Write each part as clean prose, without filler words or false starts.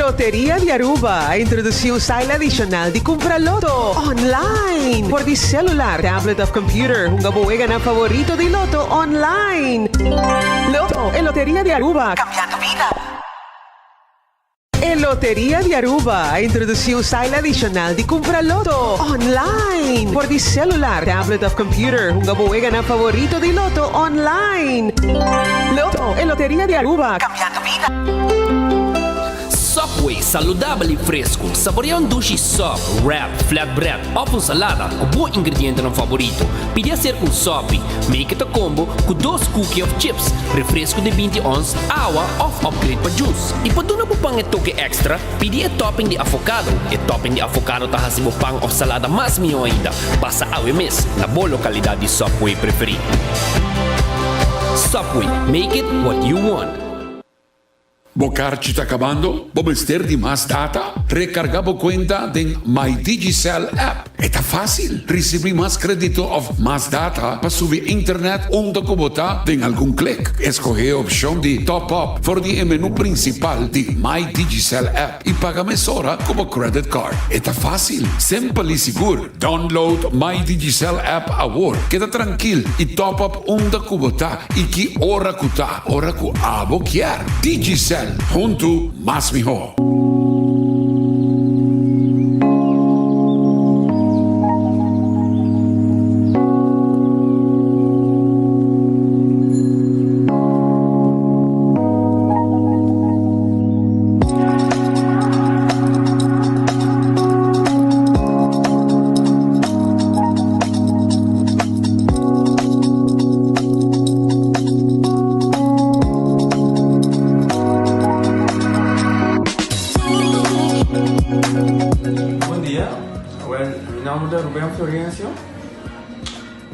Loteria de Aruba introduziu o style adicional de comprar loto online. Por de celular, tablet of computer, un gabuega na favorito de loto online. Loto e Loteria de Aruba. Cambiando vida. E Loteria de Aruba introduziu o style adicional de comprar loto online. Por de celular, tablet of computer, un gabuega na favorito de loto online. Loto e Loteria de Aruba. Cambiando vida. Subway, saudável e fresco. Saboreia um duche soft, wrap, flatbread ou com salada com bom ingrediente no favorito. Pide a ser um sopi. Make it a combo com 2 cookies of chips, refresco de 20 ons, água ou upgrade para juice. E para não pang e toque extra, pide a topping de avocado. E topping de avocado tá hasibo pang ou salada mais melhor ainda. Passa a mes na boa localidade de Subway preferido. Subway, make it what you want. Bocar ci está acabando? ¿Vamos ter de más data? Recargamos cuenta en My Digicel app. Está fácil. Recibir más crédito of más data para subir internet onde como está en algún clic. Escoger opción de top up por el menú principal de My Digicel app y paga mesora como credit card. Está fácil, simple y seguro. Download My Digicel app ahora. Queda tranquilo y top up onde como está y que hora que está, hora que abo quiera. Digicel. Junto más mejor.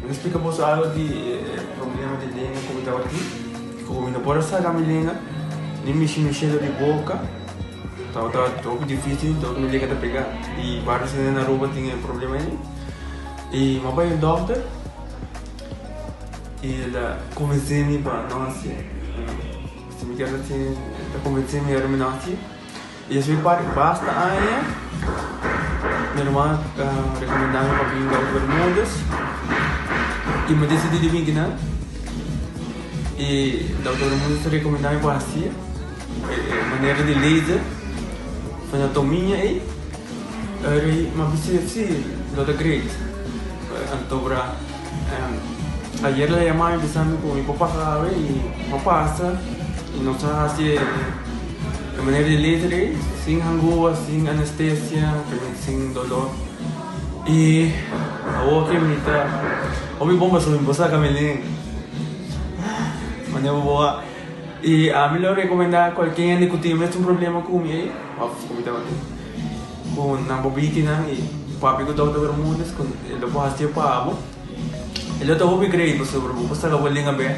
Explicamos algo de problema de língua como estava aqui. Como não pode sair da minha língua, nem mexer de boca. Então estava um pouco difícil, então me liga a pegar. E vários na Aruba tinham problema aí. E meu pai é doctor. E ele convenceu-me para não assim. Se me quer assim, ele convenceu-me a não assim. E esse pai basta aí. Minha irmã recomendava para vir para Bermudas. E me decidi de vir aqui, e o doutor Mundo recomendava para assim, maneira de laser, anatomia aí, mas precisa doutor Grace, então para ayer le llamaba empezando con mi papá sabe y papá pasa y nos hace de maneira de laser sin angúa, sin anestesia, sin dolor. E agora que me está, o meu bomba sobre você camelinho, mas eu vou e a melhor recomendar qualquer que tem um problema com ele, como estava com na bobina e papi com o doutor Bermudas com ele pode fazer para abo, ele está hobby great sobre você está com linha bem,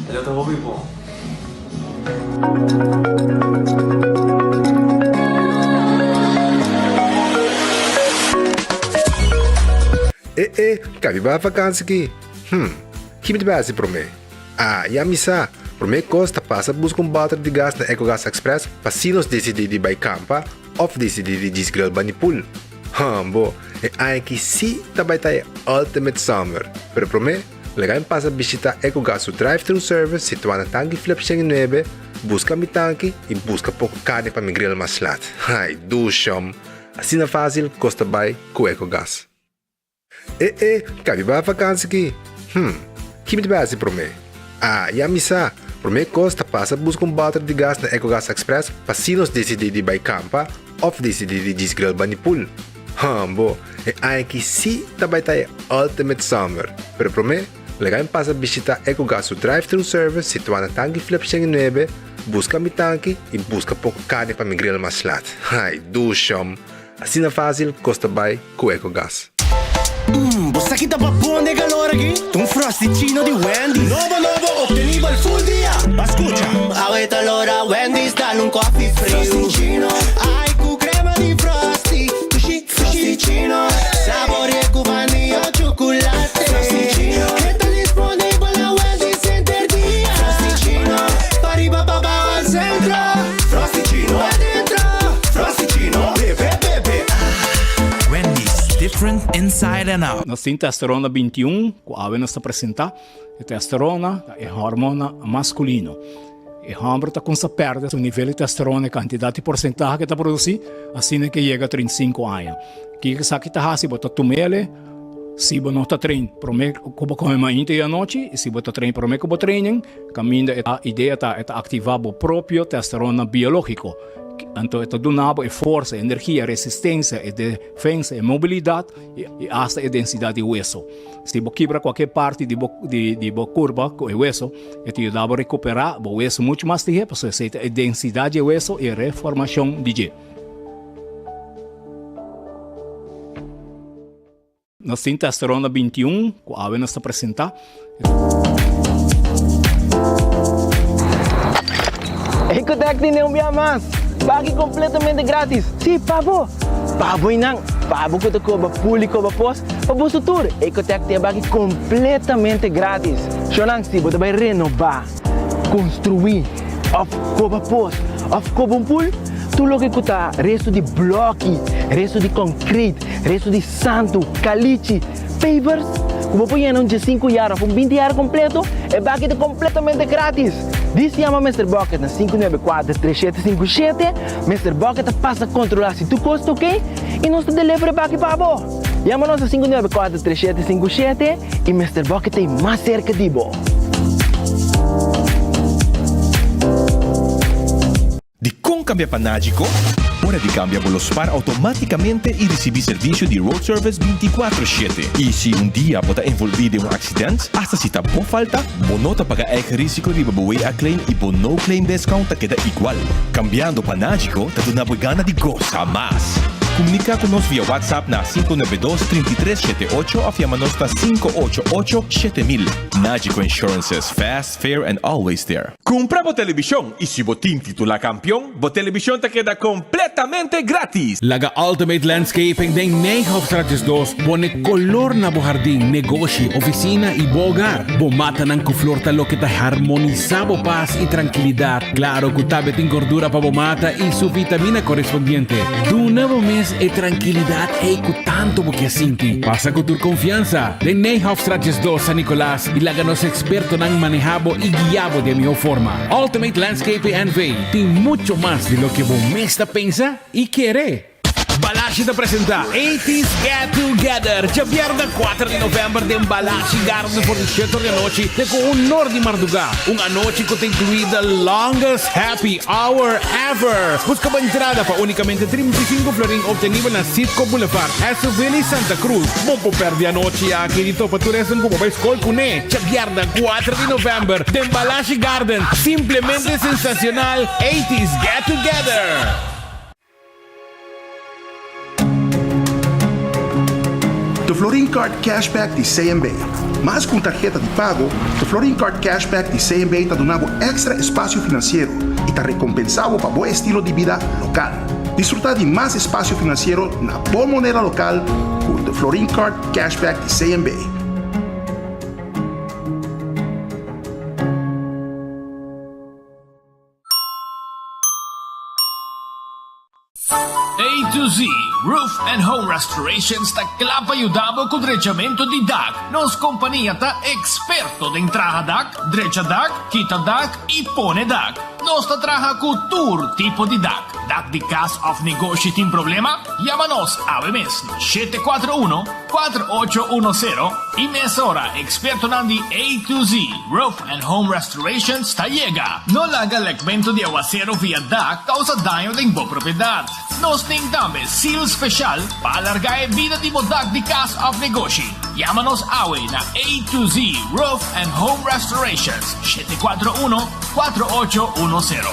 ele está hobby bom. Cabe ba vakansie aqui? Que me base para mim? Já me sa. Para mim costa passa buscar bater de gás na EcoGas Express para se nos decidir de ir campa ou decidir de desgrill banipul. Bo, é que se também tá ultimate summer. Pero para mim, legal passa visitar EcoGas o drive-thru service situado na tanque flip 9, busca mi tanque e busca pouco carne para me grill mais lat. Ai, dushom. Assim na fácil, costa bem com EcoGas. Cabe ba vakansie aqui? Que me base para mim? Já me sa. Para mim costa passa buscar bater de gás na EcoGas Express para se nos decidir de ir campa ou decidir de desgrill banipul. Bo, é que se também tá ultimate summer. Pero para mim, legal passa visitar EcoGas o drive-thru service situado na tanque flip 9, busca mi tanque e busca pouco carne para me grill mais lat. Ai, dushom. Assim na fácil, costa bem com EcoGas. Você aqui tá papão de calor aqui? Um frosticino de Wendy. Novo, obtenibile full dia. Escucha. Avete l'ora Wendy's, dale un coffee frio. Frosticino. Ai, cu crema di Frosty. Frosticino. Sapore cu vanilla o cioccolate. Frosticino. Che sta disponibile a Wendy's Center dia. Frosticino. Pari papà al centro. Frosticino. vibrant inside and out. Nós temos testosterona 21, que a nós apresenta, a testosterona é hormona masculino. E o homem está com essa perda, o nível de testosterona, a quantidade de porcentagem que está produzindo, assim que chega a 35 anos. Que sabe que está se você tomar, se você não está treinando, como come manhã e à noite, e se você está treinando, como você treina, caminho a ideia é ativar o próprio testosterona biológico. Então, está donando força, energia, resistência, defesa, mobilidade e até a densidade de hueso. Se você quebra qualquer parte de curva com o hueso, te ajuda a recuperar o hueso muito mais rápido, porque você tem a densidade de hueso e a reformação de gelo. Nós temos testosterona 21, que a nós apresenta. Ecotec tem um dia mais. Bagi completamente grátis. Sim, pabo. Pabo inang. Pabo que te cobra público para pós. Pabo sutur. Ecotec tem bagi completamente grátis. Xonang se você vai renovar, construir, of cobra pós, of cobra pool, tu logo que tá resto de bloque, resto de concreto, resto de santo, caliche, pavers. Como põe em de 5 horas, com 20 horas completo, é bagi completamente grátis. Diz se chama Mr. Bucket na 594-3757. Mr. Bucket passa a controlar se tu custa ok e nós te delivery back para você. Chama-nos a 594-3757 e Mr. Bucket é mais cerca de você. De com cambia panágico, hora de cambiar bolos par automaticamente y recibir servicio de road service 24/7. Y si un día bota envolvido en un accidente, hasta si ta bo falta, bonota paga eigen risiko de babuwe a claim y bono claim discount ta queda igual. Cambiando panágico, ta duna gana de goza más. Comunica con nos via WhatsApp na 592-3378 o llamanos na 588-7000. Nágico Insurances, fast, fair and always there. Compra bo televisión y si botín titula campeón, bo televisión te queda completamente gratis. Laga Ultimate Landscaping den Nijhoffstraatjes 2, bone color na bo jardín, negocio, oficina y bo hogar. Bo mata ng kuflor talo que te harmoniza bo paz y tranquilidad. Claro, kutabe tin gordura pa bo mata y su vitamina correspondiente. Tu nuevo mes e tranquilidad e con tanto bo que asinti. Pasa con tu confianza. Den Nijhoffstraatjes 2 San Nicolás y laganos experto ng manejabo y guiabo de mejor forma. Ultimate Landscaping and Vey tem mucho más de lo que vos mesta pensa y quiere. Balashi te presenta 80s Get Together. Já viernes 4 de novembro de Balashi Garden por 17 da noite e com honor de madrugada. Uma noite que tem incluída longest happy hour ever. Busca uma entrada para unicamente 35 florin obtenível na Citco Boulevard, Esoville, Santa Cruz. Bom por perder a noite aqui dito para tu restam como vai escolher com né. Já viernes 4 de novembro de Balashi Garden. Simplesmente sensacional 80s Get Together. The Florin Card Cashback de CMB. Mas com tarjeta de pago, The Florin Card Cashback de CMB está dando extra espaço financeiro e está recompensado para bom estilo de vida local. Disfrutar de mais espaço financeiro na boa moneda local com The Florin Card Cashback de CMB. A to Z Roof and Home Restoration sta clapa aiutavo con drecciamento di DAC. Nos compagnia ta esperto de entraja DAC, dreccia DAC, quita DAC e pone DAC. Nos ta traja con tour tipo di DAC. DAC di cas of negócio tem problema? Llámanos a mes 741-4810 y mesora experto nandi A to Z Roof and Home Restoration sta llega. No laga legmento de aguacero via DAC causa daño de bo propriedad. Nos tentamos seal special para alargar a vida de DAC de casa of negócio. Llámanos hoy na A to Z Roof and Home Restorations 741-4810.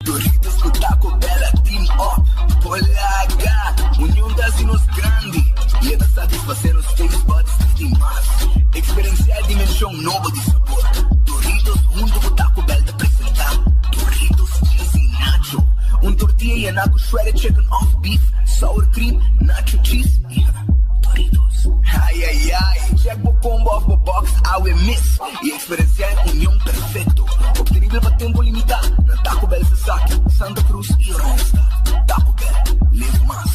Doritos com Taco Bella Team Up, Polaga, união das nos grande. E é da satisfazer os teus buds de mais. Experienciar a dimensão nova de sabor. Doritos junto com Taco Bell te apresentar. Doritos cheesy nacho. Tortilla e naco shredded chicken off beef. Sour cream, nacho cheese. Doritos. Ai, ai, ai. Check o combo of the box, I will miss. E experienciar a união perfeito. Obtenível para tempo limitado. Na Taco Bell se saque, Santa Cruz e Ronsta. Taco Bell, live mais.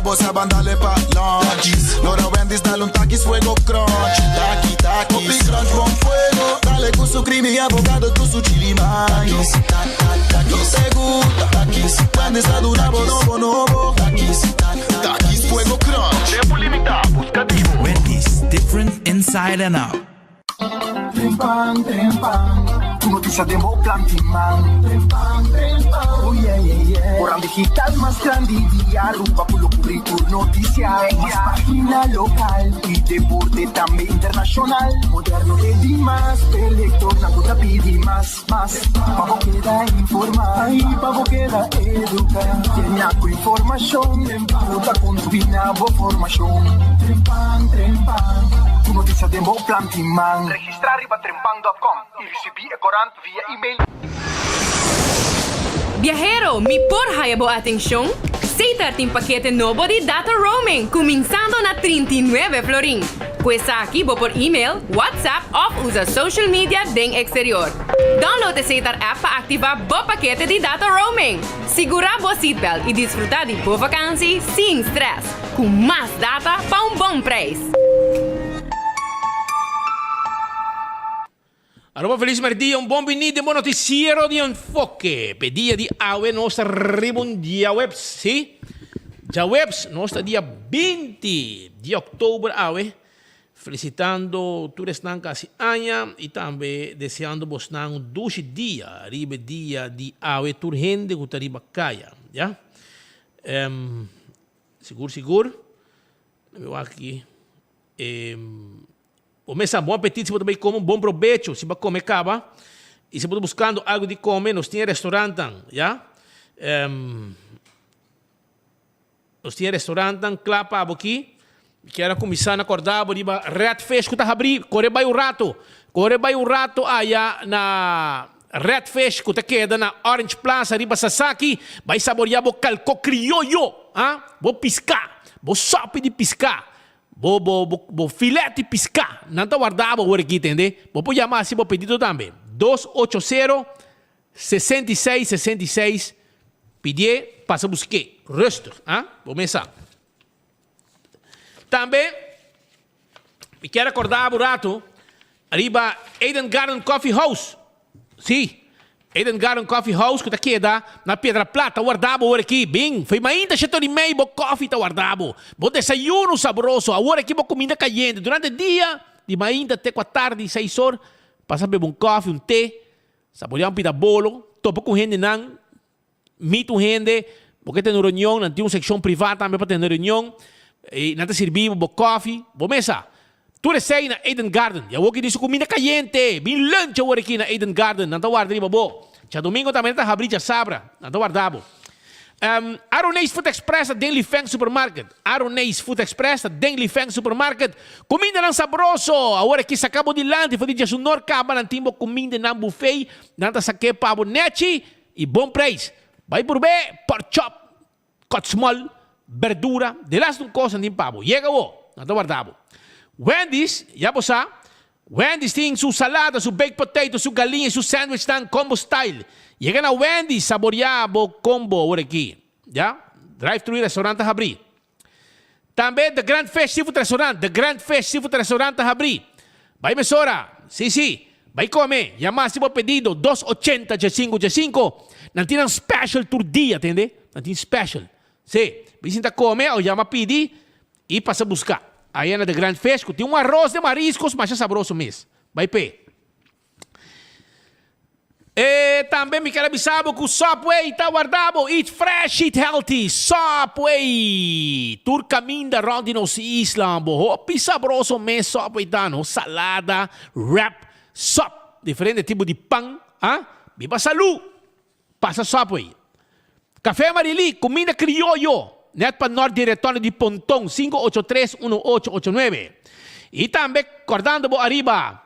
pues a bandale pa' lunch. Lora Wendy's, dale un taquis, fuego crunch. Taki, takis, Popi crunch, con fuego. Dale con su creamy avocado, con su chili maíz. No te gusta, takis. Wendy's, a dura, bonobo, nobo. Takis, fuego crunch. Tiempo limitado, buscativo. Wendy's, different inside and out. Trempang, trempang. Tu noticia de Mo Plantiman. Trempang, trempang. Oh yeah, yeah, yeah. Orang digital más grande día. Rumba pulo cubrir noticia. Más página local y deporte también internacional. Moderno de Dimas, electro, naguta pidi más. Pavo queda informar. Ay, pavo queda educar. Tiene algo información. Puta con tu binabo formación. Trempang, trempang. Tu noticia de Mo Plantiman. Registrar riba trempang.com y recibir corant via email. Viajero, mi porhaya bo ating siyong? Sa ating pakete novo di data roaming, cominciando na 39 florin. Questa aqui bo por email, WhatsApp o usa social media deng exterior. Download a Satar app para ativar bo pakete di data roaming. Segura bo seatbelt e disfrutar de bo vakansie sem stress, com mais data para bom preço. Allora, feliz martedì, un buon venite, buon notiziero di Enfoque. Pedia di AWE, nostra ribondia web, sì? Già webs, nostra dia 20 di ottobre, AWE. Felicitando tutti stanno quasi anni e anche deseando vos un 12 dia, ribe dia di AWE, tur gente che arriva a casa, ja? Sicuro? Abbiamo aqui. O mesa, bom apetite, se você também come um bom proveito, se você comer cava, e se você buscando algo de comer, nós temos restaurante, já? Nós temos restaurante, clapa aqui, que era começar a acordar, riba Red Fish, que está abrindo, corre vai o rato, aí na Red Fish, que está queda na Orange Plaza, riba Sasaki, vai saborear o calco criollo, vou piscar, vou sopa de piscar. Bo filete piscar. Não está guardado agora aqui, entende? Vou chamar assim, vou pedido também. 280-6666. Pedir, passa a buscar. Resto, vou começar. Também, me quero acordar burato. Arriba Eden Garden Coffee House. Sim. Eden Garden Coffee House, que está aqui na Pedra Plata, guardado agora aqui, bem, foi ainda 7h30, bo coffee está guardado, bo desayuno saboroso, agora aqui bo comida caliente, durante o dia, de manhã até com a tarde, 6 horas, passa a beber um coffee, um té, saborear um pita bolo, topa com gente não, mito gente, porque tem reunião, não tem uma secção privada também para ter reunião, e não te servimos bo coffee, bo mesa. Tu recei na Eden Garden. Eu vou aqui disso comida caliente. Bem lunch agora aqui na Eden Garden. Não está guardando, babo. Já domingo também está abrindo a sabra. Não está guardado. Aronês Food Express, Denli Feng Supermarket. Aronês Food Express, Denli Feng Supermarket. Comida não saboroso. Agora aqui sacamos de lante. Foi de Jasunor Caba. Não temos comida na buffet. Não está saque pavo nete. E bom preço. Vai por bem. Pork chop. Cut small. Verdura. De las duas coisas não tem pavo. Chega o. Não está guardado. Wendy's, já você sabe, Wendy's tem sua salada, seu baked potato, sua galinha, seu sandwich tan combo style. Chega na Wendy's, saborear o combo agora aqui, já? Drive-thru restaurante abrir. Também The Grand Fish Seafood Restaurant, The Grand Fish Seafood Restaurant abrir. Vai mesora, sim, vai comer. Já máximo pedido 280-5. Não tem um special tour dia, entende? Não tem special. Sim, visita comer ou já pedir e passa a buscar. Aí na The Grand Fish, tem um arroz de mariscos, mas é saboroso mesmo. Vai pé. E também me quero avisar que o Subway está guardado. Eat fresh, eat healthy. Subway. Tur caminho da ronda nos isla. Hopi saboroso mesmo. Subway tá, no? Salada, wrap, sop. Diferente tipo de pão. Viva saúde. Passa Subway. Café Marili, comida criollo. Net para nós diretório de Pontão 583-1889. E também, acordando arriba,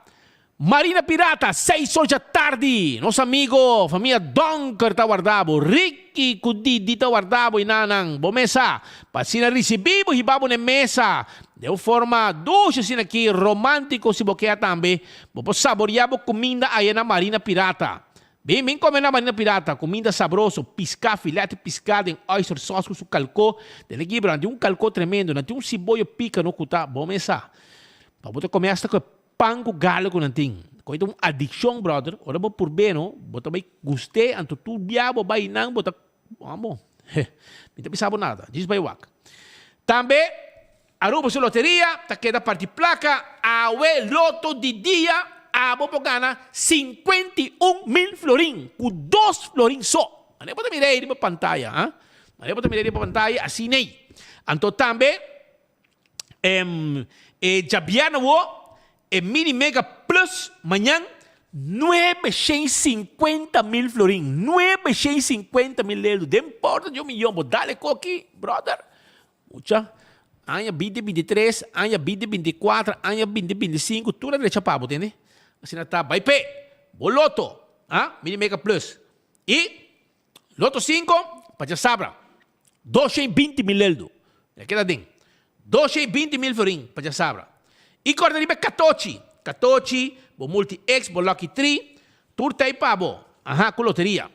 Marina Pirata, 6 horas da tarde. Nosso amigo, família Donker está guardado. Ricky Kudidi está guardado e nanang. Boa mesa. Para recebimos e vamos na mesa. De forma doce assim aqui, romântico se boqueia também. Vamos saborear a comida aí na Marina Pirata. Bem comer na marina pirata, comida sabroso, piscar, filete piscado em oyster sauce com calcô, de um calcô tremendo, de um cibolho pica no cuta, bom essa. Para você comer esta com pão com galo com nanting. Coisa uma adicção, brother. Ora vou por bem, não? Bota bem gostei, anto tu biabo vai não, bota, vamos. Não pensava nada. Diz vai wak. Também Aruba sua loteria, tá queda parte placa, awe loto de dia. Abo gana 51 mil florin, com 2 florin só. Mas pode mirar aí para pantalla, ah? Mas pode mirar aí para pantalla, assim nem. Então também, Jabiano, Mini Mega Plus, amanhã, 950 mil florin, 950 mil euros. Não importa de 1 milhão, vou dar-lhe aqui, brother. Mucha. Anya 2023, anya 2024, anya 2025, tudo é de papo, entende? Assim está, vai pé, Loto, Mini Mega Plus. E Loto 5, para já sabra, 220 mil euros. É que dá dentro. 220 mil florin, para já sabra. E corta de 14, bo multi-X, bo Lucky 3, turta e pabo, com loteria.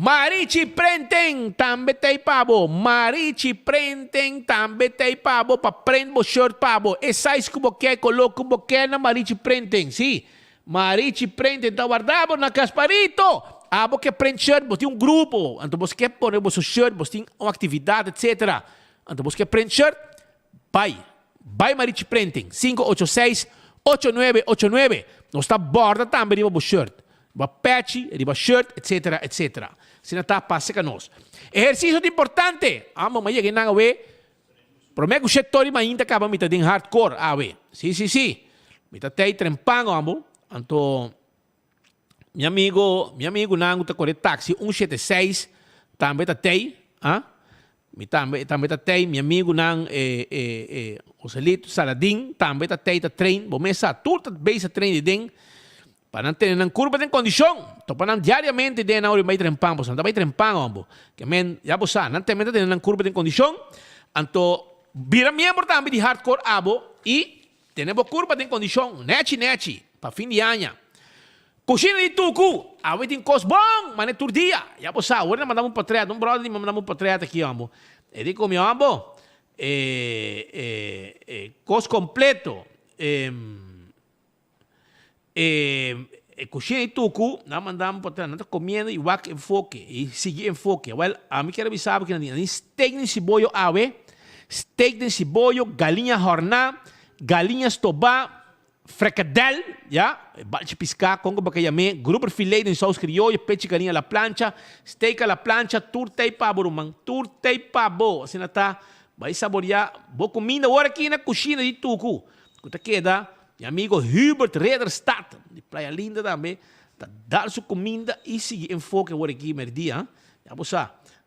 Marichi prenten, também tem pabo. Marichi prenten, também tem pabo. Para prender o short pabo. E size que você coloca o que na Marichi prenten, sim. Marichi prenten, tá guardado na Casparito. Você prende shirt, você tem grupo. Então você quer pôr o seu shirt, você tem uma atividade, etc. Então você quer prende shirt, vai Marichi prenten. 586-8989. Nós está borda também o shirt. Riba patch, riba shirt, etc, etc. Sina tá passa ka nos. Exercício importante. Amo maya que nang awe. Promego setori mainda ka ba mita ding hardcore awe. Si. Mita tay trempang amo. Anto mi amigo nang uta kore taxi 176 tambe ta tay, Mi tambe ta tay mi amigo nang Osalito Saladin tambe ta tay ta train. Bomesa turta base train de ding. Para ter uma curva de condição, então para diariamente de na hora vai trempar, você não vai trempar, ambo. Que men já você não tem medo de uma curva de condição, então vira membro também de hardcore abo e temos curva de condição, nete, para fim de ano. Coxina de tucu, a tem cos bom, mas é todo dia. Já você agora mandamos portrait, brother, mandamos portrait aqui, ambo. Ele comeu ambo, cos completo. Coxinha e tucu, nós mandamos para trás, nós estamos comendo e wak enfoque, e seguir enfoque. Well, a mim quero avisar que tem steak de cibollo ave, steak de cibollo, galinha horná, galinha estobá, fricadel, já, balde piscar, congo bacayame, grupo filé de sauce criollo, peche galinha à la plancha, steak à la plancha, turta e pabo, rumang, turta e pabo, assim está, vai saborear, boa comida, agora aqui na coxinha de tucu, que queda. Meu amigo Hubert Rederstad, de Praia Linda também, está dando sua comida e seguir enfoque agora aqui, merdia. Já você,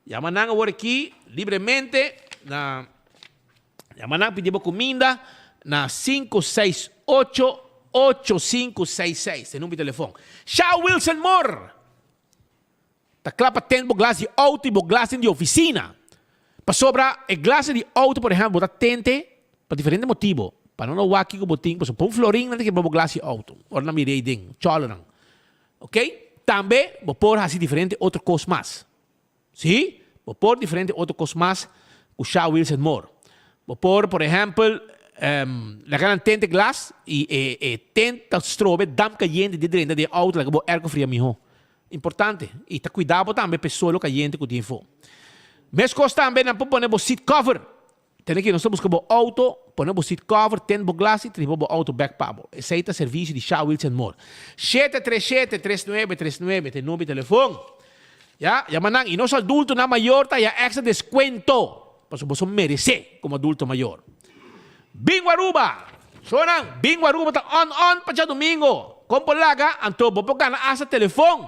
já manang agora aqui, livremente, já manang pedimos comida na 568-8566, tem número de telefone. Shaw Wilson Moore, está claro para ter glass de auto e glass de oficina. Para sobrar, o glass de auto, por exemplo, está tente para diferentes motivos. Para não waki ko boting, para pôr florim nanti que bobo glass auto, or na mirei ding, cholo nang. Ok? Também vou pôr assim diferente outro cos mais. Sim? Vou pôr diferente outro cos mais, o Shaw Wilson Moore. Vou pôr, por exemplo, la garantente glass e tenta strobe dam caliente de dentro de auto, la que vou ergo fria miho. Importante. E tá cuidado também pessoa caliente que tem fo. Mes cos também não pôr o seat cover. Tem que nós buscamos auto, ponemos seat cover, temos glass e temos auto back pabo. Esse é o serviço de Shaw Wilson Moore. 737-3939, tem número de telefone. Já manang, e nós adultos na maior, tá já extra descuento. Para você merecer como adulto maior. Bingo Aruba! Sonang, Bingo Aruba tá on para domingo. Como laga, anto, vou gana asa telefone.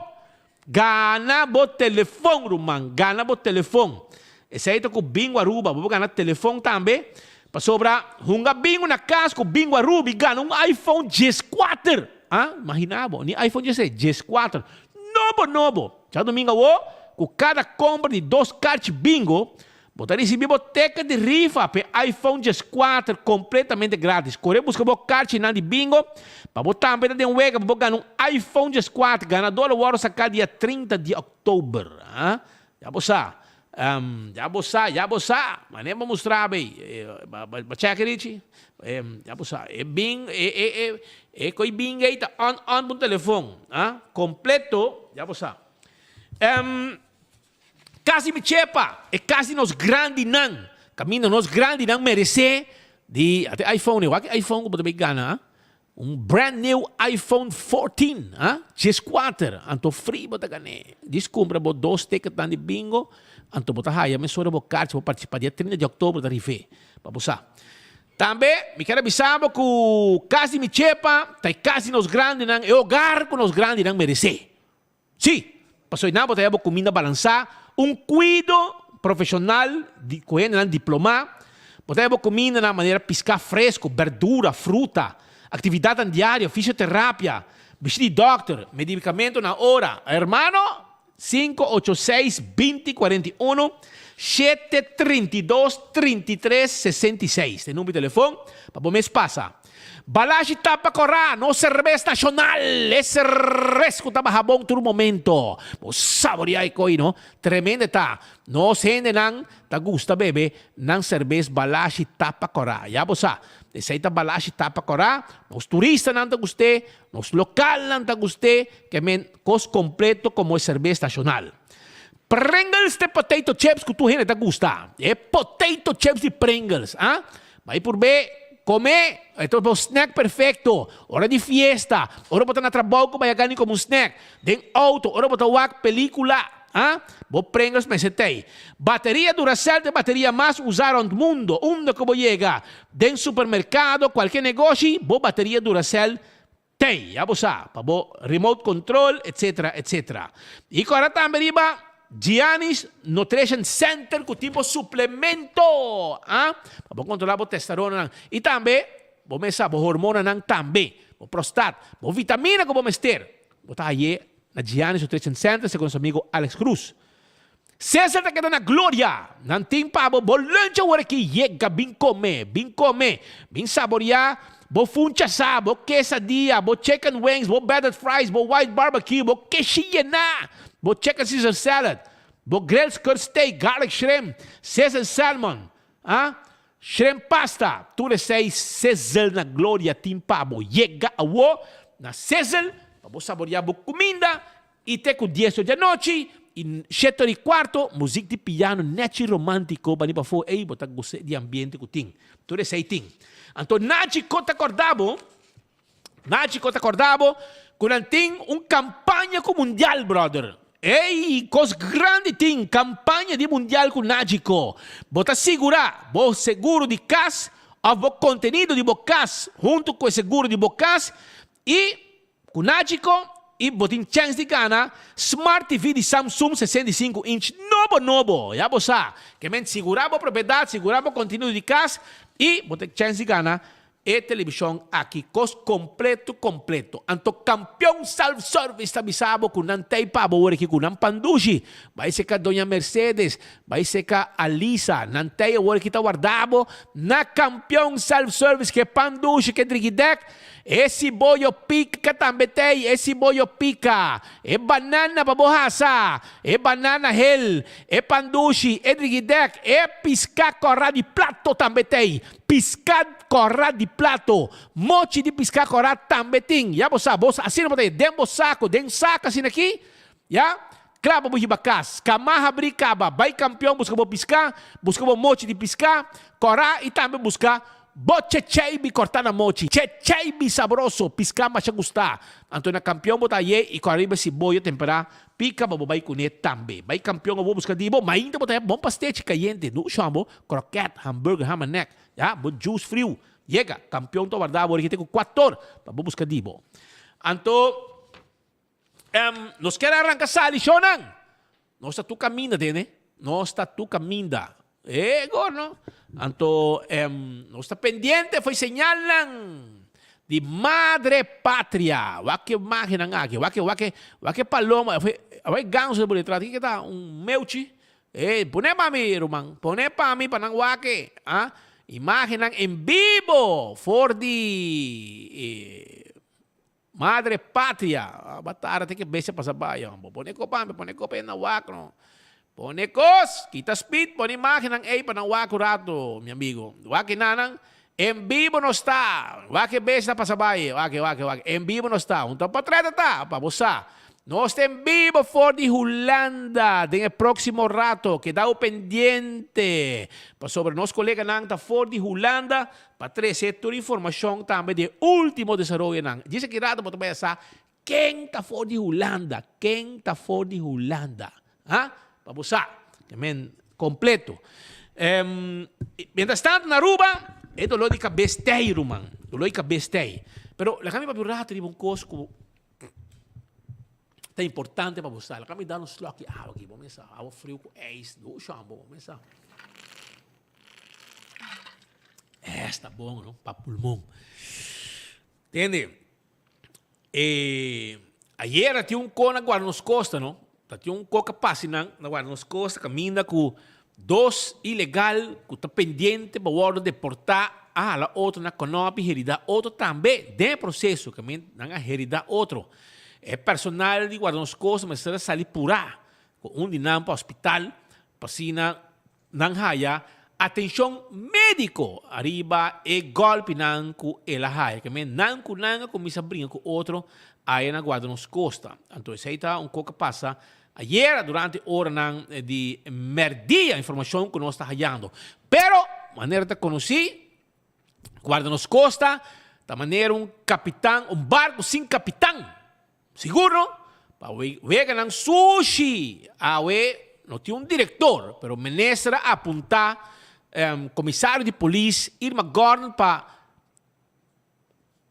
Gana bo telefone, rumang. Gana bo telefone. Esse aí tá com Bingo Aruba, vou ganhar telefone também. Para sobrar, hunga bingo na casa com Bingo Aruba e ganha iPhone 14. Imaginava, nem iPhone 16, 14. Novo. Já domingo, com cada compra de 2 cartas bingo, Você recebe boteca de rifa para iPhone 4 completamente grátis. Corre busca o carte de bingo para botar também de um wega para ganhar um iPhone 4. Ganador o vamos sacar dia 30 de outubro. Já você. Já você. Mas nem vou mostrar bem. Check it. Já você. É bing, coi bing aí tá on no telefone. Completo. Já você. Quase me chepa, é quase nos grande não. Caminho nos grande não merece de até iPhone, o iPhone que você gana, brand new iPhone 14, G4, anto free bota gane. Descompra bo 2 tickets de bingo, anto bota haya, me sora bo carte, vou participar dia 30 de outubro da rife, para buscar. Também, me quero avisar que quase me chepa, tá quase nos grande não, é hogar que nos grande não merece. Sim, passou não, bota bo comida balançar. Cuido profissional, com um diploma, podemos comer de maneira piscar fresco, verdura, fruta, atividade diária, fisioterapia, visita de doctor, medicamento na hora. Hermano, 586-2041, 732-3366. Tem número de telefone para o mês passar. Balashi tapa corá, no cerveza nacional, esse resco tapa jabón todo momento. O saborear coi, no? Tremenda tá. No gente nang ta gusta bebe, nang cerveza balashi tapa corá. Ya bosa, deseita balashi tapa corá, nos turistas nang ta guste, nos local nang ta guste, que men cos completo como es cerveza nacional. Pringles de potato chips que tu gente ta gusta. Potato chips de Pringles, Vai por B. Comer, ito é o snack perfeito. Hora de fiesta, hora para na trabalho que vai ganhar como um snack. Den auto, hora para wak película. Vou Pringles me setei. Bateria Duracell de bateria mais usada no mundo. Onde que vou chegar? Den supermercado, qualquer negócio, vou bateria Duracell tem. Já vou saber, para remote control, etc, etc. E agora também Giannis Nutrition Center com tipo suplemento, para controlar a testosterona e também, vou mexer a hormona também, a prostate, a vitamina que vou mexer. Vou estar aí na Giannis Nutrition Center, com nosso amigo Alex Cruz. César está quedando na glória, não tem para vou lancha hora que chega, bem comer, bem saborear, vou funchasa, vou quesadilla, vou chicken wings, vou battered fries, vou white barbecue, vou quechina. Vou chicken Caesar salad, vou grilled skirt steak, garlic shrimp, Caesar salmon, shrimp pasta. Tudo isso aí, Caesar na glória, timpa, vou chega a na Caesar, vou saborear a comida, e ter com 10 da noite, e 7 e quarto, música de piano, net romântico, para ir for, ei, botar gosto de ambiente que tem. Tudo isso aí tem. Então, Nachi Cota acordado, quando tem campanha com mundial, brother. Ei, cos grande tem campanha de mundial com Nágico. Bota segurar, vou seguro de casa, o conteúdo de bocas, junto com o seguro de bocas, e com Nágico, e botin chance de ganhar Smart TV de Samsung 65 inch novo. Já você que men segurava a propriedade, segurava o conteúdo de casa, e botin chance de ganhar e televisão aqui, cos completo. Anto campeão self-service avisado com nantay pa bawar aqui com nan pandushi. Vai ser ka Doña Mercedes, vai ser ka Alisa, nantay awar kita guardabo na campeão self-service que pandushi que drigidek. Esse boyo pica também tem, esse boyo pica. É banana babohasa, é banana hell, é pandushi, é drigidek, é pisca corra de plato também tem. Pisca corra de plato, mochi de pisca corra também tem. Já você sabe, assim não tem, den saco assim aqui, já? Claro, vamos bakas, kamaha bricaba, vai campeão, busca pisca, busca mochi de pisca, corra e também busca Bochecheibi cortar na mochi, checheibi sabroso, piscar mas gustar. Antônio campeão botar ye e corriba si boio temperar, pica babay kunet tambe. Vai campeão eu vou buscar dibo, mas ainda botar bom pastel caliente, no chamo, croquete, hambúrguer, ham and neck, já, bom juice frio. Chega, campeão to guardar, vou aqui com 4 para buscar dibo. Anto nos quer arrancar sali shonan. Nós está tu caminda, né? Nós está tu caminda. Gorno. Anto, não está pendiente, foi señal de madre patria. Wake máquina aqui, wake paloma, foi ganso de boletra, aqui está meuchi, Pone para mí, Roman. Pone para mí, para wake. Imagen en vivo for the Madre Patria. Batara te que besa para bayan. Pone copa, pone copa na wak, no. Pone cos, kita speed, pone imagen para wak rato, mi amigo. Wake nanang. En vivo no está. Wake besa para bayan. Wake. En vivo no está. Un topa treta ta, para bosa. No está en vivo for the Holanda en el próximo rato. Quedado pendiente. Para sobre nos colegas nang ta for the Holanda. Para trazer toda información también de último desarrollo nang. Dice que rato para pensar quem ta for the Holanda. Quem ta for the Holanda. Para usar. Também completo. Mientras tanto na Aruba, é dolor de cabeça, man. Dolor de cabeça. Pero la cambia para un rato de un costo é importante para você. Ela me dá um slot de água aqui. Vamos começar. Água frio com ex. No shampoo. Vamos começar. Está bom, não? Para pulmão. Entende? Ayer tinha um co na Guarda nos Costa, não? Tinha um co capaz na Guarda nos Costa. Caminha com dois ilegal que está pendente para o deportar a la outro na Conopi, heredar outro também. Tem processo que não heredar outro. É personal de Guarda nos Costa, mas será sair pura. Com dinam para o hospital, pasina, nang haya, atenção médico. Arriba, golpe nang ku ela haya. Que men nang ku misa brinca com outro, aí na Guarda nos Costa. Então, isso aí está coisa passa. Ayer, durante hora nang de merdia, informação que nós está hallando. Pero, maneira de conhecer, Guarda nos Costa, da maneira capitão, barco sem capitão. Seguro, para ver ng sushi, não tinha um diretor, pero menestra apuntar comissário de polícia, Irma Gordon, para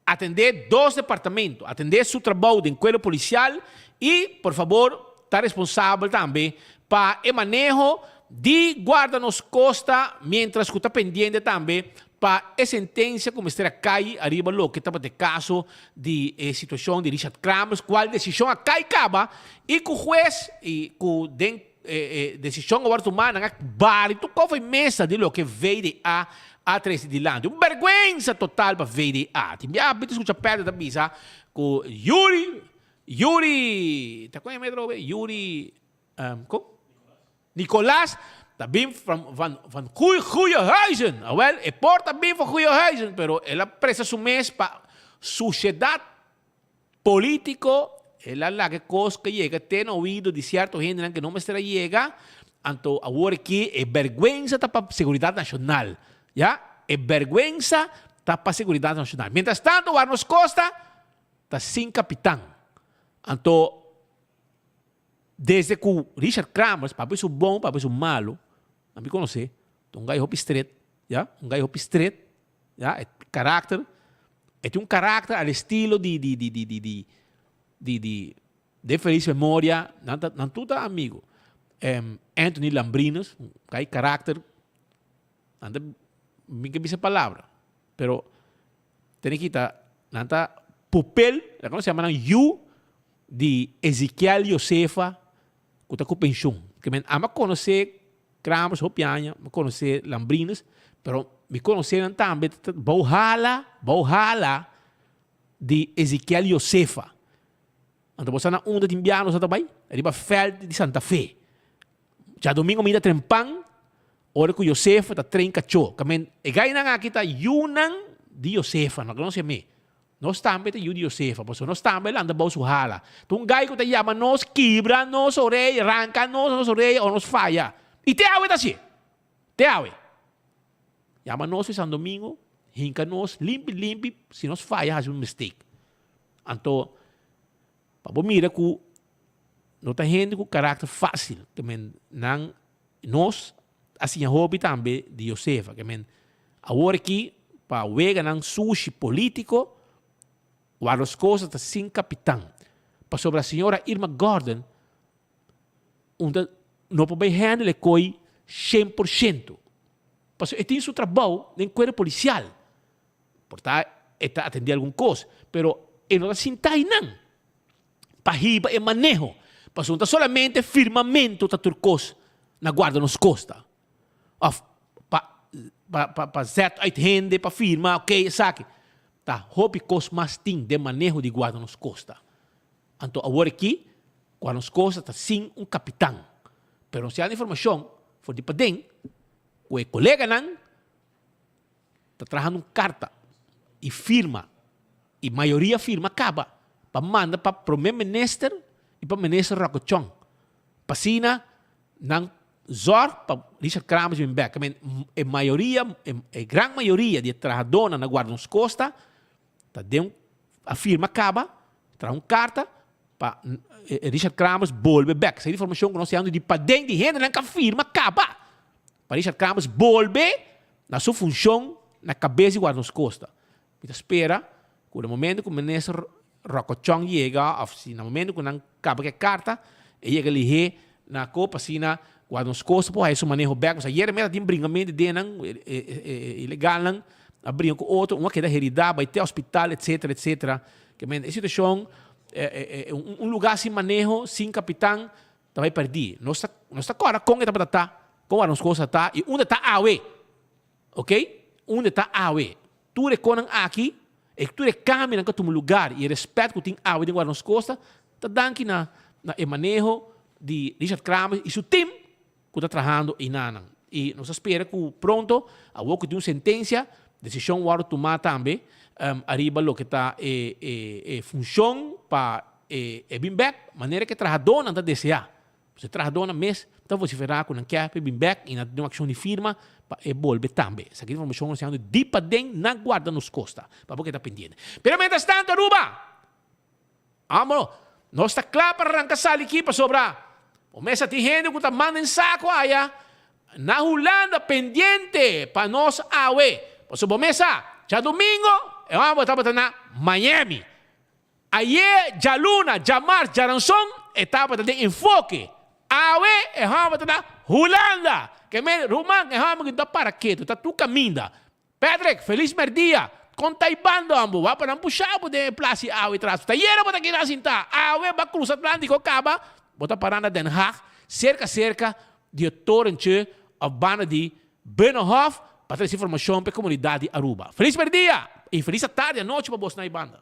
atender dois departamentos, atender seu trabalho de enquadro policial e, por favor, está responsável também para o manejo de Guarda nos Costa, mientras que está pendente também para a sentença como está cai arriba lo que estava de caso de situação de Richard Kramer, qual decisão a cai acaba e que o juez e que decisão agora tomada na barito qual foi mesa de lo que veio de a 13 de lande. Uma vergüenza total para VDA. Ti mi abito escucha perda da bisa com Yuri, tá conhecendo Yuri Nicolás também van Goeiehuizen. Wel, é por também van Goeiehuizen, pero ela presa su mes para sociedade político, ela lá que coisa que chega, tem ouvido de certo gente que não me estará chega, então agora que é vergüenza para a segurança nacional, já? É vergüenza para a segurança nacional. Mientras tanto, o Arnos Costa está sem capitão. Então, desde que o Richard Kramer, papai é bom, papai é malo, não me conhece, um gajo straight, já? Um gajo straight, já? É caráter, é um caráter ao estilo de feliz memória, não tudo amigo. Anthony Lambrinos, um gajo caráter, não me que palavra, pero tem que estar, não tá papel, como se chama, you de Ezequiel Josefa, que está com pensão. Que me ama conhecer Kramer, Hopianha, me conhecer Lambrinos, pero me conhecer também Bauhala de Ezequiel Josefa. Então você na onda de Imbianos também, ele vai Feld de Santa Fe. Já domingo me dá trempang, hora que Josefa está trem cachorro. Que me ganha na aqui tá Yunan de Josefa, não conhece me. Nós também temos Josefa, porque nós também anda para o hala. Então, um gajo que te chama, nós quebra, nós orelha, arranca, nós orelha ou nós falha. E te awe assim. Te awe. Chama nós em São Domingo, hinca nós, limpe, se nós falha, faz um mistake. Então, para mira que não está gente com caráter fácil. Também, nós, assim, a hobby também de Josefa. Agora aqui, para o vega, sushi político, o Arnos Costa está sem capitão. Para sobre a senhora Irma Gordon, não pode handle coi 100%. Porque ele tem seu trabalho em enquadro policial. Portanto, ele está atendendo alguma coisa. Mas ele não está sentado não. Para riba e manejo. Porque não está solamente firmamento da turcosa. na guarda nos costa. Of para certo uithende, para firma, ok, sabe? Tá, hobby cos mais ting de manejo de guarda nos costa. Então, agora aqui, guarda nos costa tá sim capitão. Pero se há informação, for de padeng, o colega nan tá trazendo carta e firma, e maioria firma acaba, para manda para o primeiro-ministro e para o ministro Racochong. Pasina, nang zorg para Richard Kramers vem back. A maioria, a grande maioria de trabalhadores na guarda nos costa, tá dentro, a firma acaba, traz carta para Richard Kramers volve back. Essa informação que nós temos de para dentro de gente, a firma acaba. Para Richard Kramers volve na sua função na cabeça de guarda nos costa. A gente espera que no momento que o ministro Racochong chega, ou se no momento que não acaba a carta, ele chega ali na copa, assim, guarda nos costas, pô, aí isso manejo back, mas aí mesmo tem bringamento de não ilegal não, abrir com outro, uma que dá heredar, vai ter hospital, etc, etc. Que a situação lugar sem manejo, sem capitão, vai perder. Nós está agora com que tá, com guarda nos costas tá, e onde tá awe, ok? Onde tá awe. Tu reconan aqui, e tu recamina que tu lugar e respeito que tem awe de guarda nos costas, tá dando na manejo de Richard Kramers e seu time que está trabalhando em Nanang. E nós esperamos que pronto, a pouco de uma sentença, decisão vai tomar também, arriba lo que está função para bem back, maneira que trabalhador não está desejar. Se trabalhador não mês, então você verá que não quer bem back e não tem uma ação de firma para volver também. Essa aqui é uma informação que nós temos de padrão na guarda nos costa, para porque está pendente. Pero mientras tanto, Aruba, vamos, nós está claro para arrancar essa equipe sobrar. O mesa tem gente que está mandando saco aí, na Holanda pendiente para nós awe. Por o mesa, já domingo, vamos estar na Miami. Ayer, já Luna, já Mar, já Ranson, estava para ter enfoque. Awe, vamos estar na Holanda. Que me Roman, vamos estar para quê? Tu está tu caminho. Patrick, feliz merdia. Com Taibando, ambo, vai para não puxar de place awe atrás. Tá yera para que não sinta. Awe, vai cruzar Atlântico, acaba. Bota parada Den Haag, cerca de Torrentje, of bana de Binnenhof, para trazer informação para a comunidade de Aruba. Feliz dia e feliz tarde e noite para você na banda.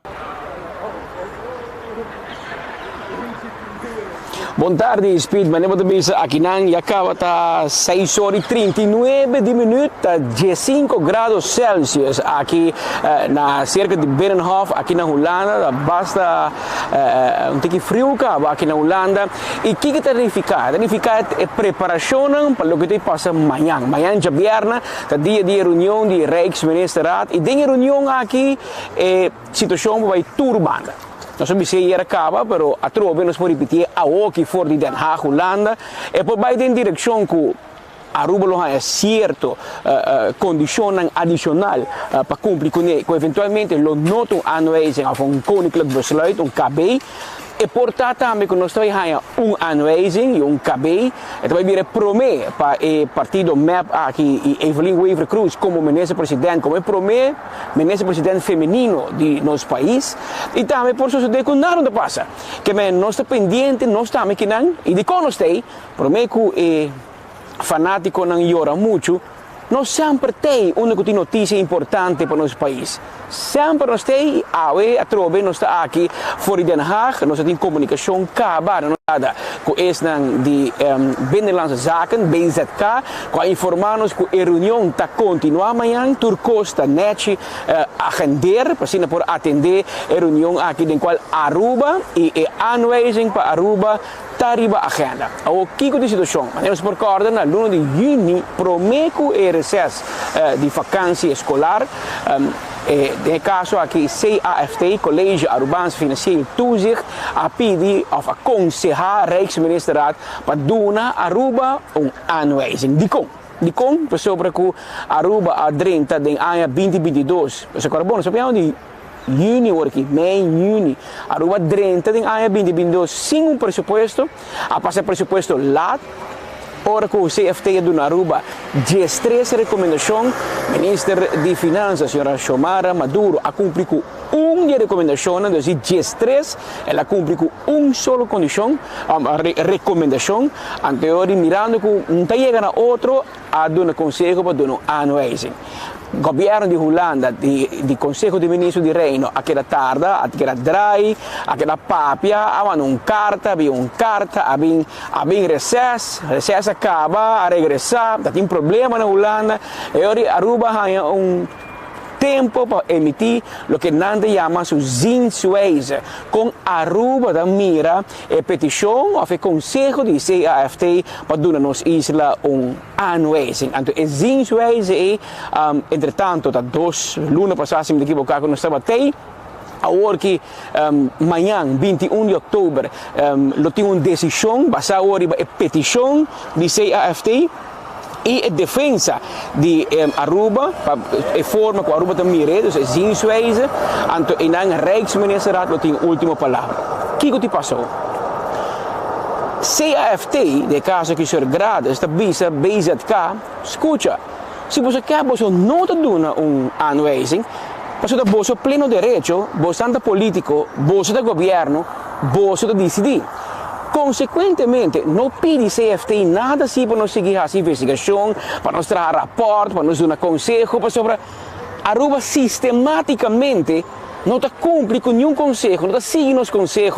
Boa tarde, Speed. Mijn naam is Akinan. Acaba a 6:39 minutos, 15 graus Celsius aqui na cerca de Binnenhof, aqui na Holanda. Basta pouquinho frio aqui na Holanda. E o que está verificado? Verificado é preparação para o que passa amanhã. Amanhã, já viernes, é dia de reunião do Rijksministerraad. E tem reunião aqui, a situação vai turbulenta. Nós sabemos que era acaba, mas a tropa nos pode repetir a que for de Den Haag, Holanda, e por vai em direção que Aruba não é certo condição adicional para cumprir com eventualmente lo noto aanwijzing of koninklijk besluit, KB. E portanto também que nós temos aanwijzing e KB, e também vira promê para o partido MEP aqui e Evelyn Weaver Cruz como ministro-presidente, como promê ministro-presidente feminino de nosso país, e também por isso de que nada não passa, que nós estamos pendentes, nós estamos aqui não, e de como nós temos, promê que fanático não llora muito, nós sempre temos uma notícia importante para o nosso país. Sempre nós temos, a trobe, nós estamos aqui fora de Den Haag, nós temos comunicação cabada, com esse de Binnenlandse Zaken, BZK, com informar-nos que a reunião está continuando amanhã, Turco está net agendar, para por atender a reunião aqui, em qual Aruba e a aanwijzing para Aruba arriba a agenda. O que é a situação? Nós por corda na luna de junho, promete o recesso de vacância escolar. No caso aqui, CAFT, College Arubaans Financieel Toezicht, a pedir of aconselhar Rijksministerraad para dar a Aruba aanwijzing. Die kon, sobre que Aruba a 30 de ano 2022. Mas agora, bom, sabemos de junho, aqui, mei, junho, Aruba 30 de ano 2022 sem presupuesto, a passar presupuesto lá, ora com o CFT do Aruba, 13 recomendação, ministro de Finanças, senhora Xiomara Maduro, a cumprir com uma recomendação, então 13, ela cumpre com solo condição, recomendação, anterior mirando com não está chegando a outro, a dar um conselho para dar um annualizing. Governo di Holanda, di Consiglio di Ministri di Reino, a che era tarda, a che era dry, a che era papia, avevano un carta, abbiamo recesso acaba, a regressar, tem problema na Holanda, e ora Aruba ha un tempo para emitir o que Nanda chama su zinsuese. Com Aruba da mira e petição ou conselho de CAFT para dar nos isla annualizing. Então, e zinsuese entretanto, da 2 lunas passadas, se me equivocar, quando estava até agora que amanhã, 21 de outubro, tem uma decisão, basada na petição de CAFT, e a defesa de Aruba, a forma que Aruba também é, então, zinsuese, então, e na Rijksministeraad tem a última palavra. O que te passou? CAFT, de caso que o senhor grada, está BZK, escuta, se você quer, você não está dando annualizing, você tem pleno direito, você é político, você é governo, você é decidir. Consequentemente, não pede CFT nada assim para nós seguir essa investigação, para nós trazer rapport, para nós dar um conselho, para sobre Aruba sistematicamente não está cumprindo com nenhum conselho, não está seguindo os conselhos,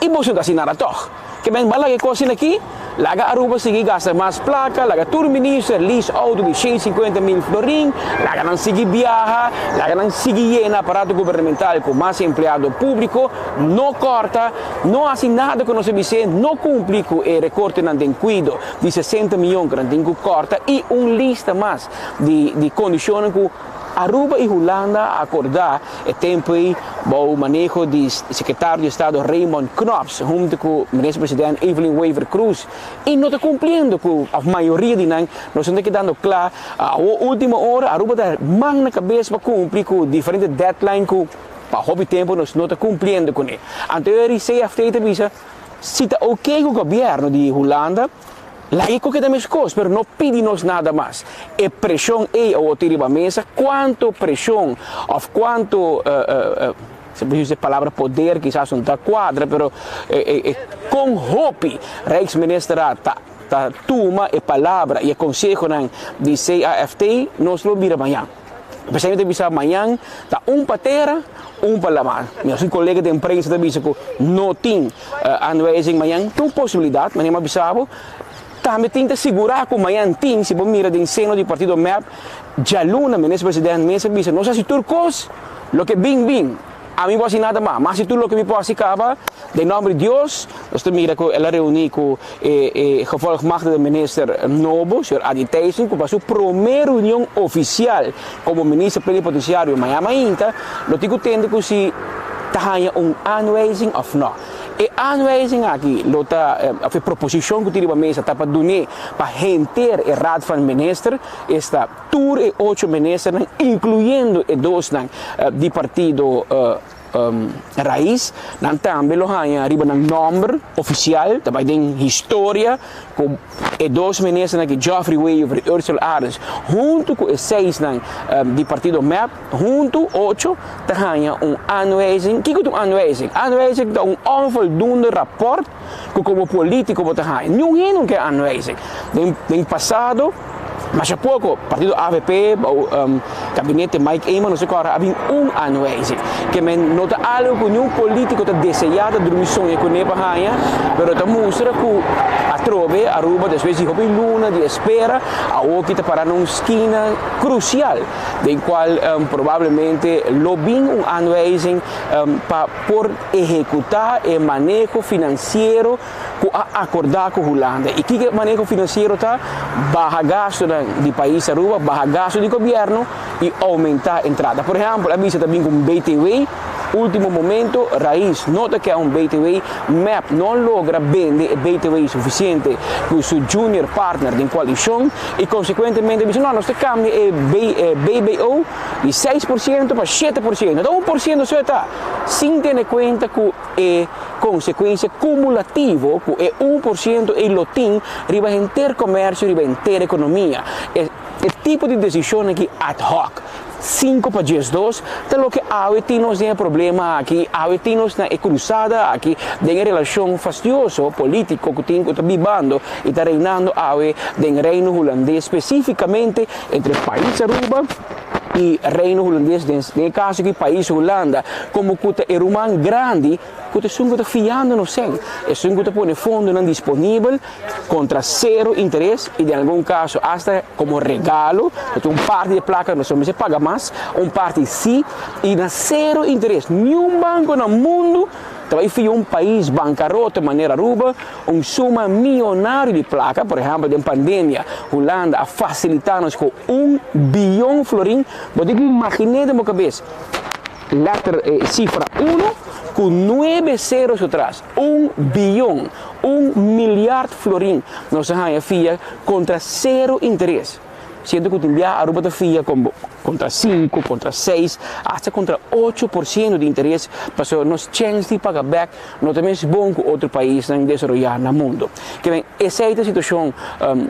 e você está assinando a toque. Que bem, bala que coisa aqui, laga Aruba seguir gasta mais placa, laga todo ministro, lease auto de 150.000 florim, laga não seguir viaja, laga não seguir em aparato governamental com mais empregado público, não corta, não assina nada com o serviço, não cumpre com o recorte não tem cuido de 60 milhões que não tem corta e lista mais de condições que Aruba e Holanda acordar é tempo aí o manejo do secretário de Estado Raymond Knops junto com o ministro-presidente Evelyn Waver Cruz e não está cumprindo com a maioria de nós estamos dando claro a última hora Aruba está mão na cabeça para cumprir com diferentes deadlines que para hobby tempo nós não está cumprindo com ele. Anterior CFT avisa se está ok com o governo de Holanda lá é que temos coisas, mas não pedimos nada mais. E pressão é o tirar a mesa, quanto pressão, ou quanto, se eu usar a palavra poder, quizás não está quadra, mas com hope, Rijksministeraad toma a palavra e a conselho de CAFT, nós lo vira amanhã. Precisamente avisar amanhã, está patera, para lá. Meus colegas de imprensa avisam que não tem annualizing amanhã, tem possibilidade, mas não avisava. Também tem que segurar que amanhã tem, se você mira de seno do partido MEP, já luna, ministro-presidente, mesmo diz, não sei se turcos, lo que bing, a mim não pode nada mais, mas se tu lo que me pode acabar, de nome de Deus, nós mira que ela reuniu com o gevolgmachte do ministro Nobo, o senhor Adi Thijssen, que passou a primeira reunião oficial como ministro plenipotenciário em Miami, lo que tende que se tenha annualizing ou não. E annualizing aqui, a proposição que tirou a mesa para donar para renter o raad van minister, esta tour e 8 ministros, incluindo e 2 do partido Raiz, também lo hanya arriba ng number oficial, também tem história com e 2 ministros que Geoffrey Waver e Ursula Ahrens, junto com os 6 do partido MEP, junto 8, hanya annualizing. Que é annualizing? Annualizing é onvoldoende rapport que como político você hanya. Não é annualizing. No passado, mas há pouco, partido AVP, o gabinete Mike Eamon, não sei qual, havia annualizing. Que nota algo que nenhum político está desejado de missão econômica, mas está mostra que a trove, a Aruba, depois de uma luna de espera, a outra está para uma esquina crucial, de qual provavelmente lobbying annualizing para por executar o manejo financeiro que acordar com a Holanda. E que manejo financeiro está? Baja gasto do país Aruba, baja gasto do governo e aumentar a entrada. Por exemplo, avisa também com BTW, último momento, Raiz nota que é BTW, MEP não logra vender BTW suficiente com seu junior partner de coalição e, consequentemente, diz, não, nós temos BBO de 6% para 7%, então 1% só está, sem ter em conta que e consequência cumulativa que é 1% e lotim riba inteiro comércio, riba inteira economia. É tipo de decisão aqui ad hoc. 5 para 2, então que há tem problema aqui, há é cruzada aqui, tem relação fastidiosa político que tem que está vivendo e está reinando no reino holandês, especificamente entre o país Aruba e reino holandês, nesse caso aqui, país Holanda, como que é um grande, que está fiando no céu, e está põe fundo não disponível contra zero interesse e, em algum caso, até como regalo, então parte de placa não se paga mais, parte sim, e na zero interesse. Nenhum banco no mundo vai fazer um país bancarrota de maneira Aruba, suma milionário de placa, por exemplo, na pandemia, Holanda a facilitar-nos com 1 bilhão florim. Você imagina na minha cabeça, letra cifra 1 com 9 zeros atrás, 1 bilhão, 1 milhar florim, nós vamos fazer contra zero interesse. Sendo que o Timbia Aruba da FIA contra 5, contra 6, até contra 8% de interesse, para nós chance de pagar back, não também é bom que outro país não desenvolver no mundo. Que bem, essa é a situação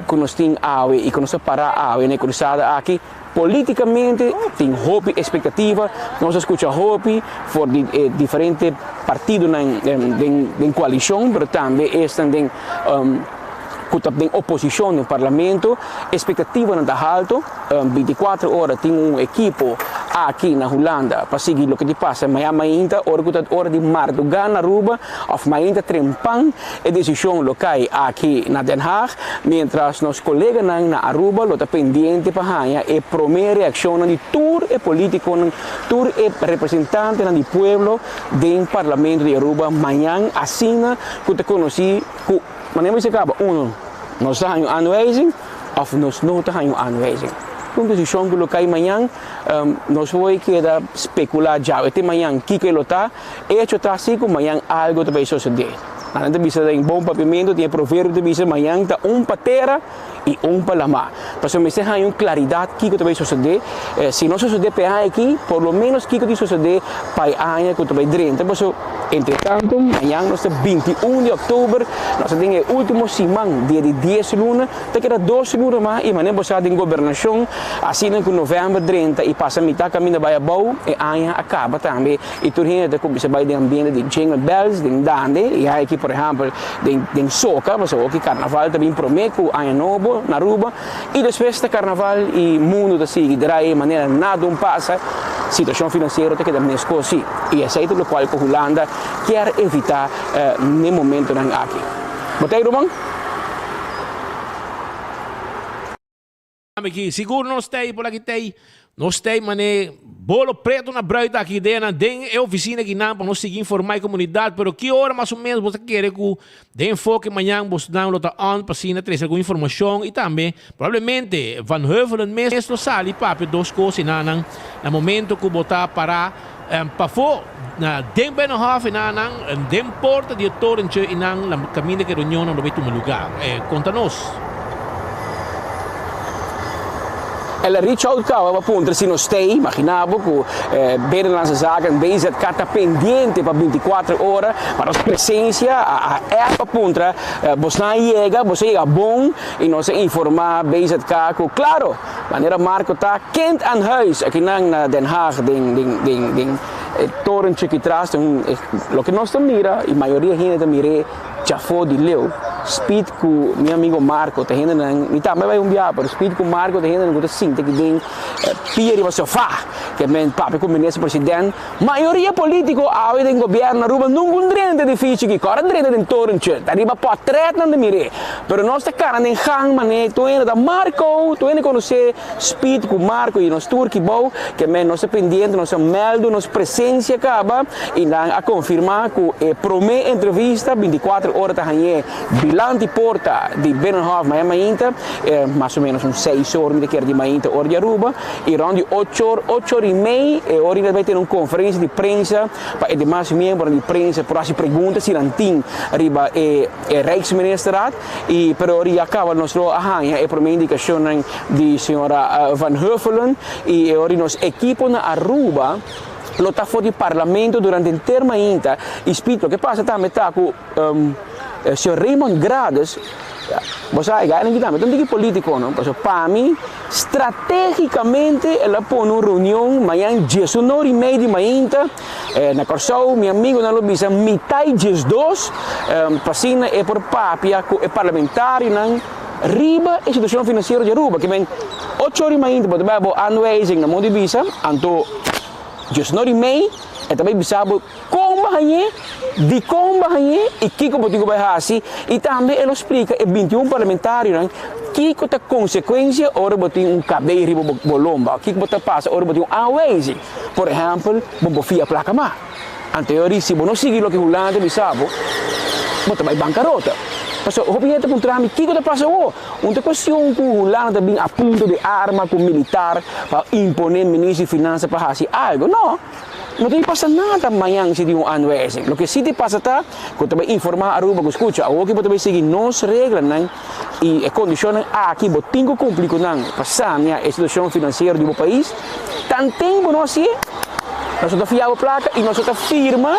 que nós temos e que nós paramos na cruzada aqui. Politicamente tem hope, expectativa, nós escutamos hope por diferentes partidos na coalição, mas também estão que tem oposição no parlamento, expectativa não está alta, 24 horas tem equipo aqui na Holanda para seguir o que te passa, mas ainda hora de Mardogan na Aruba, ou ainda trempang a decisão local aqui na Den Haag, mientras nos colegas na Aruba lo está pendente para ganhar e primeira reação de tour e político, tour e representante do povo do parlamento de Aruba, amanhã assina que te conheci mas nem se acaba, nós temos aanwijzing of nós não temos aanwijzing. Então, decisão que cai amanhã, nós vamos quedar especular já. Até amanhã, o que ele está, está assim que amanhã algo vai suceder. Na entrevista tem bom papimento, tem provérbio de visa amanhã, está para terra e para lama. Para me ser uma claridade que vai suceder. Se não suceder para aqui, por lo menos que vai suceder para a área que vai dentro. Então, entretanto, amanhã nós temos 21 de outubro, nós temos o último semana, dia de 10 lunas, até que era 12 lunas mais, e maneira você tem governação, assim que novembro 30 e passa a metade caminho da Baia Boa, e a área acaba também. E tudo isso você vai ter ambiente de jingle bells, de dande, e aqui, por exemplo, de soca, você vai que carnaval também promete que a novo na Aruba, e depois do carnaval e mundo da seguirá de maneira nada passa, situação financeira tem que dar nesse coisa, e esse é o qual a Holanda quer evitar no momento aqui. Botei, Romão? Aqui, seguro não tem, por aqui tem. Nós temos, mané, bolo preto na breita aqui dentro, tem oficina aqui não, para nós seguir informar a comunidade, pero que hora mais ou menos você quer que dê enfoque amanhã, você dá um on para sim, trazer alguma informação e também, provavelmente, Van Heuvelen mesmo sali papi duas coisas no momento que botar para fora na den Binnenhof e na den porta de Torrentje e na caminho que reunião no meio do lugar. Conta-nos. Ela reach out cá, appunto, se nós tem, imaginava que bem nas zaken, bezig está pendente para 24 horas, para a presença, a app appunto, você chega bom e nós informar bezig cá, claro, maneira Marco está quente aan huis, aqui na Den Haag, den Torrentje que traz, o que nós mira, e a maioria ainda mira, já foi de leu. Speed com meu amigo Marco, tem ainda não também vai viajar, mas speed com Marco tem ainda não sim, tem que tem pieri vai sofá, que men papo com o ministro presidente, maioria político ao em governo Aruba não grande difícil que corre grande em Torrentje, arriba para trás não mire, pero nós tá cara nem hang mané, tu ainda da Marco, tu ainda conhecer speed com Marco e nós tour que bom, que men nós pendiente, nós meldo, nós presença acaba e lá a confirmar que promete entrevista 24 horas tá ganhar bilante porta de Binnenhof Miami Inter, mais ou menos 6 horas de Miami hora de Aruba, e rond 8 horas e meia, e ora vai ter uma conferência de prensa para os demais membros de prensa para as perguntas se não tem arriba Rijksministeraat, e para ora acaba nosso arranha é por uma indicação de senhora Van Heuvelen, e ora nosso equipo na Aruba lotta fuori il Parlamento durante il termo inta, e spito che passa a metà con Sir Raymond Grades, voi sai, non dico politico, no? Perché PAMI strategicamente la pone una riunione, ma in Gesù non rimedi mai inta, na corso mio amico non lo bisa, mitai Gesù dos, passina e per papia e parlamentari nan riba e situazione finanziaria di Aruba, che men 8 ore mai inta, potrebbe annualizing na mo di bisa, anto Gesù non rimedi e também bisabo combahanhe di combahanhe e kiko botigo bahasi e também ele explica e 21 parlamentário não kiko ta consequência ora botin um cadeira bolomba kiko bota passa ora botin aanwijzing por exemplo bobo via placa ma anteriori se bono seguir lo que hulante bisabo bota vai bancarrota. Paso objeto contra mim kiko ta passa uma questão com hulante bem a punto de arma com militar para imponer ministro de finanças para fazer algo não. Não tem passa nada amanhã se tem aanwijzing. O que se te passa tá, quando vai informar a Aruba que escuta, o que pode seguir nos regras, né? E a condição aqui botinho complico não, passar a situação financeira do país. Tanto tempo não assim, nós só fiamos placa e nós só firma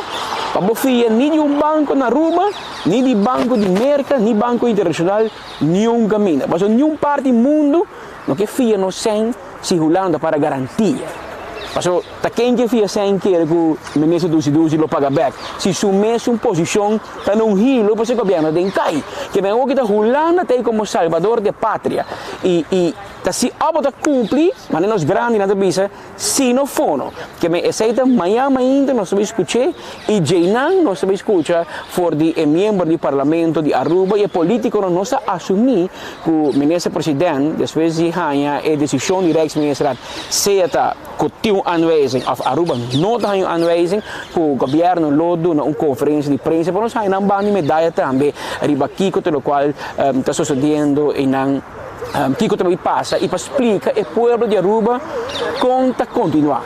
para bofia nem de banco na Aruba, nem de banco de América, nem banco internacional, nenhum caminho. Mas nenhum parte do mundo não que fia não sem se rolando para garantia. Paso ta quem que fia sem que o ministro do lo paga back. Se sumesse uma posição tá num hilo para o governo de cai, que vem o que tá rolando tem como salvador de pátria e tá se abota cumprir, mas nos grandes na bisa se não fono, que me aceita amanhã ainda nós vamos escutar e Jainan nós vamos escutar for de membro do parlamento de Aruba e político nós assumir que o ministro presidente depois de ganhar a decisão de Rijksminister seja que aanwijzing of Aruba não tem aanwijzing que o governo lodo na uma conferência de imprensa para nós aí não bani medalha também riba kiko pelo qual está sucedendo e não Kiko também passa e explica o povo de Aruba conta continuar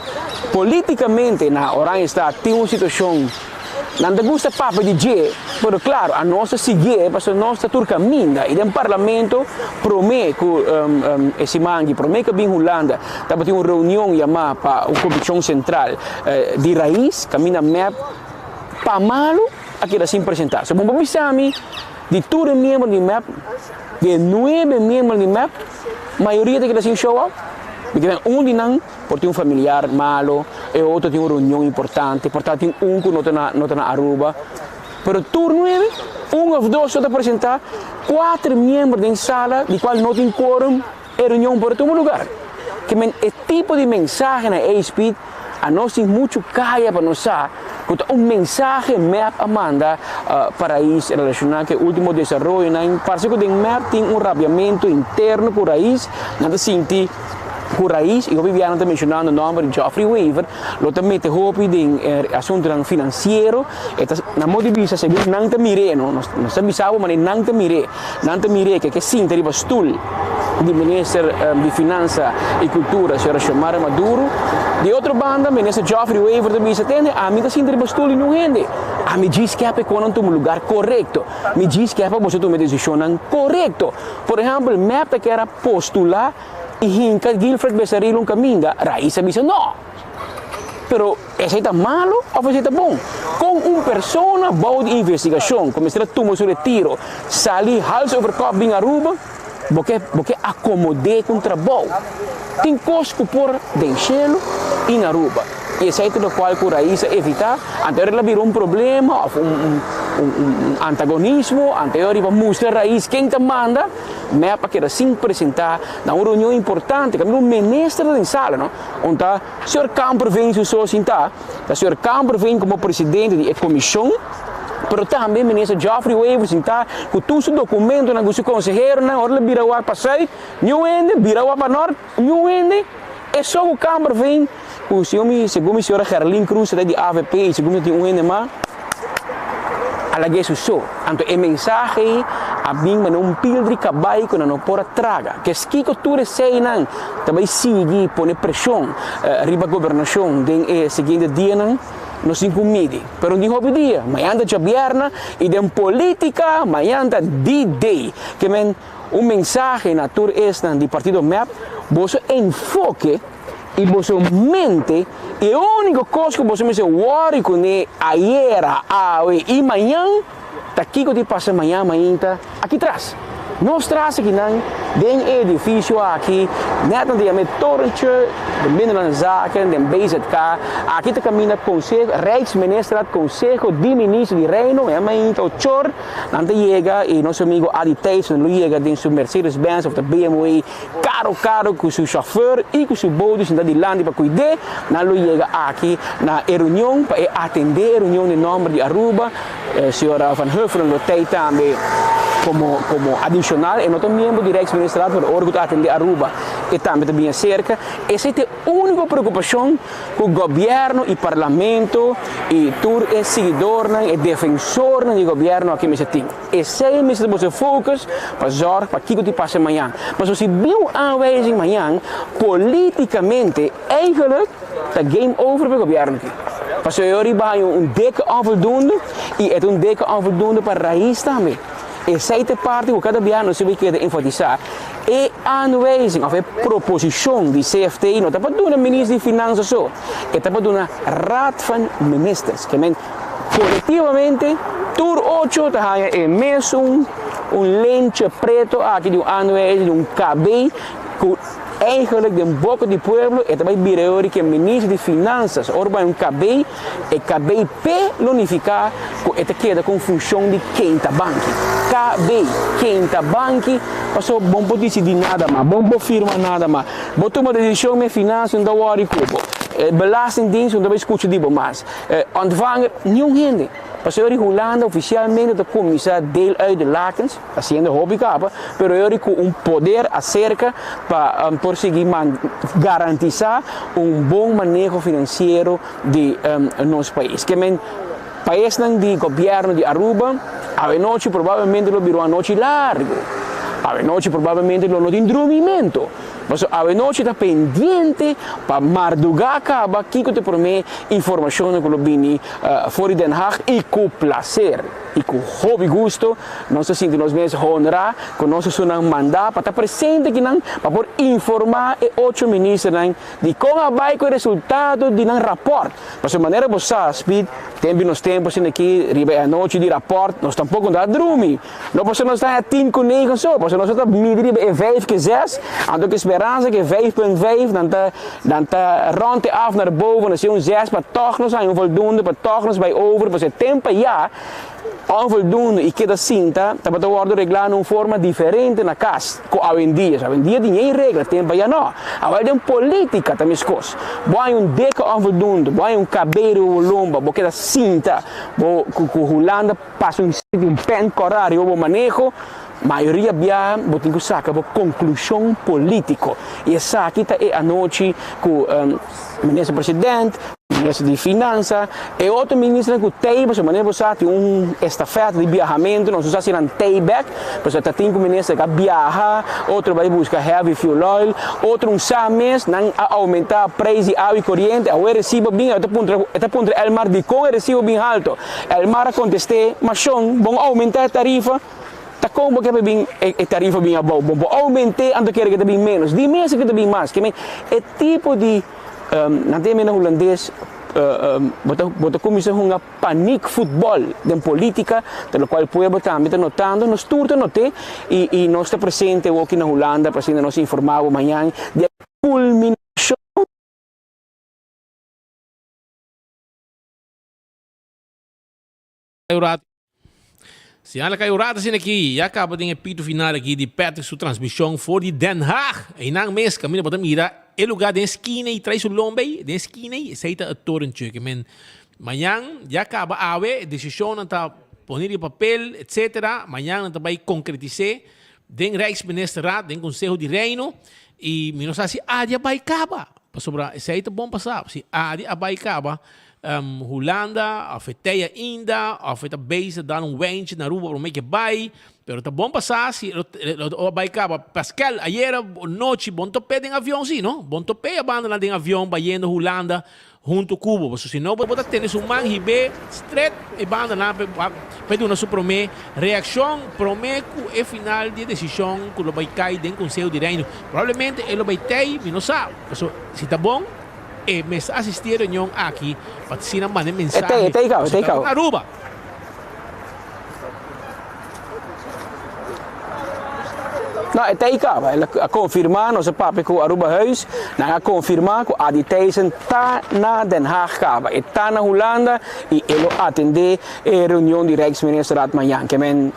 politicamente na Orange está tem uma situação não gusta papo de G, mas claro, a nossa seguir, porque a nossa turca minda, e no parlamento promete que esse mangue, promete que vem Holanda, estava tendo uma reunião chamada para a comissão central de raiz, caminha map, para malo, aqui assim apresentar. So, vamos pensar de todos os membros do map, de 9 membros do map, a maioria daqueles assim show up, porque de não por ter familiar malo e outro tem uma reunião importante, portanto tem que não está na Aruba. Pero turno 9, ou dois só apresentar 4 membros da sala, de qual não tem quórum e reunião por todo lugar. Que é tipo de mensagem na A-Speed, a nós tem muito caia para nós que mensagem MEP manda para isso relacionado com o último desenvolvimento, parece que o MEP tem rabiamento interno com o raiz, nada senti com raiz, e o Viviana está mencionando o nome de Geoffrey Weaver, lo também te hopi de assunto financeiro, e na modo de vista, segundo não te mire, não sabemos, mas não te mire, que sim, teria bastul de ministro de Finanças e Cultura, senhora Xiomara Maduro, de outra banda, ministro Geoffrey Weaver também se atende, a mim sim teria bastul e não rende, a me diz que é para quando um lugar correto, me diz que é para você tomar decisão correto, por exemplo, o MEP que era postular e hinca Gilfred Becerril um caminho, Raíssa disse não. Pero esse está malo ou esse está bom? Com uma pessoa boa de investigação, como se tomou seu retiro, sali hals over cop em Aruba, porque acomodei com o trabalho. Tem coisas que por deixá-lo em Aruba. E esse é o qual o Raíssa evitar, anterior ela virou problema, antagonismo, anterior ela mostra a raiz quem te manda, mas para que era sim apresentar na uma reunião importante, que é um ministro da sala, não? Onde o senhor Camper vem se só sentar, o senhor Camper vem como presidente da comissão, mas também o ministro Geoffrey Weaver sentar com todos os documentos na nosso conselheiro, na hora de virar para sair, não ende, virar para norte, não ende, é só o Camper vem. O senhor, segundo a senhora Gerlin Cruz, de AVP, segundo tem um NMA, ela diz isso. Então, a mensagem a mim não pildre cabai que não pode traga. Que se que tu sei não, também sigue põe pressão, riba governação, den seguinte dia não se incomide. Pero de hobby dia, amanhã da vierna e de política, amanhã da D-Day. Que men mensagem na tour esta do partido MEP, você enfoque e você mente, e a única coisa que você me worry com é ayer, e amanhã, daqui que te passa amanhã, aqui atrás. Nós traz aqui não, tem edifício aqui, net na met torentje, de Binnenlandse Zaken, de BZK, aqui te caminha conselho, Rijksminister, conselho de ministro de Reino, é mainta o chor, não te chega e nosso amigo Adi Thijssen, não chega dentro seu Mercedes-Benz ou da BMW, caro com seu chauffeur e com seu bodes de land para cuidar, não chega aqui na reunião para atender a reunião de nome de Aruba, senhora Van Huffelen lotei também como adicional e outro membro do Rijksministeriaat para o órgão de atender Aruba e também cerca. Essa é a única preocupação que o governo e o parlamento e todos os seguidores e defensores do governo aqui me tem. Esse é o nosso foco para zorgar para que passa amanhã. Mas se viu aanwijzing amanhã, politicamente eigenlijk é game over para o governo aqui. Mas eu riba dikke onvoldoende e é dikke onvoldoende para a raiz também. E zeite parte que cada ano se vai querer enfatizar é a aanwijzing of a proposição de CFT não está para doen ministro de Finanças só, é para doen raad van ministers que men colectivamente tur 8 te haya e mês lente preto aqui de aanwijzing de KB eigenlijk de boca do pueblo e também bireori que ministro de Finanças orba KB e KBP unificar e te queda com função de quinta banque KB quinta banque passou bom pode decidir nada mais bom firma nada mais botou uma decisão me finanças não worry cubo belastingdienst não vai escutar dibo mais ontvanger nenhum gente. Passou em Holanda oficialmente da comissão deel uit de lakens, haciendo hobby capa, pero eu com poder acerca para conseguir garantizar bom manejo financeiro de nosso país. Que men país de governo de Aruba, a noite provavelmente lo virou a noite largo, a noite provavelmente lo noite dormimento. Mas a noite está pendente para madrugar acaba aqui que te promete informação que lo bini fora de Den Haag e com prazer e com hobby gusto nós sentimos mesmo honrar que nós somos mandar para estar presente aqui para por informar e 8 ministros de como vai com o resultado de um rapport. Mas de maneira você speed nos tempos aqui riba a noite de rapport nós tampouco não dormir não podemos estar a 10 com 9 só porque nós estamos medir e 5 que 6 ando que esperança que 5.5 dan ta rond af naar boven dan zie 6 para toch nog zijn voldoende para toch nog bij over para tempo ja onvoldoende e que da cinta tá para o reglar de forma diferente na casa com a vendia tem regra tempo já não agora tem política também escos vai deca onvoldoende vai cabelo lomba porque da cinta com Holanda passa pen horário o manejo maioria bia botin que saca por conclusão político e essa aqui tá a noite com o ministro presidente ministro de Finanças e outro ministro que tem para maneira você tem estafeta de viajamento não se assim tayback você tem um ministro que viaja outro vai buscar heavy fuel oil outro mês não aumentar preço de água corrente o recibo bem até ponto Elmar de com recibo bem alto Elmar contestou mas vão aumentar a tarifa tá como que bem a tarifa bem bom aumentei ando quer que bem menos de mês que bem mais que é tipo de na tema holandês bota começar uma panic futebol de política pelo qual o povo também está notando nós tudo notei e nós está presente aqui na Holanda presente nós informava amanhã de culminação Se alla kay urata sin aqui, ya acaba de apito final aqui de Patrick sua transmissão for de Den Haag. E nang mês caminho para mira, é lugar de esquina e traz o lombe, de esquina e seita a torrente que men. Amanhã já acaba ave, decisão tá poner em papel, etc. Amanhã tá vai concretizar den Rijksministeriaat, den Conselho de Reino e menos assim, já vai acaba. Para sobrar, seita bom passar, se já vai acaba. Holanda, afeteia ainda, afeta base, dar wentje na rua para make bay, pero tá bom passar se o vai acaba. Pascal, ayer noite bom topé em avião sim, não? Bom topé abandona em avião vai indo Holanda junto Cubo. Porque se não, você tem um man hibe straight e banda na pede uma supreme reação promete é final de decisão que ele vai cair dentro do conselho de reino. Provavelmente ele vai ter, não sabe. Se está bom, e me assistir a reunião aqui para te mandar mensagem. Aruba. Nou, het teken, ela confirma, nosso papo com Aruba Huis, na confirma que a Aditeisen está na Den Haag, está na Holanda e ele atende a reunião de Rijksminister amanhã, que men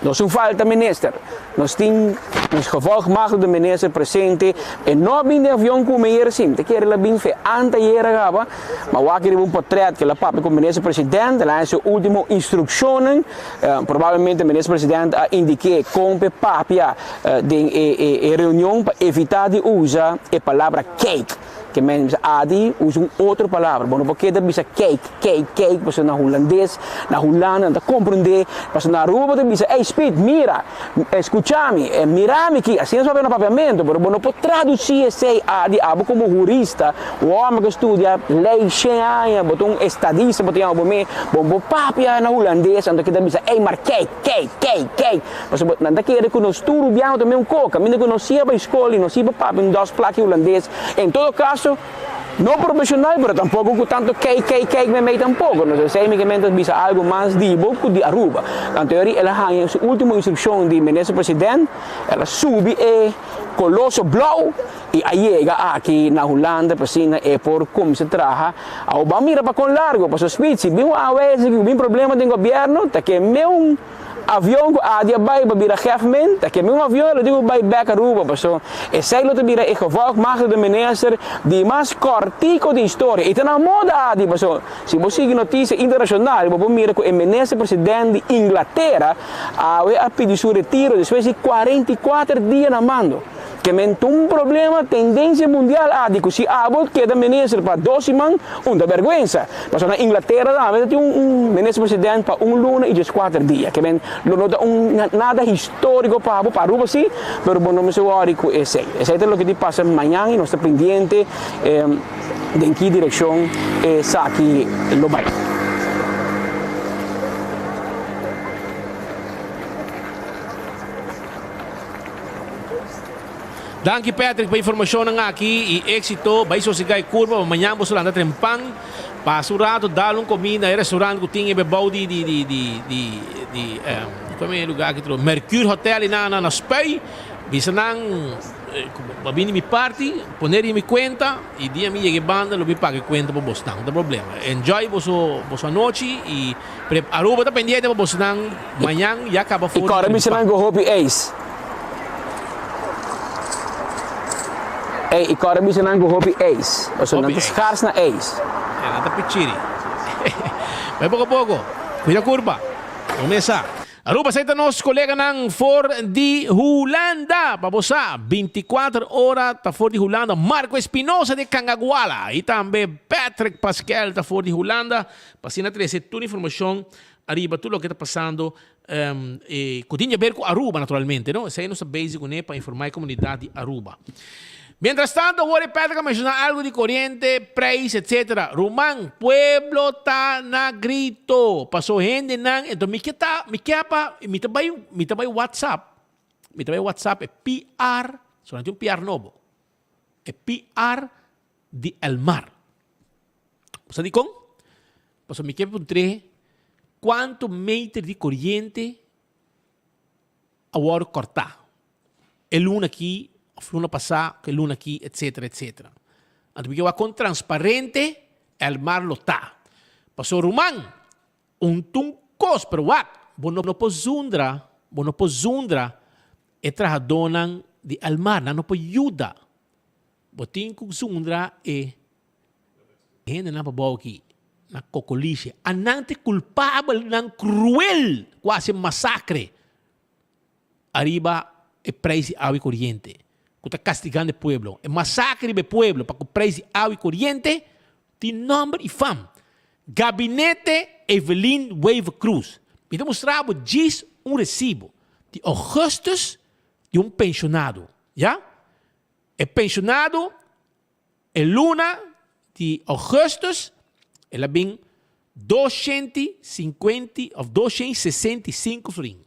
nós não falta minister, nós temos nos gevolgmatig de minister presente e não bem de avião com o meneer sim, te quer ela bem fe anteayer gaba, mas o aqui um portret que ela papo com o minister presidente, lá é sua última instrução, provavelmente o minister presidente indique compre papia de reunião para evitar de usar a palavra cake. Que men adi usa outra palavra, bom, porque da bisa cake, você na holandês, na Holanda, não compreende, você na Aruba da bisa, hey Speed, mira, escúchame, mira-me aqui, assim só vê no papiamento, mas bom, não pode traduzir esse adi, abo como jurista, o homem que estuda lei, cheia, botou estadista, botou algo me, bom, papia na holandês, então que da bisa, hey, mar cake, você não dá que reconhecer tudo, biamo também um coca, ainda que não seja para escola, não seja para papia, dos plaques holandês, em todo caso não profissional, mas tampouco com tanto cake me meio tampouco. Não sei que bisa algo mais dibo de Aruba. Na teoria, ela tem a última instrução de ministro presidente, ela sube e colosso blau e aí chega aqui na Holanda, piscina é por como se traja. Ao bom mira para com largo, para os spitz, bem a vez que bem problema do governo, tá que meu avião a dia vai para Gefmen, tá que meu avião ele digo vai back Aruba, pessoal. E sei lo te bira e gevolgmatig de minister de mais cortico de história. E tá na moda adi, pessoal. Se você seguir notícia internacional, você mira que o ministro presidente de Inglaterra a pedir seu retiro depois de 44 dias na mando. Que mente problema, tendência mundial que se abot queda ministro para 12 man, uma vergonha. Mas na Inglaterra, tem ministro presidente para luna e 4 dias. Que mente não dá nada histórico para Aruba, sim, mas não me soare com esse. Esse é o que passa amanhã e nós estamos pendientes de em que direção está aqui no bairro. Danke Patrick para informação aqui e êxito, vai sosigar curva, amanhã você anda trempang, passa o rato, dá comida, restaurante que tinha bebau como é o lugar que trouxe, Mercure Hotel na Spey, bisa nang babini mi party, poner mi conta e dia mi llegue banda, lo mi pague conta para você, não tem problema. Enjoy vossa noite e Aruba tá pendiente para você nang amanhã já acaba fora. E agora bisa nang go hope ace. E agora bisa nang go hope ace. Ou seja, não te escaras na ace. Não te pichiri. Vai pouco a pouco. Cuida a curva. Começa. Aruba, aceita nosso colega ng For de Holanda. Babosa, 24 horas ta For de Holanda. Marco Espinosa de Cangaguala. E também Patrick Pascal ta For de Holanda. Pasina 13, toda informação arriba, tudo o que está passando. Que tem a ver com Aruba, naturalmente. Não? Essa é a nossa base para informar a comunidade de Aruba. Mientras tanto, voy a Pedro mencionar algo de corriente, precio, etc. Rumán, pueblo está na grito. Pasó gente nang. Entonces, mi tabay WhatsApp. Mi tabay WhatsApp es PR. Solamente un PR nuevo. Es PR de El Mar. ¿Pasó di con? Pasó mi puntre. ¿Cuántos metros de corriente ahora cortar? El luna aquí. Luna passada, que luna aqui, etc. Então, porque com transparente, o mar lo está. Passou Rumán, tuncos, pero não pode zundra, e trajadonan de al mar, não pode ajuda. Botin com zundra e gente na babo aqui, na cocoliche, anante culpável, nan cruel, quase massacre. Arriba e preço água e corriente. Que está castigando o pueblo. O massacre do pueblo para que o preço de água e corriente tem nome e fama. Gabinete Evelyn Wave Cruz. Então mostrava diz recibo de Augustus de pensionado. Já? O pensionado é luna de augustus, ela vem 250 of 265 florin.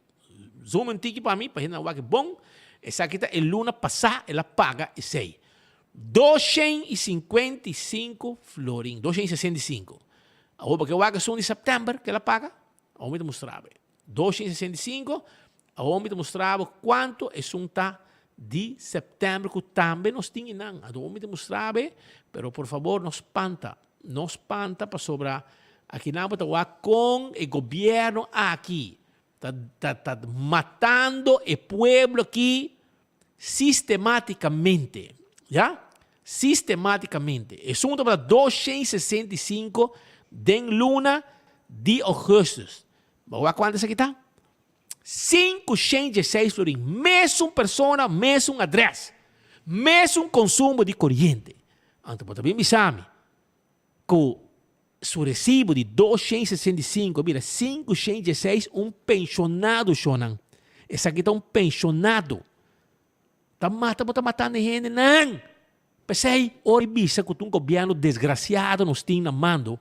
Zoom um tiki para mim, para gente não bom. Essa aqui tá a luna passar, ela paga esse aí. 255 florin, 265. A roupa que eu hago são de setembro, que ela paga, a homem te mostrava. 265, a homem te mostrava quanto é um tá de setembro, que também nós tínhamos não. A homem te mostrava, pero por favor, não espanta para sobrar. Aqui não está com o governo aqui. Está matando o pueblo aqui sistematicamente. Já? Sistematicamente. É um para 265 de luna de augustus. Vamos quanto aqui está? 516 florin. Mesmo pessoa, mesmo adresse. Mesmo consumo de corrente. Então, também me chame. Com o recibo de 265, mira, 516, pensionado, Shonan. Esse aqui está pensionado. Está matando gente, não. Pensei, ora bisa com um governo desgraciado nos tem na mando.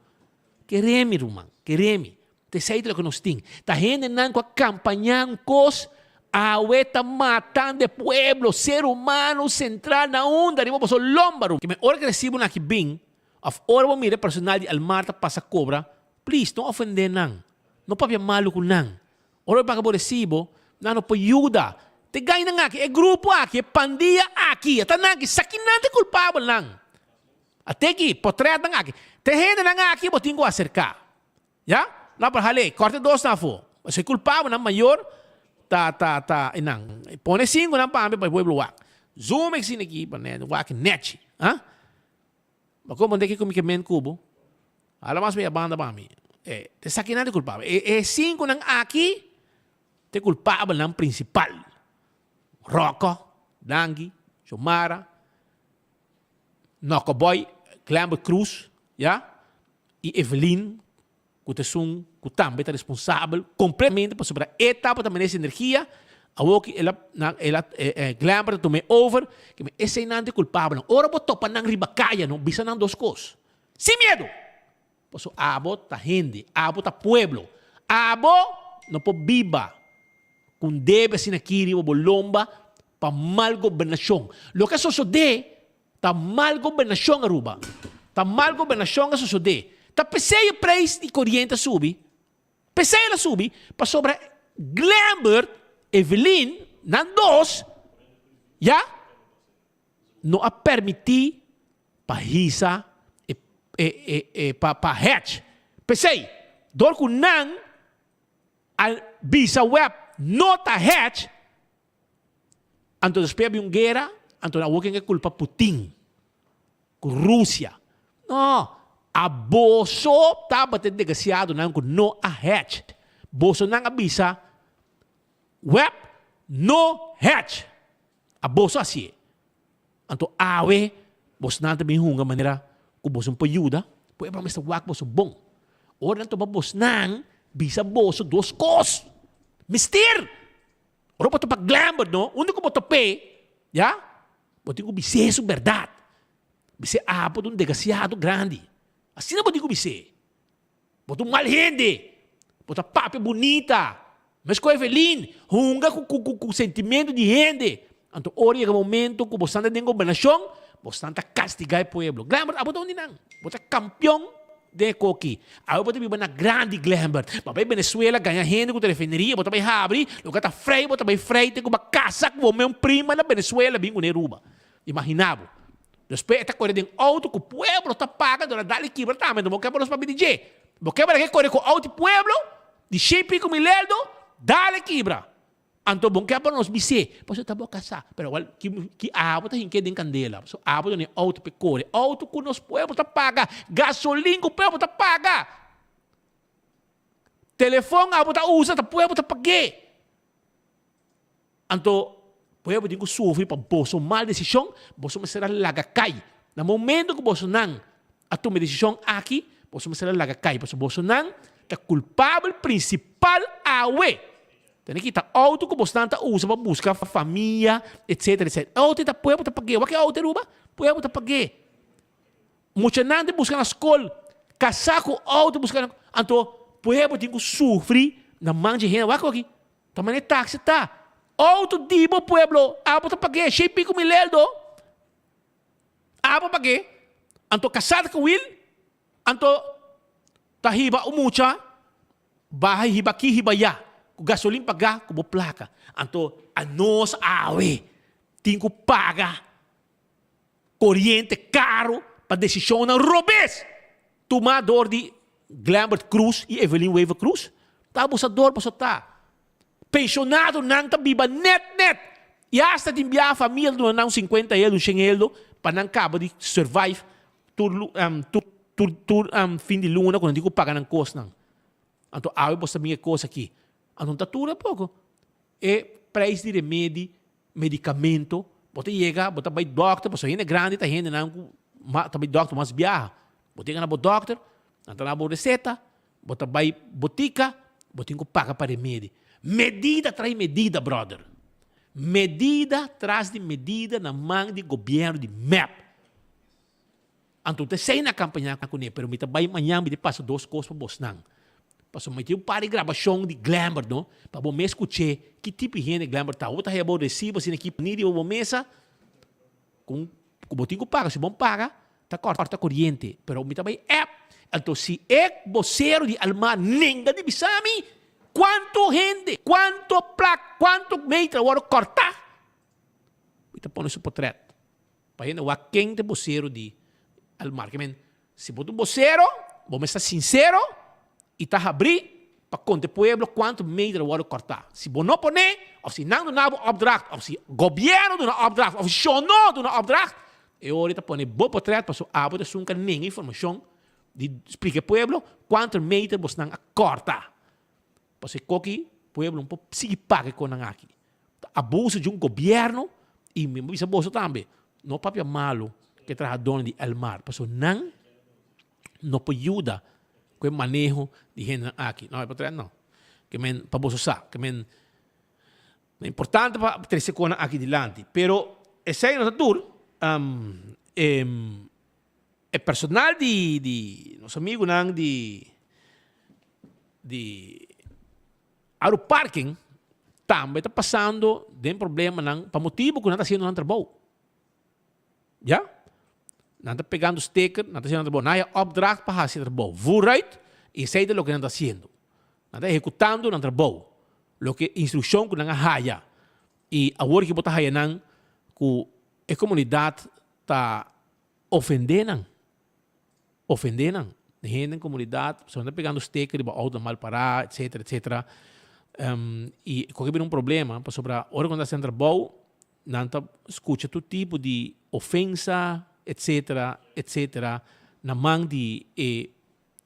Queremos, irmão, queremos. Te sei do que nos tem. Está gente não com a campanha, cos, a está matando o pueblo, ser humano central na onda, arriba, posso lómbaro. Que me ora que recibo na que bem, ora vou mirar personal de Almarta passa cobra, please, não ofender não. Não papia malo com não. Ora para que recibo, não pode ajuda. Te ganha nga aqui, é grupo aqui, é pandilha aqui, até nga aqui, sakinante culpável não. Até aqui, portreto nga aqui. Te gente nga aqui, botinho ko acercar. Já? Lá para hali, corte dos na fo. Mas é culpável na maior, inang. Pone 5 na pambe para o pueblo wak. Zoom ek sin aqui, para wak net. Ha? Bako mo deki kumi kemen kubo. Alam mas may banda pa mi. Te sakinante culpável. 5 nang aqui, te culpável ng principal. Rocco, Dangi, Xomara, Nocoboy, Clamber Cruz, ja? E Evelyn, que também está responsável completamente por sobre a etapa também dessa energia, a que ela Clamber tomou over, que esse não é culpável. Ora botou para não ribacaia, não bisa não dos coisas. Sem medo. Pois abo tá gente, abo tá pueblo, abo não pode viva. Com deve assim aqui, riba bolomba, para mal governação. Lo que sucede, tá mal governação aruba. Tá mal governação que sucede. Tá pensei o preço de corrente subir. Pensei ela subir, para sobre Glambert, Evelyn, Nandos, já? Não a permitir para risa para hatch. Pensei, dor com nan, al visa web, nota hatch, anto después había una guerra, anto na huwag que culpa Putin, con Rusia. No, a Boso estaba negociado com no a hatch. Boso nang abisa, web, no hatch. A Boso assim. Anto awe, Boso nang também hunga maneira, kung Boso pa ayuda, pwede pa mas wak Boso bong. Ora nanto ba Boso nang, bisa Boso dos kos. Mister! Ora pa ito pag-glamour, no? Uno ko pa ito pay, ya? Pwede ko biseso verdad. Bise apo doon negociado grande. Assim na pwede ko bise. Pwede mal hindi. Pwede papi bonita. Mas com Evelyn, hunga com sentimento de gente. Anto ori ang momento ko bostante ng gobernação, bostante castigar o pueblo. Glamour, abo doon ninang. Pwede kampiyon de coqui. Aí eu vou na grande Glambert. Mas Venezuela ganha gente com telefoneria, bota bem abre, o cara freio, bota bem freio, tem uma casa com o meu primo na Venezuela, bem com neruba. Imaginava. Depois tá correndo auto com o pueblo tá pagando, dá-lhe quebra também, não quebra os papéis de G. Não quebra que corre com auto pueblo, de 100 pico milherdo, dá-lhe quebra. Então, bom quebra nos bise, pois eu tá bom casar, pero igual que água tá em que den candela, so água não é auto pe corre, auto com nos pueblo tá paga, gasolina com o pueblo tá paga, telefone água tá usa, tá pueblo tá pague. Então, pueblo digo sofre para boso mal decisão, boso me será lagacai. No momento que boso não a tomar decisão aqui, boso me será lagacai, porque boso não é culpável principal awe. Tem que estar auto que bastante usa para buscar família, etc, etc. Auto está pueblo tá pague, o que auto ruba? Pueblo tá pague. Mucha nante busca na escola, casaco auto busca na... Anto, pueblo tinha sofrer na mão de gente. Wako aqui, também é táxi, tá? Auto dibo pueblo, abo tá paguei, 6 mil do. Abo paguei. Anto casado com ele, anto tá riba o mucha, bahay hiba ki hiba ya. O gasolina paga, como placa. Anto, a nós awe, tinha que pagar corrente caro para decisão na robes. Tomador de Glambert Cruz e Evelyn Weaver Cruz. Tá abusador para tá. Pensionado nang tá biba net. E hasta de enviar a família do nang 50 euro, 100 euro, para nang cabo de survive fim de luna quando digo pagar ng cost nang. Anto awe bosta minha coisa aqui. Anto tatura pouco. E preço de remédio, medicamento, bota chega, bota vai doctor, bosta gente grande, tá gente nang tá vai doctor mas viaja. Bota na bo doctor, anto na bo receta, bota vai botica, bota ingo paga para remédio. Medida traz medida, brother. Medida traz de medida na mão de governo de MEP. Anto te sei na campanha com ele, pero mita vai manhã me passa 2 coisas para Bosnang. Passou me tive um par de gravação de Glambert, não? Para bom me escutar que tipo de gente Glambert tá. Outra rebo recibo assim equipe nível ou mesa com botinho paga, se bom paga, tá corta corrente, pero mita vai app. Então se é vocero de Almar ninga de Bisami, quanto gente, quanto placa, quanto meter agora cortar. Mita põe isso portrait. Para gente o quem de vocero de Almar, que men, se botou vocero, vamos estar sincero, e tá abrir para contar pueblo quanto meter agora cortar. Se você não põe, ou se não dá opdracht, ou se o governo dá opdracht, ou se chonou dá opdracht, eu ahorita põe bom portrait para o abo de sunca nenhuma informação de explicar pueblo quanto meter você não corta. Porque coque pueblo um pouco se paga com nang aqui. Abuso de governo e me bisa bolso também. Não papel malo que trabalhador de Almar, porque não pode ajudar com o manejo de gente aqui. Não é para não. Que men para bolso sa, que men é importante para ter esse cona aqui delante. Pero esse é o tour é personal de nosso amigo nang de Aro parking também está passando de problema nang para motivo que não está sendo um trabalho. Já? Não está pegando sticker, não está sendo trabalho. Não é opdracht para fazer trabalho. Vooruit e sei de lo que não está sendo. Não está executando um trabalho. Lo que instrução que não haya. E agora que botar haya nang que a comunidade está ofendendo. Ofendendo. Gente em comunidade, só está pegando sticker, auto mal parar, etc. E qualquer problema, sobre a hora quando está sendo trabalho, não está escuta todo tipo de ofensa, etc. na mão de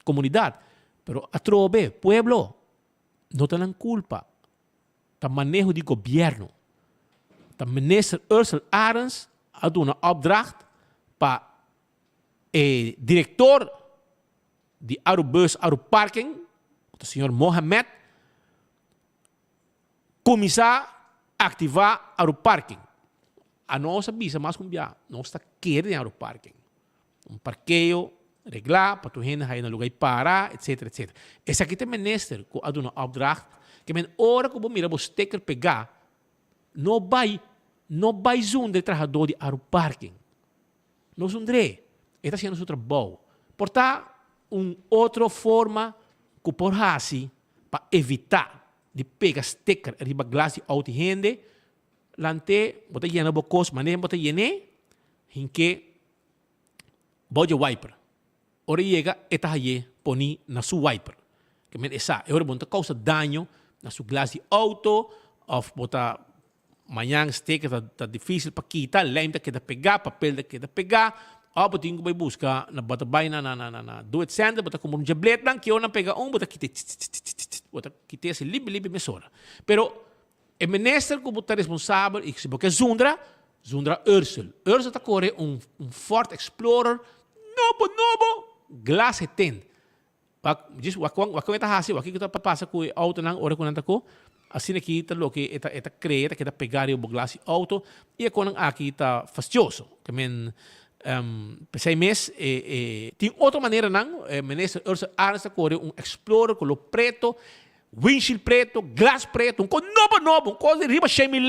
comunidade. Pero a trobe, pueblo, não tem culpa. Tá manejo de governo. Tá minister Ursula Arens a dar uma opdracht para o diretor de Aerobus Aeroparking, o senhor Mohamed, começar a ativar Aeroparking. A nossa visa mais como já, nós está querendo Aeroparking. Parqueio, reglar, para tu gente aí no lugar parar, etc. Esse aqui tem minister que a uma opdracht, que men hora que mira o sticker pegar, não vai de trabalhador de Aeroparking. Não zundre, está sendo seu trabalho. Portanto, outra forma que por assim para evitar de pegar sticker riba glass de auto gente lante bota llena bocos maneja bota llene hinke boja wiper ora llega eta haye poni na su wiper que men esa ora bonta causa daño na su glass de auto of bota manhã sticker tá difícil para quitar lembra que da pegar papel que da pegar. Bota vai buscar na bota vai na do it center bota como jablet lang que eu não pega bota quite esse libe mesora. Pero o ministro que bota responsável e se porque Zundra Ursula tá corre Ford Explorer novo glass 10. Diz wakong eta hasi waki kita pasa ku auto nang ora kunanta ko assim aqui tá lo que eta crea que tá pegar o glass auto e com nang aqui tá fastioso que men Pensei mês, tem outra maneira não, ministro Ursula Arns corre Explorer com o preto, windshield preto, glass preto, com novo, coisa riba 100 mil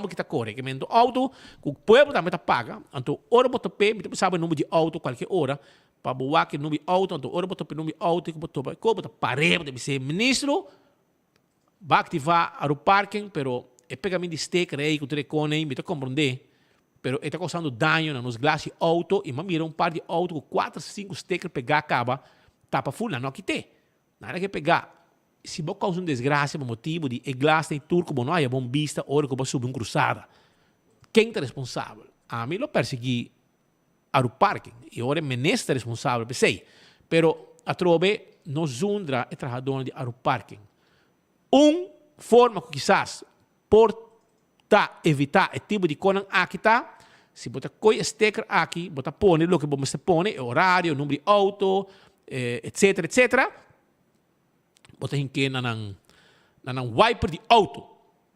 que está corre, que mendo auto, o povo também está paga, então hora botar pé, me sabe o número de auto qualquer hora, para boa que número de auto, então hora botar pé número de auto, que botar parede, deve ser ministro, vai ativar o parking, pero é pegamento de sticker aí que o telecone, me está compreender. Pero está causando daño nos glass auto e mira par de auto com 4, 5 stickers pegar acaba tapa full não quite nada que pegar se você causa desgraça por motivo de glass tem turco bom não é bombista hora que você subir cruzada quem é responsável a mim lo persegui ao parking e ora menester responsável pensei pero a trove nos undra é trabalhador de ao parking forma que quizás por evitar o tipo de coisa aqui tá se botar coi sticker aqui botar põe o que você põe horário número de auto etc botar em que na wiper de auto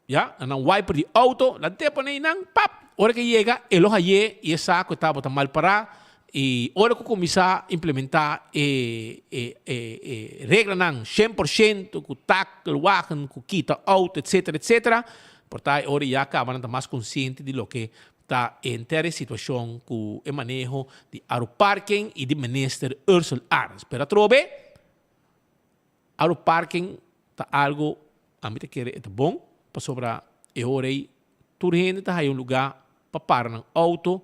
já na wiper de auto lá te põe nang pap hora que chega ele aí e saco tá botar mal para e hora que começar a implementar regra nang 100% com tac o wagen com quita auto etc portanto, agora já acaba de mais consciente de lo que está em a situação com o manejo de aeroparking e de minister Ursula Arns. Pero trobe, aeroparking está algo, a mim que é bom, para sobrar e hora aí, tudo gente está aí lugar para parar no auto,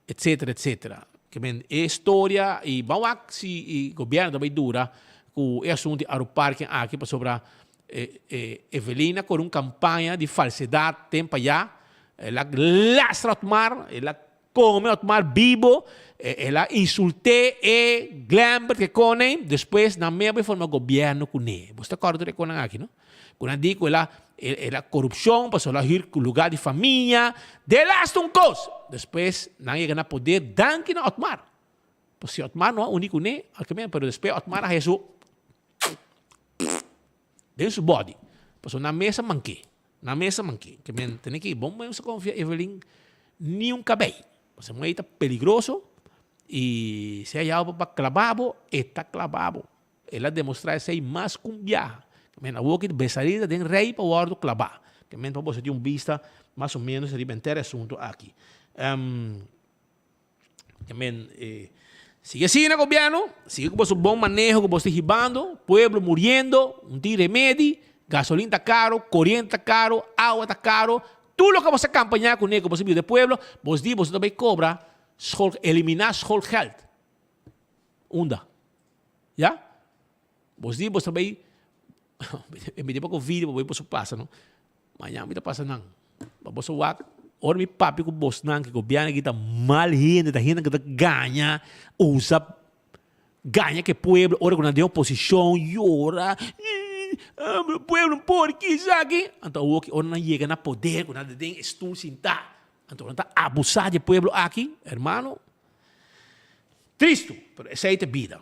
etc. Que é história e vamos se o governo também dura com o assunto de aeroparking aqui para sobrar Evelina com uma campanha de falsidade tempo já ela lastra Otmar ela come Otmar vivo ela insulte e glamber que conem depois na mesma forma governo com ele você acorda com aqui não quando digo ela corrupção passou lá ir com lugar de família de last coisa depois não chega na poder danke na Otmar porque Otmar não é único né mas depois Otmar a Jesus dentro do body. Passou na mesa manquei. Que tem que bom, mas você confia Evelyn nenhum cabelo. Você é muito perigoso e se há algo para clavado, está clavado. Ela demonstra ser mais cumbia. Que a boca de besaria tem rei para o guardo clavar. Que para você ter vista mais ou menos de manter assunto aqui. Sigue assim no governo, sigue com o bom manejo que você está ribando, pueblo muriendo, não tem remédio, gasolina está caro, corrente está caro, água está caro, tudo o que você campanhar com ele, que você viu do pueblo, você também cobra, eliminar schoolgeld. Onda. Já? Você também, me depois que o vídeo, você passa, não? Amanhã me passa não. Você vai ora mi papi ko boss nang que governo kita mal gente que ganha usa ganha que pueblo ora quando deu oposição llora pueblo por que sabe então o que ora não chega na poder quando tem estou sinta então tá abusar de pueblo aqui hermano triste pero essa é a vida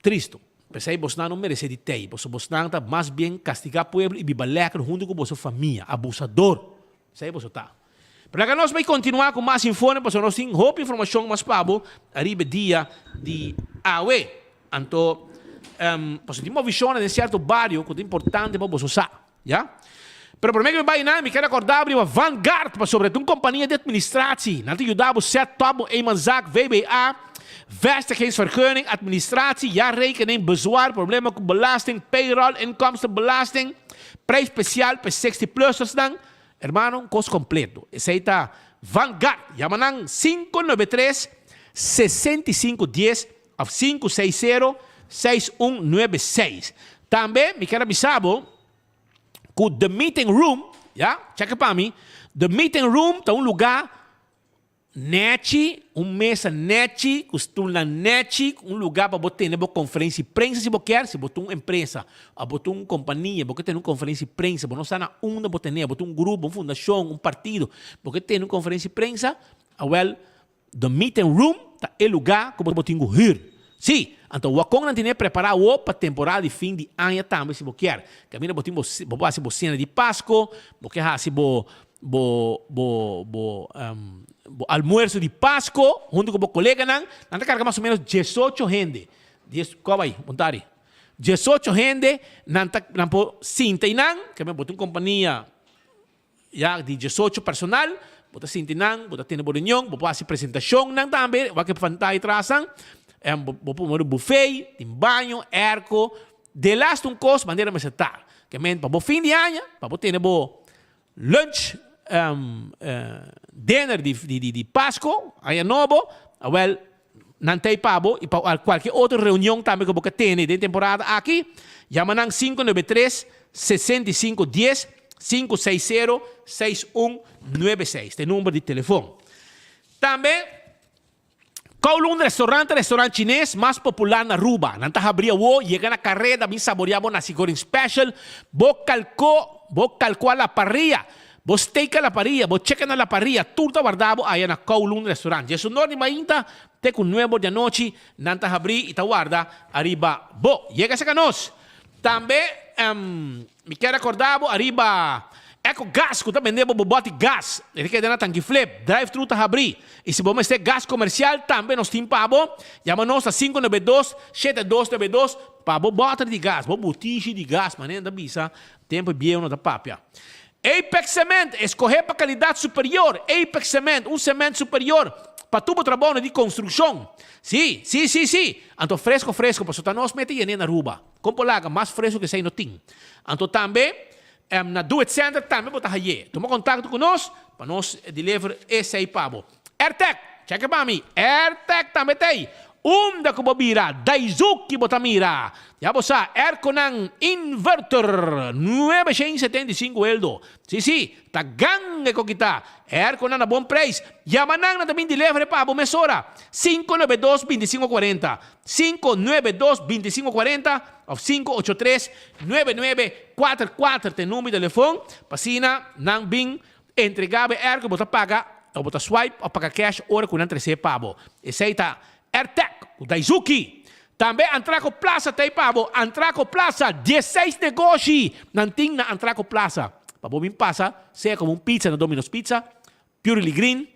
triste pensei Bolsonaro não merece de ter Bolsonaro está mais bem castigar pueblo e bibalhar junto com sua família abusador sei você tá. Para que nós vamos continuar com mais informações, porque nós temos muita informação mais para arriba dia de AUE. Então, porque temos uma visão de certo bairro que é importante para você saber, já? Pero para mim que me vai me quero acordar sobre a Vanguard, sobre uma companhia de administratie. Nós ajudamos set top een zaak VBA, vestigingsvergunning, administratie, jaarrekening, bezwaar, problemen met belasting, payroll, inkomstenbelasting, prijs speciaal para 60-plussers dan. Hermano, costo completo. Esse aí está Vanguard. Llaman 593-6510 ou 560-6196. Também, me quero avisar que The Meeting Room, já? Checa para mim. The Meeting Room está lugar net, mesa net, costuma net, lugar para você ter uma conferência de prensa se você quer, se você tem uma empresa, ou você tem uma companhia, você tem uma conferência de prensa, você não está na onda, você tem um grupo, uma fundação, partido, você tem uma conferência de prensa, the meeting room está o lugar que você tem que ir. Sim, então o Acong não tem preparado para a temporada de fim de ano também, se você quer. Caminho, você tem cena de Páscoa, você tem almuerzo de Pasco, junto con los colegas, nanta carga más o menos 18 gente. 10, ¿cómo hay? Montari. 18 gente, nanta cinta y que me boté una compañía ya de 18 personal, boté cinta y boté tiene reunión, boté hacer presentación también, va que pantalla trasan, boté un buffet, un baño, erco, de last un cost, manera me setar. Que men, para fin de año, para tener lunch, dinner de Pasco, aí novo, well, nantei pabo e para qualquer outra reunião também que você tem de temporada aqui, llaman 593-6510 560-6196, tem número de telefone. Também Kowloon restaurante chinês mais popular na Aruba. Nanta abria o, chega na carrera, bem saboreado na Sigorin Special. Bo calcou a la parrilla. Bo steak a la parrilla, bo checa na la parrilla. Tudo guardado aí na Kowloon restaurante. Isso não é ainda, tem com novo de noite, nanta abri e ta guarda arriba. Bo, chega a nós. Também, me quero acordar, arriba Eco Gas, que também vendemos bote gás. Ele quer dar tanque flip, drive-thru tá abrir. E se vamos ter gás comercial, também nós temos pabo. Chama-nos a 592-7292 para botar de gás, botija de gás, maneira da bisa, tempo bem da papia. Apex Cement, escolher para qualidade superior. Apex Cement, cimento superior para tubo trabalho de construção. Sim. Então fresco, para soltar nós mete na Aruba. Compolaga, mais fresco que sei no tim. Então também na Do It Center também botar aí. Toma contato conosco para nós deliver esse aí pabo. AirTech, checa para mim. AirTech também tem. Da kubobira, Daizuki botamira. Ya bosa, Airconan Inverter 975 eldo. Sim, tá gangue com kita. Airconan a bom preço. Yamanang na também delivery pa abo mesora. 592-2540. 592-2540 ou 583-9944. Tem número de telefone. Pasina, nang bing, entregável, Airco, bota paga, ou bota swipe, ou paga cash, hora com nantrese pabo. Esse aí tá AirTech, o Daizuki. Também Antraco Plaza tem pabo. Antraco Plaza, 16 negócios. Nanting na Antraco Plaza. Pabo bem passa, seja como pizza na Domino's Pizza, Purely Green,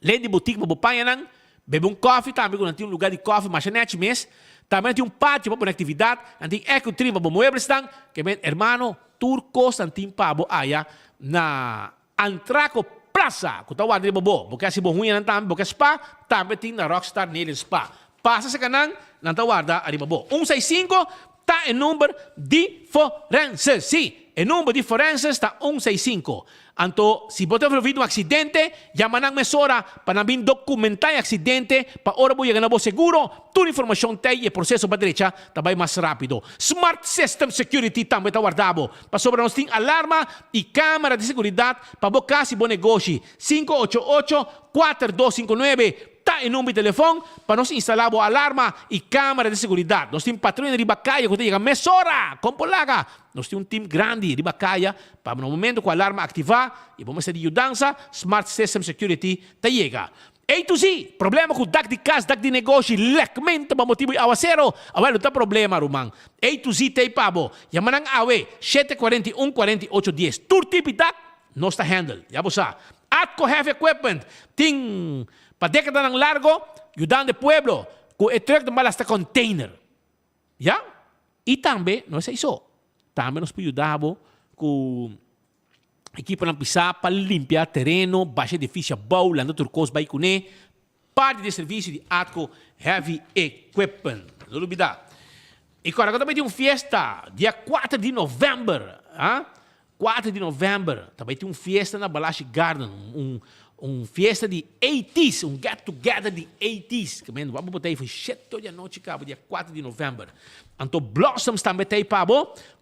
Lady Boutique, pabo panhanang, bebe coffee, também quando tem lugar de coffee, machinete mês. Também tem pátio para atividade. Nanting Eco Tree, pabo muebles tang. Que men, hermano, turcos, nanting pabo aya na Antraco Plaza, kung tawag din mo bo, porque si Bohuya ng tambi, porque spa, tambi ting na Rockstar Nail Spa. Pasa sa kanang, ng tawarda, ari mo bo. 165, ta en number di forenses. Si, en number di forenses, ta 165. Anto, si bote habido un accidente, llaman ang mesora para nabing dokumentar accidente, pa ora bo yagan na bo seguro, tu información te y el proceso pa derecha, tabay mas rápido. Smart System Security también tawardabo. Pa sobra nos ting alarma y cámara de seguridad, pa bo kasi bo negoci. 588-4259. Ta en número de teléfono para nos instalar alarma y cámara de seguridad. Nos tiene patrulha de Ribacaya que llega mesora, con polaga. Nos tiene un team grande de Ribacaya para no momento con alarma activa y vamos a hacer ayudanza, Smart System Security te llega. A to Z, problema com DAC de casa, DAC de negócio, lecmento para motivo de aguacero. Agora não tem problema, Rumang. A to Z te pabo. Yamanang awe, 741-4810. Turtip DAC, não está handle. Já você. Atco Heavy Equipment, tem para década ng largo, ayudando de pueblo, com o truck de malasta container. Ya? E também, não é isso. Também nos pode ajudar com equipa ng pisa para limpar terreno, baixa edifício, baú, lando turcos, baicune, parte de serviço de Atco Heavy Equipment. Não olvidar. E agora também tem uma festa, dia 4 de novembro. 4 de novembro, também tem uma festa na Balashi Garden, festa de 80s, get-together de 80s. Que vamos botar aí, foi 7 da noite, cabo, dia 4 de novembro. Então, Blossoms também tem para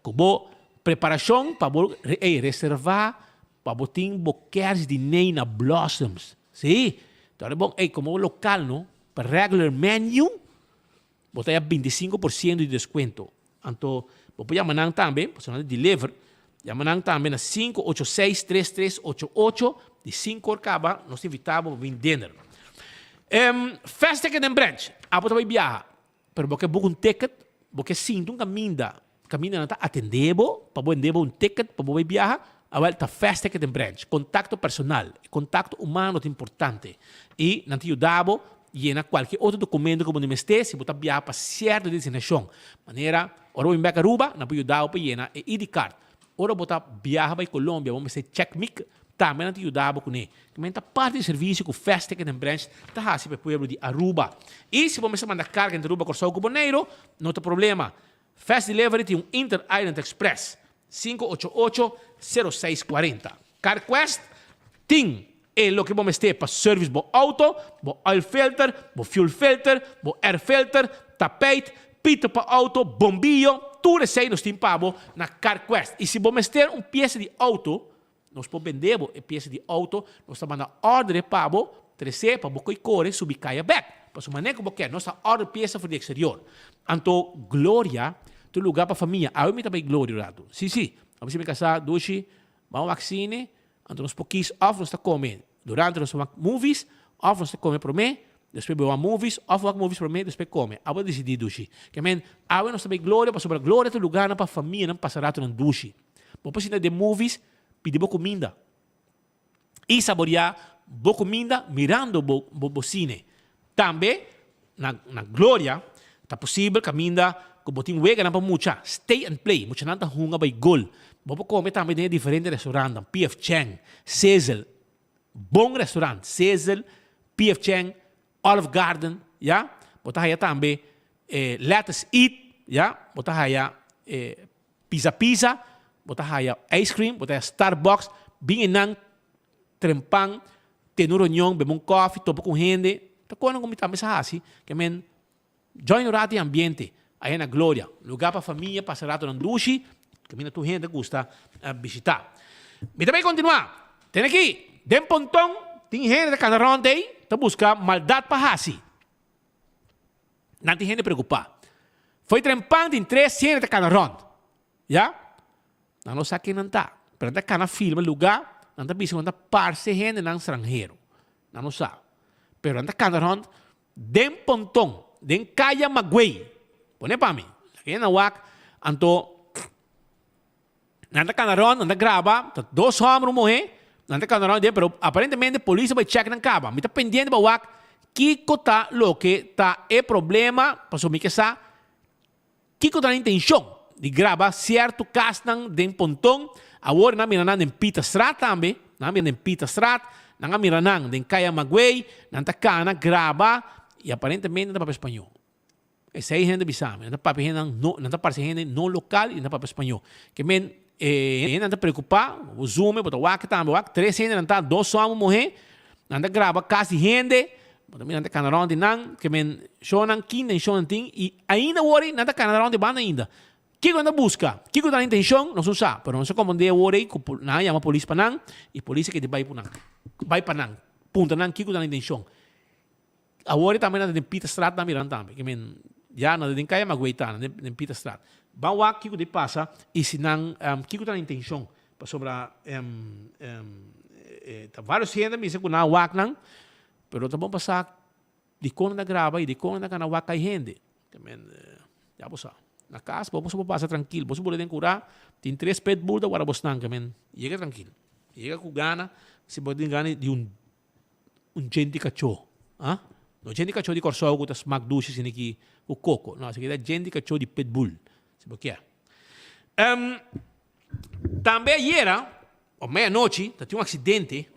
como preparação, para reservar, para botar boqueres de nem na Blossoms. Sim? Então, é bom, como local, não? Para regular menu, botar 25% de desconto. Então, vou pôr amanhã também, para você deliver. Llaman também na 586-3388 de 5 Orcaba, nós invitamos a vir dinner. Fast ticket and branch. Você vai viajar, mas você book um ticket, você sinta caminho na atendebo, para vender um ticket, para você viajar, awal ta festa que tem branch, contacto personal, contacto humano é importante. E não te ajudava llena qualquer outro documento como nimeste, se botar viajar para certa destinação. Maneira, ora o embarque Aruba, não pode ajudar para llena e ID card. Ora botar viajar para Colômbia, vamos ser check mic, também não te ajudava com ele. Também tá parte do serviço que festa que tem branch, tá assim para o povo de Aruba. E se vamos mandar carga entre Aruba Corsão Cuboneiro, não tem problema. Fast Delivery tem Inter Island Express 588-0640. CarQuest tem lo que vamos ter para service bo auto, bo oil filter, bo fuel filter, bo air filter, tapete, pito para auto, bombillo, tudo isso aí nós temos na CarQuest. E se vamos ter peça de auto, nós podemos vender a peça de auto, nós estamos mandando order para trazer para o correr subir caia back. Para o maneira que você quer, nós estamos order peça para o exterior. Então, Glória, tu lugar para a família. Eu me também Glória, rato. Sim. Vamos me casar, duche, vamos ao cine, então nós pouquinhos off nós está comendo. Durante nós vamos movies, off nós está comendo para mim, depois vamos movies, off vamos movies para mim, depois come. Eu vou decidir duche. Que nós também Glória, para sobre a Glória tu lugar para a família, não passar rato no duche. Depois de movies, pedimos comida. E saborear boa comida, mirando bo cine. Também, na Glória, está possível caminhar com botin wega na mucha stay and play mucha nanta hunga by gol bobo come também tem diferentes restaurantes PF Chang, Cecil bom restaurante Cecil, PF Chang, Olive Garden ya bota haya também Let's Eat ya bota haya pizza bota haya ice cream bota haya Starbucks bing nang trempang tenuro nyong bebong coffee topo com gente tá quando como também sa hasi que join o rati ambiente aí na Glória, lugar para a família, passar rato no duche, que a tua gente gosta de visitar. E também continuar, tem aqui, den pontão, tem gente de Canarão aí, tá buscando maldade para hasi. Não tem gente preocupada. Foi trempando em 3 gente de Canarão, já? Não sabe quem não está. Pero não está na filma, lugar, não está pensando na parte gente não estrangeiro. Não sabe. Pero não está Canarão, den pontão, den Caia Magüey. Pone para mim. Aqui na WAC, anto, nanda Canarão, nanda grava, 2 homens morrer, nanda Canarão, pero aparentemente a polícia vai check na caba. Me está pendente para WAC, que tá lo que tá é problema, para sumir que sa, que tá na intenção de gravar certo castan de pontão, agora na miranan de Pita Strat também, na miranan de Pita Strat, na miranan de Caia Magüey, nanda cana grava e aparentemente nanda para espanhol. Essa aí gente bisame, não está para gente não local e não para espanhol. Que men, não está preocupado, o zoom, botar o aqui também, 3 gente não está, 2 homens morrer, não está grava casa gente, botar não está canarão de não, que men, shonan 15, shonan ting, e ainda worry, não está canarão de banda ainda. Que quando busca, que quando a intenção, não se sabe, pero não se como de worry, não chama a polícia para não, e a polícia que te vai para não, punta não, que quando a intenção. A worry também não tem Pita Strat também, que men, já não tem Caia Magüey tá, nem Pita Strat. Vamos lá, que passa, e se não, que tem a intenção, para sobre vários gente, me diz que não há não, pero tá bom passar de quando na grava e de quando na cana cai gente. Também, já você na casa, você pode passar tranquilo, você pode curar, tem 3 pitbull da agora você não, também, chega tranquilo, chega com gana, se pode gana de gente cachorro, ah? No gente cachorro de Corsão, que está magduche, assim aqui, o coco. Não, isso aqui é gente cachorro de pitbull. Se você quer. Também era, à meia-noite, tinha um acidente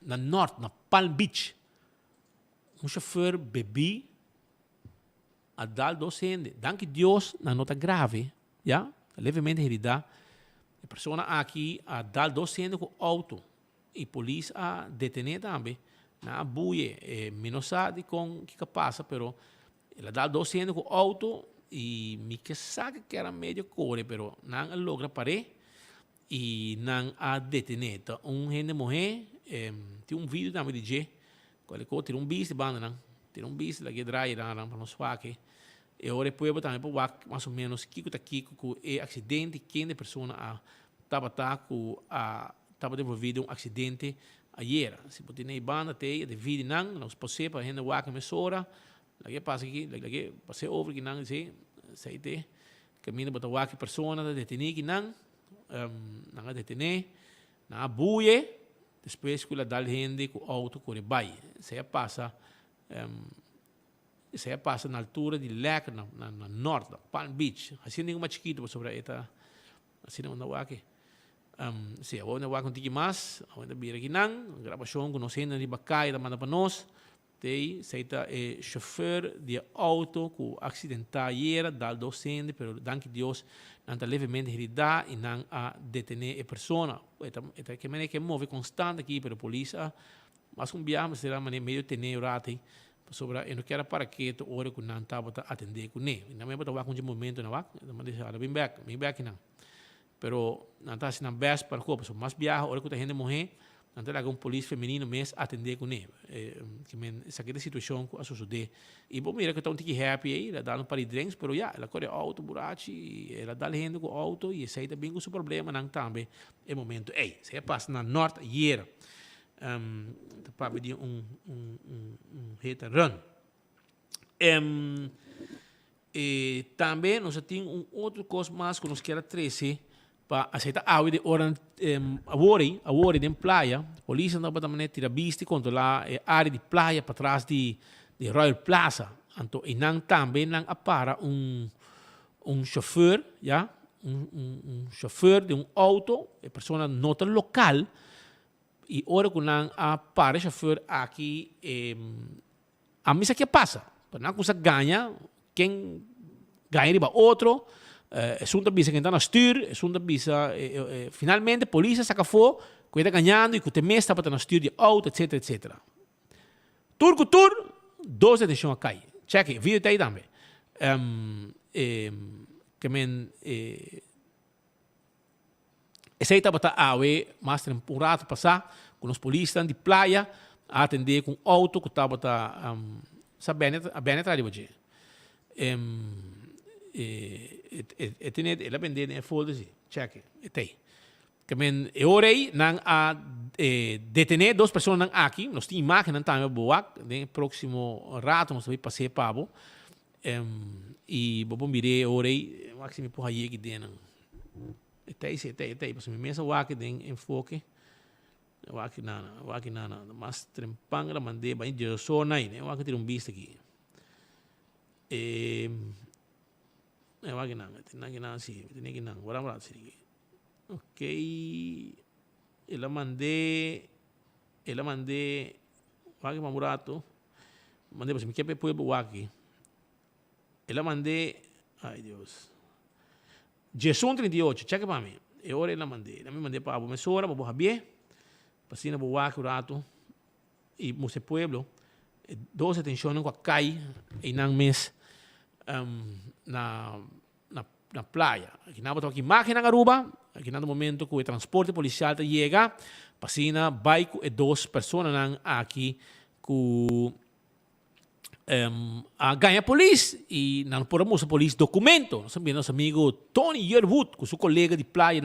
na norte, na Palm Beach. Um chauffeur bebê a dar 2 gente. Danke Deus, na nota grave, já? Levemente herida. A pessoa aqui a dar 2 gente com auto. E a polícia a detener também. Na buie, menos sabe com o que passa, pero ela dá 200 com auto e me que sabe que era meio core, pero não logra parar e não a detener. Então, gente morrer, tem vídeo também de G, qual tem bis de banda, não? Tem bis lá que drai, para nós fazer. E agora depois também para mais ou menos que tá aqui com o acidente, quem de pessoa estava envolvido acidente. Ayer, se você tem banda, tem de vídeo não, nós passamos para a gente waka mesora, lagi passa aqui, lagi passei over que não, sei te, caminho para waka pessoa da detenir que não, nanga detene, nanga buie, depois que ela dá gente com o auto corre vai. Isso passa na altura de Lek, na norte, Palm Beach. Assim nenhuma chiquito sobre esta, assim não dá aqui. Se eu não vou contigo mais, eu vou vir aqui não, gravação conhecendo de bacai da manda para nós. Tem seita chauffeur de auto que acidentado dal docente, pero danke Deus não está levemente herido e não a detener a pessoa. Eta que maneira que move constante aqui para a polícia, mas um dia será maneira meio tener rate sobre eu não quero para que tu hora que não estava atender com ele. Não me bota com um momento não mas deixa bem back não. Pero não está assim na best para copa, so mas viaja hora que a gente morrer não tem algum polícia feminino mesmo atender com ele. Que men essa aquela situação que sucede. E bom mira que está um tique happy aí, ela dá um par de drinks, pero ela corre auto burachi, ela dá gente com auto e sai também com o problema não também. É momento, você passa na norte hier. Para pedir hit and run. E também nós temos outro coisa mais que nós queremos trazer para aceitar a água de hora de praia. A polícia não pode também tirar vista controlar a área de praia para trás de Royal Plaza. Então, e não também não apara chauffeur, ja? Chauffeur de auto, a pessoa nota local. E ora que não apara chauffeur aqui, a missa que passa. Para não coisa ganha, quem ganha riba outro. É uma bisa que está na stuur, é uma bisa, finalmente a polícia saca fogo, que está ganhando e que o mês está para na stuur de auto, etc, etc. Tur, 2 detenções a cair. Check, vídeo está aí também. Que men, esse aí está para a mais um rato passar, com os polícias de praia, a atender com auto que está para a bem atrás de você. Ela vende ne foda-se, check, tem. Que men orei não a detener 2 pessoas não aqui, nós temos máquina também boa, no próximo rato nós vamos passar pabo. E vou mirei orei, máximo por aí que dentro. Tem, mas me mesa o aqui tem enfoque. O aqui nada, mas trempanga mandei bem de zona aí, né? O aqui tem visto aqui. Eu aqui não, assim, tem que não, agora assim. Ok, ela mandei, o aqui mamurato, mandei para me quer pôr o aqui. Ela mandei, ai Deus, Jesus 38, checa para mim. Eu ela mandei para a professora, para o Javier, para cima o aqui o rato e o pueblo, 2 atenções com a cai e não mês. Na praia. Aqui não aqui máquina na Aruba, aqui no momento que o transporte policial chega, passina bike e 2 pessoas aqui que ganha polícia e não podemos a polícia documento. Nós sabemos nosso amigo Tony Yerwood, com seu colega de praia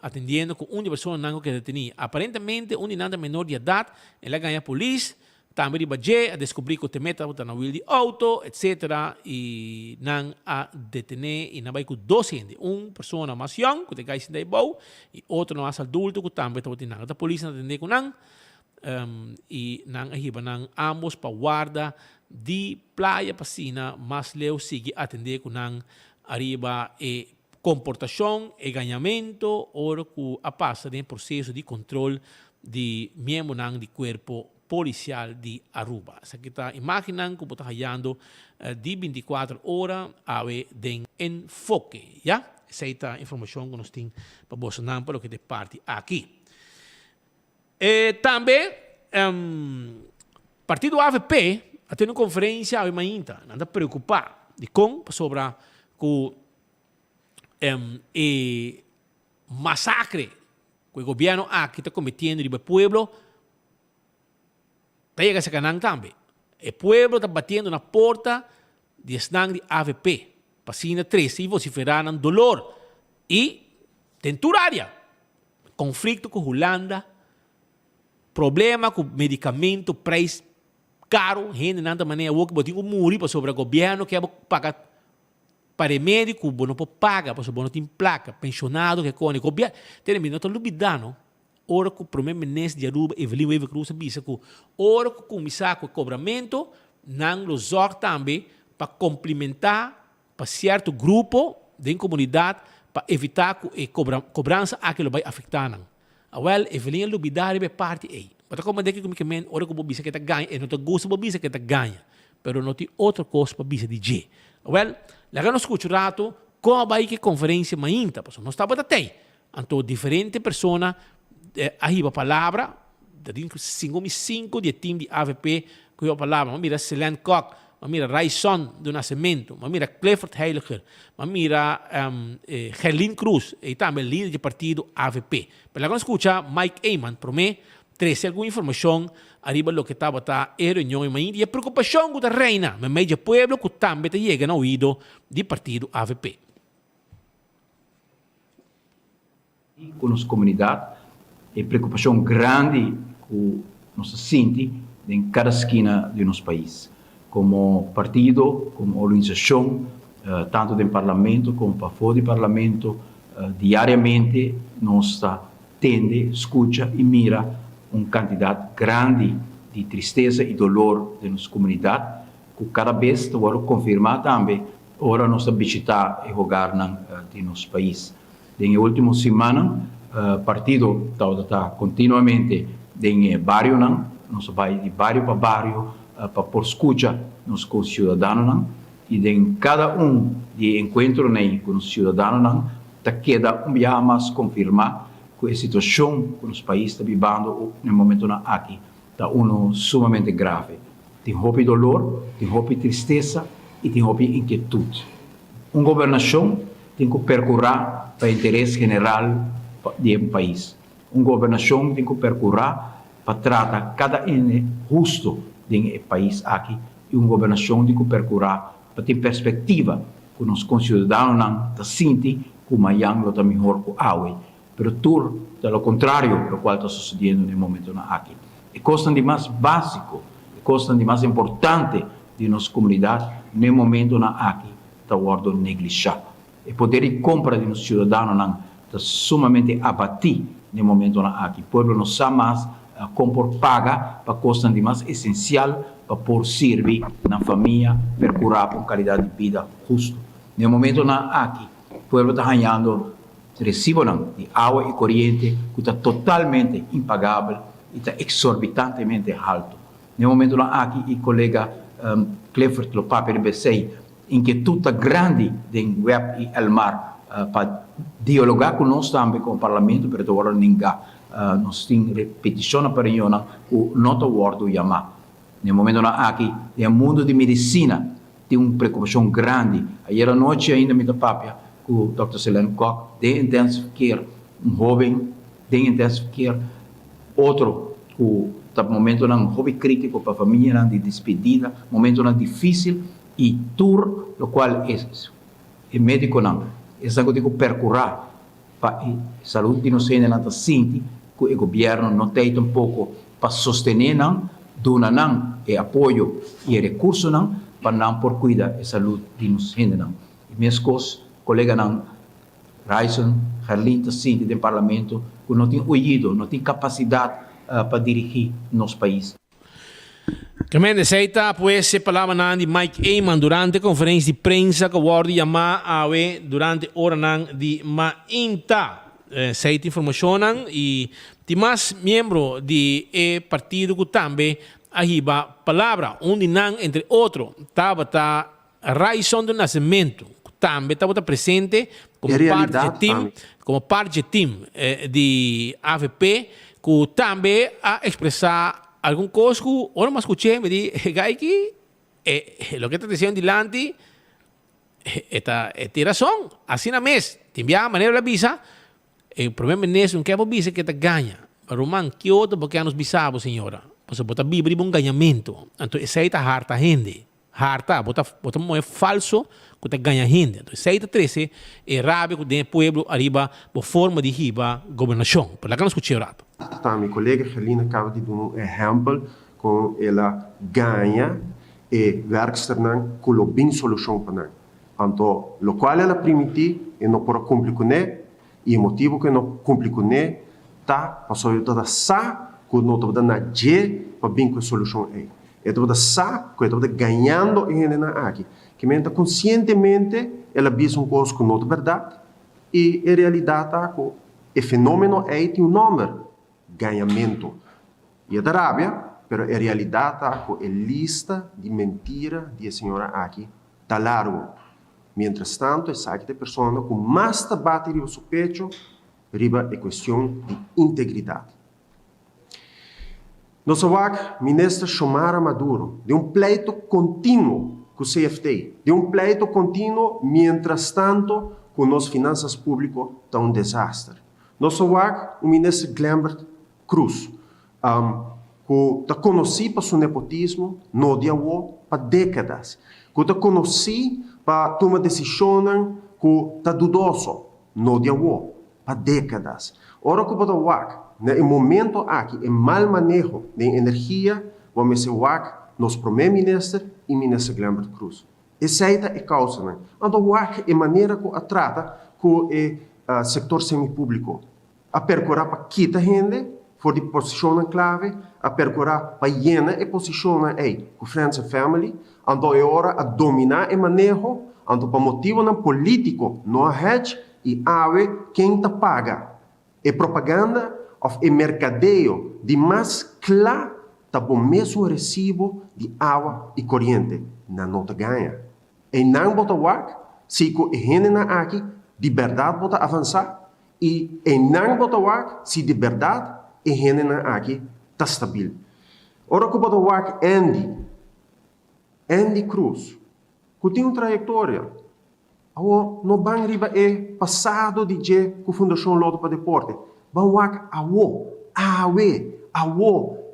atendendo com uma pessoa que detenia. Aparentemente, um menor de idade, ela ganha polícia. Também a descobrir que o temeta está na wheel de auto, etc. E não a detener e não vai com 2 gente. Uma pessoa mais young, que tem que bom, e outro mais adulto, que também está na polícia não atender com não. E não arriba não ambos para guarda de praia piscina, mas leu sigue atender com não arriba e comportação e ganhamento, ou que a passa em processo de controle de membro não de corpo policial de Aruba. Essa aqui está imaginando como está ganhando de 24 horas a ver de enfoque. Ja? Essa é a informação que nós temos para você não para o que de parte aqui. Também, partido AVP a ter uma conferência amanhã, não está preocupado de como sobre o massacre que o governo aqui está cometendo no pueblo. Chega esse canal também. O pueblo está batendo na porta de snang de AVP. Passina 13 e vociferando dolor. E temporária. Conflito com Holanda. Problema com medicamento, preço caro. Gente, de maneira que botinho muri para sobre o governo que é pagar para médico, você não pode pagar, você não tem placa, pensionado, que com o governo, tem não lubidano, ora que o primeiro-ministro de Aruba, Evelyn Weaver Cruz, disse que ora que começar com o cobramento, não los também para complementar para certo grupo de comunidade para evitar que a cobrança aquilo vai afetar não. Well, Evelyn lubidari be parte aí. Mas como é que comigo ora que o bisa que tá ganha, e não te gosta o bisa que tá ganha, pero não tem outra coisa para bisa de G. Well, lá que nós escutamos como vai que conferência mainta, porque nós estava até então diferente persona arriba palavra, da 5 de time de AVP que a palavra, mira Celine Koch, mira Raison do Nascimento, mira Clifford Heiliger, mira Gerlin Cruz, e também líder do partido AVP. Pero lá que escuta Mike Eyman, para mim, trazer alguma informação arriba do que estava a reunião em Maíra e a preocupação que reina no meio do povo que também chega no ouvido do partido AVP. Com as comunidades, é preocupação grande que nós sentimos em cada esquina do nosso país. Como partido, como organização, tanto do parlamento como para fora do parlamento, diariamente nós tende, escuta e mira candidato grande de tristeza e dolor da nossa comunidade, que cada vez está confirmar também, ora nós visitar e jogar no nosso país. Na última semana, o partido está continuamente em bairro, nós vai de bairro para bairro, para por escuta nos cidadãos, e em cada de encontro com os cidadãos, queda dia mais confirmar que a situação que os países estão vivendo no momento aqui está sumamente grave. Tem roupa e dolor, tem roupa e tristeza e tem roupa e inquietude. Uma governação tem que percorrer para o interesse geral do país. Uma governação tem que percorrer para tratar cada justo do país aqui e uma governação tem que percorrer para ter perspectiva que os cidadãos sentem que o Miami está melhor que a água. Pero tudo, pelo contrário, o qual está sucedendo no momento aqui. E coisa de mais básico, coisa de mais importante de nossa comunidade, no momento aqui, está o negligenciado. E poder de compra de nos cidadãos está sumamente abatido no momento aqui. O povo não sabe mais como paga para coisa de mais essencial para por servir na família, procurar uma qualidade de vida justa. No momento aqui, o povo está ganhando recibo de água e corrente que está totalmente impagável e está exorbitantemente alto. No momento aqui, o colega Clifford Lopapel BC, inquietude grande do web e el mar para dialogar conosco também com o parlamento, mas agora ninguém nós temos repetição para ele o nosso word chamar. No momento aqui, no mundo de medicina, tem uma preocupação grande. Ayer à noite ainda me papia o Dr. Celine Koch, de intensive care, jovem de intensive care, outro que está no momento hobby crítico para a família, de despedida, momento difícil, e tudo o qual é médico é algo que percorrer para a saúde de nós ainda sente que o governo não tem um pouco para sostener donar apoio e recursos para não por cuidar da saúde de nós ainda e minhas coisas colega Raison, Gerlin, Cinti, do parlamento, que não tem ouvido, não tem capacidade para dirigir nosso país. Também aceita, pues, se palavra de Mike Eyman durante a conferência de prensa que o chamar durante a hora de Mainta. Aceita informação e tem mais membros do partido que também arriba palavra, onde entre outros, estava a Raison do Nascimento, também estava presente como parte do time de AVP, que também a expressar alguma coisa que eu não escutei, me diz, que o que está dizendo delante tem razão, assim na mês, tem a maneira de visa, o primeiro-ministro não quer visa que ganha, mas Roman, que outro porque nos bisabo, senhora, você bota bíblia um ganhamento, então essa é a harta gente. Harta, bota é falso que te ganha gente. Então, seita 13 é rápido que o povo arriba por forma de riba governação. Por lá que nós escutamos rato. Tá, minha colega Helena acaba de dar um exemplo com ela ganha e werkster com a bem solução para nós. Anto, lo quale la primiti e non può cumplir con e il motivo che non cumplir con e ta passo io da sa con non da na je pa bin con solution e da sa que da ganhando e na aqui que menta conscientemente ela bisa un coisa com outra verdade e em realidade o fenomeno é tem um nome ganhamento e da Arábia pero em realidade a lista de mentira de senhora aqui tá largo. Mientras tanto, essa pessoa com mais bate riba seu pecho, riba é questão de integridade. Nosso ministro Xiomara Maduro, de pleito contínuo com o CFT, de pleito contínuo, mientras tanto, com as finanças públicas, está desastre. Nosso o ministro Glambert Cruz, que está conhecido por seu nepotismo, no dia para décadas, que está conhecido para tomar decisões que está dudoso, no dia para décadas. Ora que para o no momento aqui, é mal manejo de energia, vamos ser nos primeiro-ministro e ministro Glambert Cruz. Essa é a causa, né? Então, o é maneira que a trata com o setor semipúblico. A percorrer para quitar gente, for de posição clave, a percorrer para llena a posição com Friends and Family, então é hora a dominar o manejo, então para motivo não político, não a hedge, e ave quem te paga. É propaganda of e mercadeio de mais claro tá bom mesmo recibo de água e corrente na nota ganha. E não bota se que a gente aqui de verdade bota avançar e não bota se de verdade a gente aqui tá estável. Ora que bota Andy Cruz, que tem uma trajetória. No bang riba passado de que a Fundação Loto para Deporte. Banwak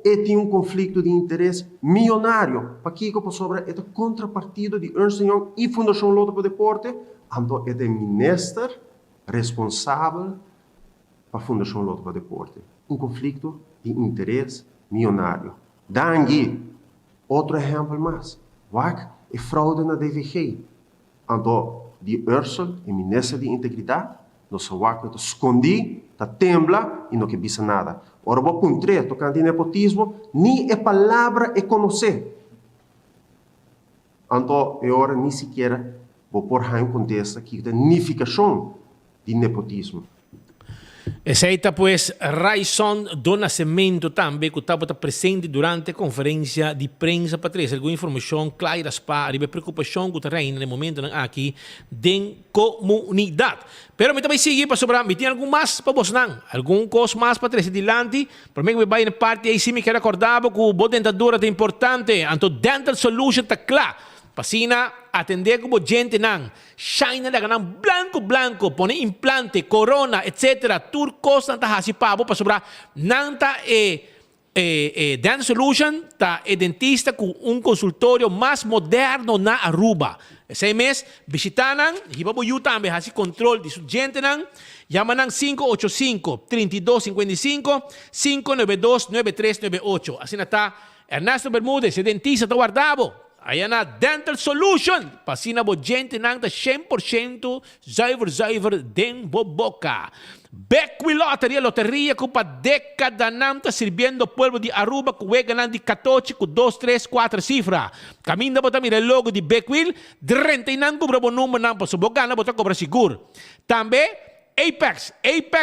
e tem um conflito de interesse milionário. Para que eu sobre é contrapartido de Ernst & Young e Fundação Loto para Deporte, então é o ministro responsável para a Fundação Loto para Deporte. Um conflito de interesse milionário. Dangue, outro exemplo mais. Wak é fraude na DVG. Então, de Ursula, o ministro de Integridade, nosso Wak escondi, tá tembla e não que bisa nada. Ora, vou puntre, tocante nepotismo, nem a palavra é conhecer. Então, é hora nem sequer vou pôr em contexto que a nificação de nepotismo. Essa pues Raison do Nascimento também que estava presente durante a conferência de prensa para trazer alguma informação clara para a preocupação que reina no momento aqui da comunidade. Pero também seguir para sobre me tem algo mais para você não, algum coisa mais para trazer adiante. Para mim vai na parte aí sim me quero acordar que o dentadura é importante, então dental solution está claro. Pasina atender como gente não, China da ganang blanco, põe implante, corona, etc. Turcos não tá hasipabo para sobrar não tá Dental Solution tá dentista com consultório mais moderno na Aruba. Esse mês visitaram, hibabu yu também hasi controle de sua gente não, llaman 585-3255, 592-9398. Assim tá Ernesto Bermúdez, dentista tá guardado. Ayan na Dental Solution. Pasina bo gente nang ta 100% zuiver den boboca. Beckwil Loteria com pa década nang ta sirviendo pueblo de Aruba que juega nang di 14 com 2, 3, 4 cifra. Caminda bota mira el logo de Beckwil, 39 cobra bo número nang pa subogana bota cobra seguro. Também Apex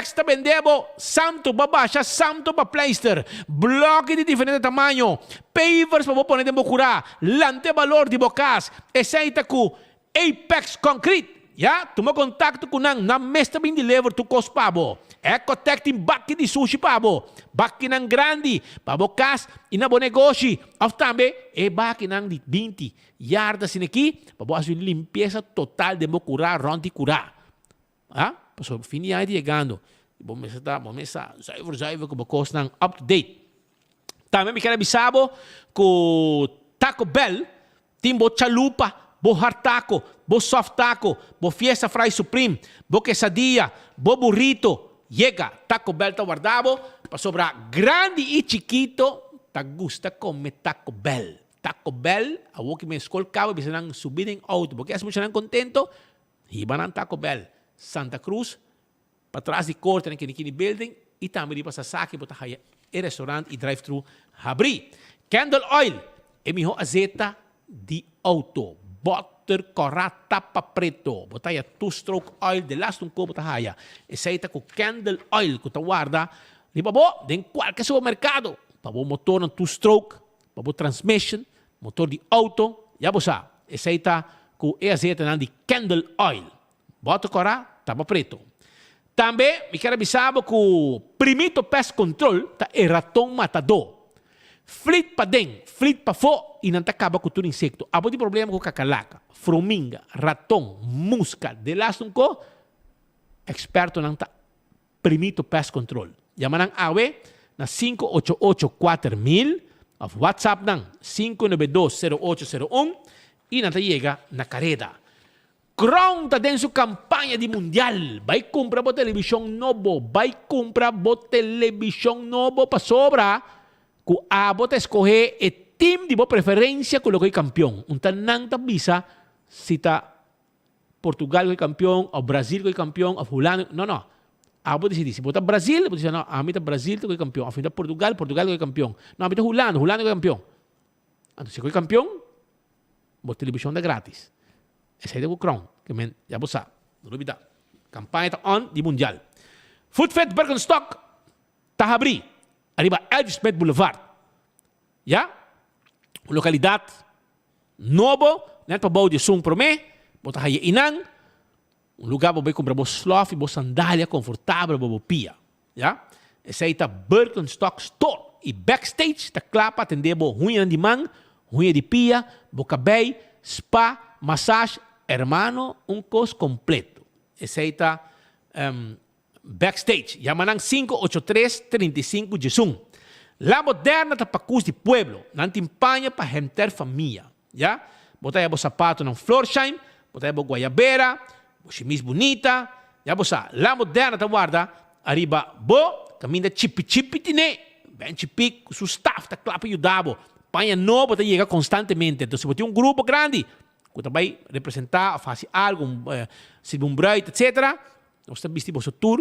está vendendo santo babasha, santo para pleister, bloque de diferente tamanho, pavers para poner de bocura, lante valor de bocas, aceita com Apex Concrete, já? Toma contato com na mesta bem deliver tu cos pabo, Ecotec tem baki de sushi pabo, baki nang grande, para bocas e na bom negócio, ou também baki nang de 20 yardas aqui, para boa limpeza total de bocura, ronde curar, ah? So, fini ay chegando. Vamos estar zuiver como costa up to date. Também me quero avisar que Taco Bell tem bo chalupa, bo hard taco, bo soft taco, bo fiesta fry supreme, bo quesadilla, bo burrito. Llega Taco Bell tá guardado para sobrar grande e chiquito. Tá gusta comer Taco Bell. Taco Bell, awo que me escola cabo, bisa nang subir em auto, porque as muchas nang contento, hiba nang Taco Bell. Santa Cruz, para trás de corte, na kini building, e também di pa Sasaki, bota haya e restaurant e drive-thru abri. Candle Oil, e miho azeta di auto. Butter corata pa preto. Bota haya two-stroke oil, de last ko bota haya. E saita ko Candle Oil, ko tawarda, di ba bo, den qualche supermercado. Pa bo motor ng two-stroke, pa bo transmission, motor di auto, ya bo sa. E saita ko e azeta nan di Candle Oil. Butter corata, tapa preto. Também, me quero avisar que o primito pest control tá é ratão matador. Flit pa den, flit pa fo, e não tá acaba com todo insecto. Abo de problema com cacalaca, formiga, ratão, musca, de lá ko, experto não tá primito pest control. Yaman ang awe na 588-4000, of WhatsApp ng 592-0801, e não tá chega na careta. Crown ta den su campaña di mundial. Vai compra bo televisão novo. Vai compra bo televisão novo pa sobra. Ku abo ta escoger e team di bo preferência com o que campeão. Unta nang ta bisa si ta Portugal ko campeão, o Brasil ko campeão, o fulano. No. Abo decidi. Si bota Brasil, abo decidi, no, a mí ta Brasil ko campeão. A fin ta Portugal ko campeão. No, a mí ta Hulano ko campeão. Entonces, si ko campeão, bo televisão da grátis. Ese es el Crown, que ya vos sabes, no lo olvides. Campaña está on di mundial. Foodfed Birkenstock, Tahabri, arriba Elvis Met Boulevard. ¿Ya? Localidad novo, net para bouw de Sung Promé, bota haye inang, un lugar para comprar vos slof y vos sandalia confortável para vos pia. ¿Ya? Ese es el Birkenstock Store. Y backstage, ta clapa, atender vos unha de man, unha de pia, boca bay, spa, massage, hermano, un cos completo. Ese está backstage. Llaman 583-35 Jesús. La moderna tapacus de pueblo. Nan timpaña para gente familia. ¿Ya? Botaya vos zapato en Florsheim. Botaya vos guayabera. Vos chemise bonita. Ya vos sa. La moderna ta guarda. Arriba bo. Camina chipi tine. Ben chipi. Su staff ta clapa ayudabo. Paña no. Botaya llega constantemente. Entonces botaya un grupo grande. Que também representar, fazer algo, servir um break, etc. Nós estamos vestindo o tour,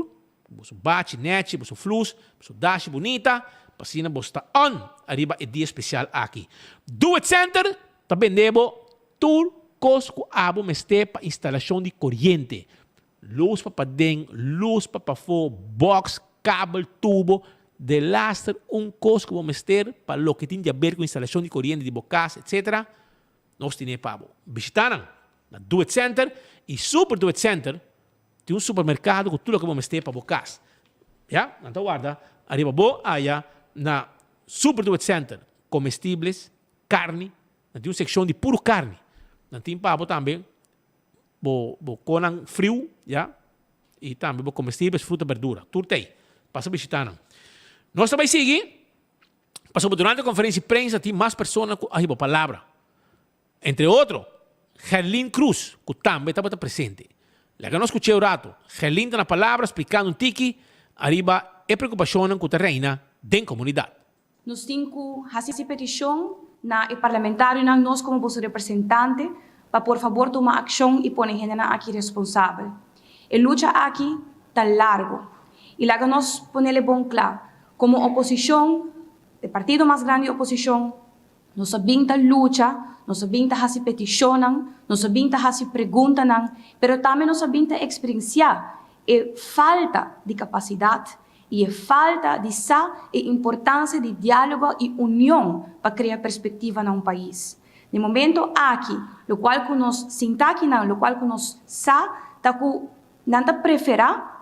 o bate, net, o flus, o dash bonita, para você estar on, arriba é dia especial aqui. Do It Center, também debo tour, cosco, abo, meste para instalação de corrente. Luz para den, luz para fo, box, cabo, tubo, de laster, cosco, vou mester para lo que tem a ver com instalação de corrente, de bocas, etc. Nós temos para visitar na Do It Center e Super Do It Center tem supermercado com tudo que vamos ter para bocas. Já? Então guarda, arriba bo aí na Super Do It Center comestíveis, carne, tem uma secção de puro carne. Não tem para também bo conan frio, já? E também bo comestíveis, fruta, verdura. Tudo tem. Passa visitar. Nós também seguimos. Passou durante a conferência de prensa tem mais pessoas arriba palavra. Entre otros, Gerlin Cruz, que también estaba presente. La que no escuché un rato, Gerlin tiene una palabra explicando un tiki, arriba es preocupación que reina en comunidad. Nos tengo que petición na el parlamentario na nos como vosso representante para por favor tomar acción y poner gente aquí responsable. El lucha aquí está largo y la que nos ponerle bon claro, como oposición, el partido más grande de oposición, nos sabemos lucha. Nós sabemos que peticionam, nós sabemos que perguntam, mas também nós sabemos experienciar a falta de capacidade e a falta de a importância de diálogo e união para criar perspectiva em país. No momento aqui, o qual que nós sentamos aqui, o qual que nós sabemos, não prefera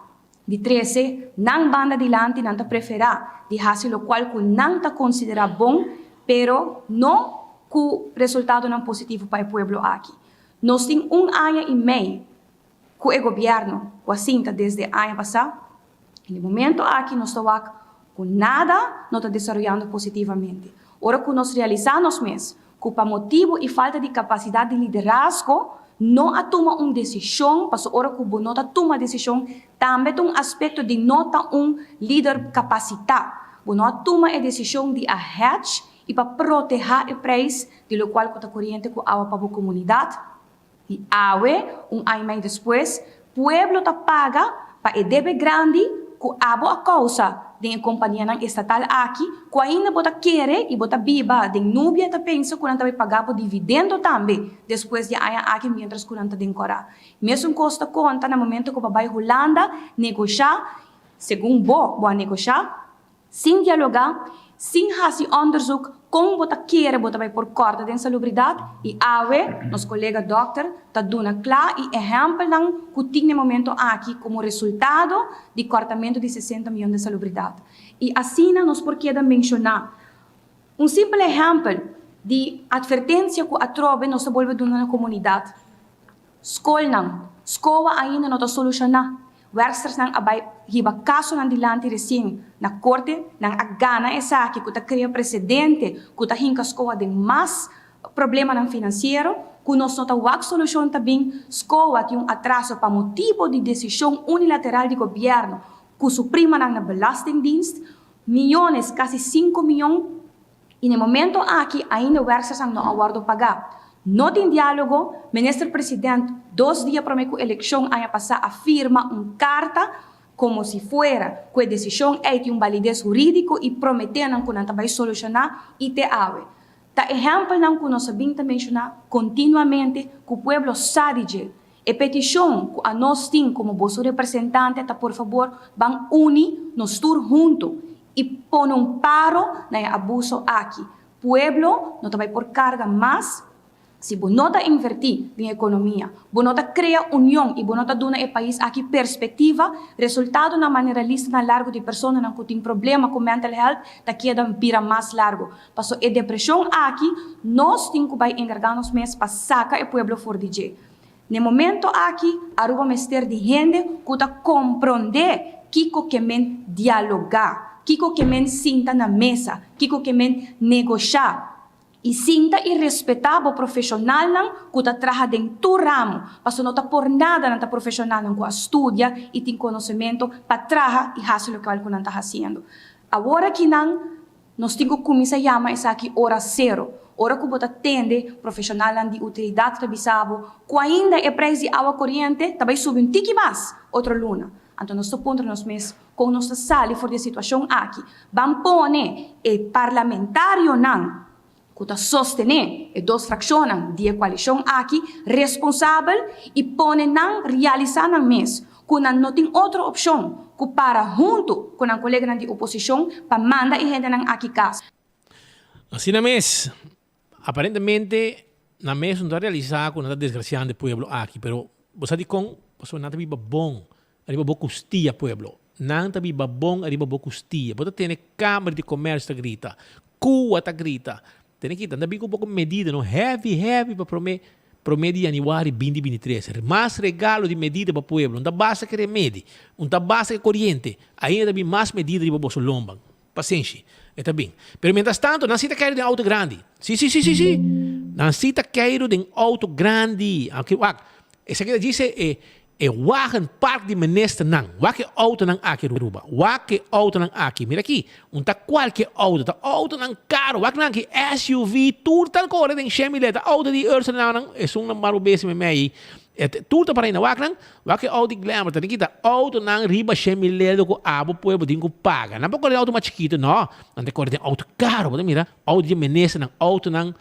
de 13, não banda adiante, não prefera de fazer o qual que não considera bom, pero não que o resultado não é positivo para o povo aqui. Nós temos ano e meio com o governo, com a cinta desde o ano passado. No momento aqui, nós estamos com nada, não está desenvolvendo positivamente. Ora que nós realizamos mesmo, que por motivo e falta de capacidade de liderazgo, não toma uma decisão, mas ora que não toma uma decisão, também tem um aspecto de não ter líder capacitado. Não toma a decisão de hedge e para proteger o preço de lo qual a corrente com água para a comunidade. E água, ano e meio depois, pueblo ta paga para o débito grande com água a causa de companhia estatal aqui, que ainda bota querer e bota biba, de núbia ta pensa que não vai pagar por dividendo também, depois de aia aqui, mientras que não está decorado. Mesmo custa conta, no momento que o papai Holanda negociar, segundo boa negociar, sem dialogar, sem fazer onderzoek, como bota querer, bota vai por corta de insalubridade, e awe, nosso colega doctor, está dando claro e exemplo que tem no momento aqui como resultado de cortamento de 60 milhões de insalubridade. E assim, nós podemos mencionar simples exemplo de advertência que a trove nós volve dando na comunidade. Escola ainda não está solucionando. Werksters nang abay hiba kaso nang dilante recém na corte nang agana essa que kuta cria precedente kuta hinkas koa de mais problema nang financeiro que nós não tá wak solução também escola tem atraso para motivo de decisão unilateral do governo que suprima nang na belastingdienst milhões quase 5 milhões e no momento aqui ainda werksters nang não aguardo pagar. No tem diálogo, o ministro-presidente, 2 dias para a eleição, a passar afirma uma carta como se fuera que a decisão tem uma validez jurídica e prometendo que não vai solucionar e te ave. Ta exemplo não que nós sabemos mencionar continuamente que o povo sabe de a petição que a nós tem como vosso representante, tá por favor, vão unir nos tur junto e pôr paro na abuso aqui. Pueblo não vai por carga mais. Se você não invertir na economia, você não cria união e você não dá ao país aqui perspectiva, resultado na maneira lista na largo de pessoas que têm problema com mental health, está queda vira mais largo. Passou a depressão aqui, nós temos que encargar-nos mais para sacar o povo fora de jeito. No momento aqui, Aruba mester de gente que está compreender que men dialogar, que men sinta na mesa, que men negociar. E sinta e respeitar o profissional que está trabalhando em tu ramo, porque não está por nada na profissional que estuda e tem conhecimento para trabalhar e fazer o que ele está fazendo. Agora que nós temos que começar a chamar isso aqui hora zero. Hora que você atende profissional de utilidade de bisabo, que ainda é preço de água corrente, também sube um tique mais, outra luna. Então, nós estamos nós mesmos com nossa sala fora de situação aqui. Vamos pôr o parlamentário que está sostener e 2 frações de coalição aqui responsável e põe não realizar na mês que não tem outra opção que para junto com a colega de oposição para mandar e gente aqui casa. Assim na mês, aparentemente na mês não está realizado com nada desgraciado do povo aqui, pero você diz com você não está bom, arriba boa custia povo, não está bom, arriba boa custia, você tem câmara de comércio que grita, cua que grita. Tem que também um pouco medida, não heavy para prometer januário 2023. Mais regalo de medida para o povo. Não basta que remedie, não basta que corrente. Ainda tem mais medida para o bolso lombang. Paciência, está bem. Mas, mientras tanto, não se quer de auto grande. Sim. Não se quer de auto grande. Essa que diz é wagen park de minister nang. Wake auto nang aqui ruba. Wake auto nang aqui. Mira aqui. Tá qualquer auto. Tá auto nang caro. Wake nang que SUV. Tudo tal coisa tem chemile. Tá auto de Ursula nang. É um número base me mei. Tudo para ainda. Wake nang. Wake auto de glamour. Tá aqui. Auto nang riba chemile do ko abo pueblo tem que pagar. Não pode auto mais chiquito não. Não tem coisa de auto caro. Mira. Auto de minister nang. Auto nang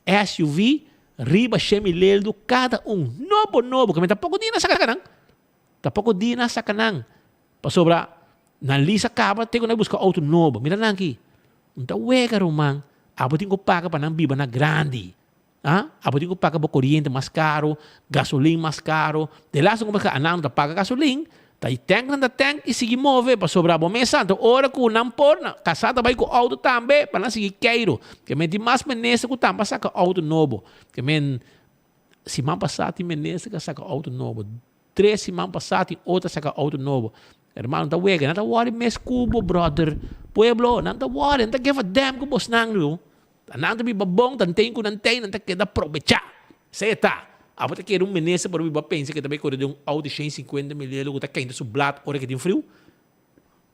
SUV. Riba chemile do cada novo que me tá pouco dia na sacanang. Tá pouco dia na sacanang. Pa sobra na lisa caba tem que buscar auto novo. Mira lang aqui. Unta wega romang. Abo tem que pagar para nang biba na grande. Abo tem que pagar para corrente mais caro, gasolina mais caro. De lá kung baka anang da paga gasolina, tai tank na tank e sige move pa sobra bo mesa. Então ora ko nang por na kasada vai ko auto tambe para na sige queiro. Que men di mas menesa ko tamba saka auto novo. Que men si man passati menesa ka saka auto novo. 3 semanas passati outra saka auto novo. Hermano, tá wega, não tá worry mes cubo, brother. Pueblo, não tá worry, não tá give a damn ko boss nang lu. Não tá babong, tanteng ko nanteng, não tá queda provecha. Sei tá. Abo tá quero menesa para biba pensa que também corre de auto 150 mil ko tá caindo su blat, ora que tem frio.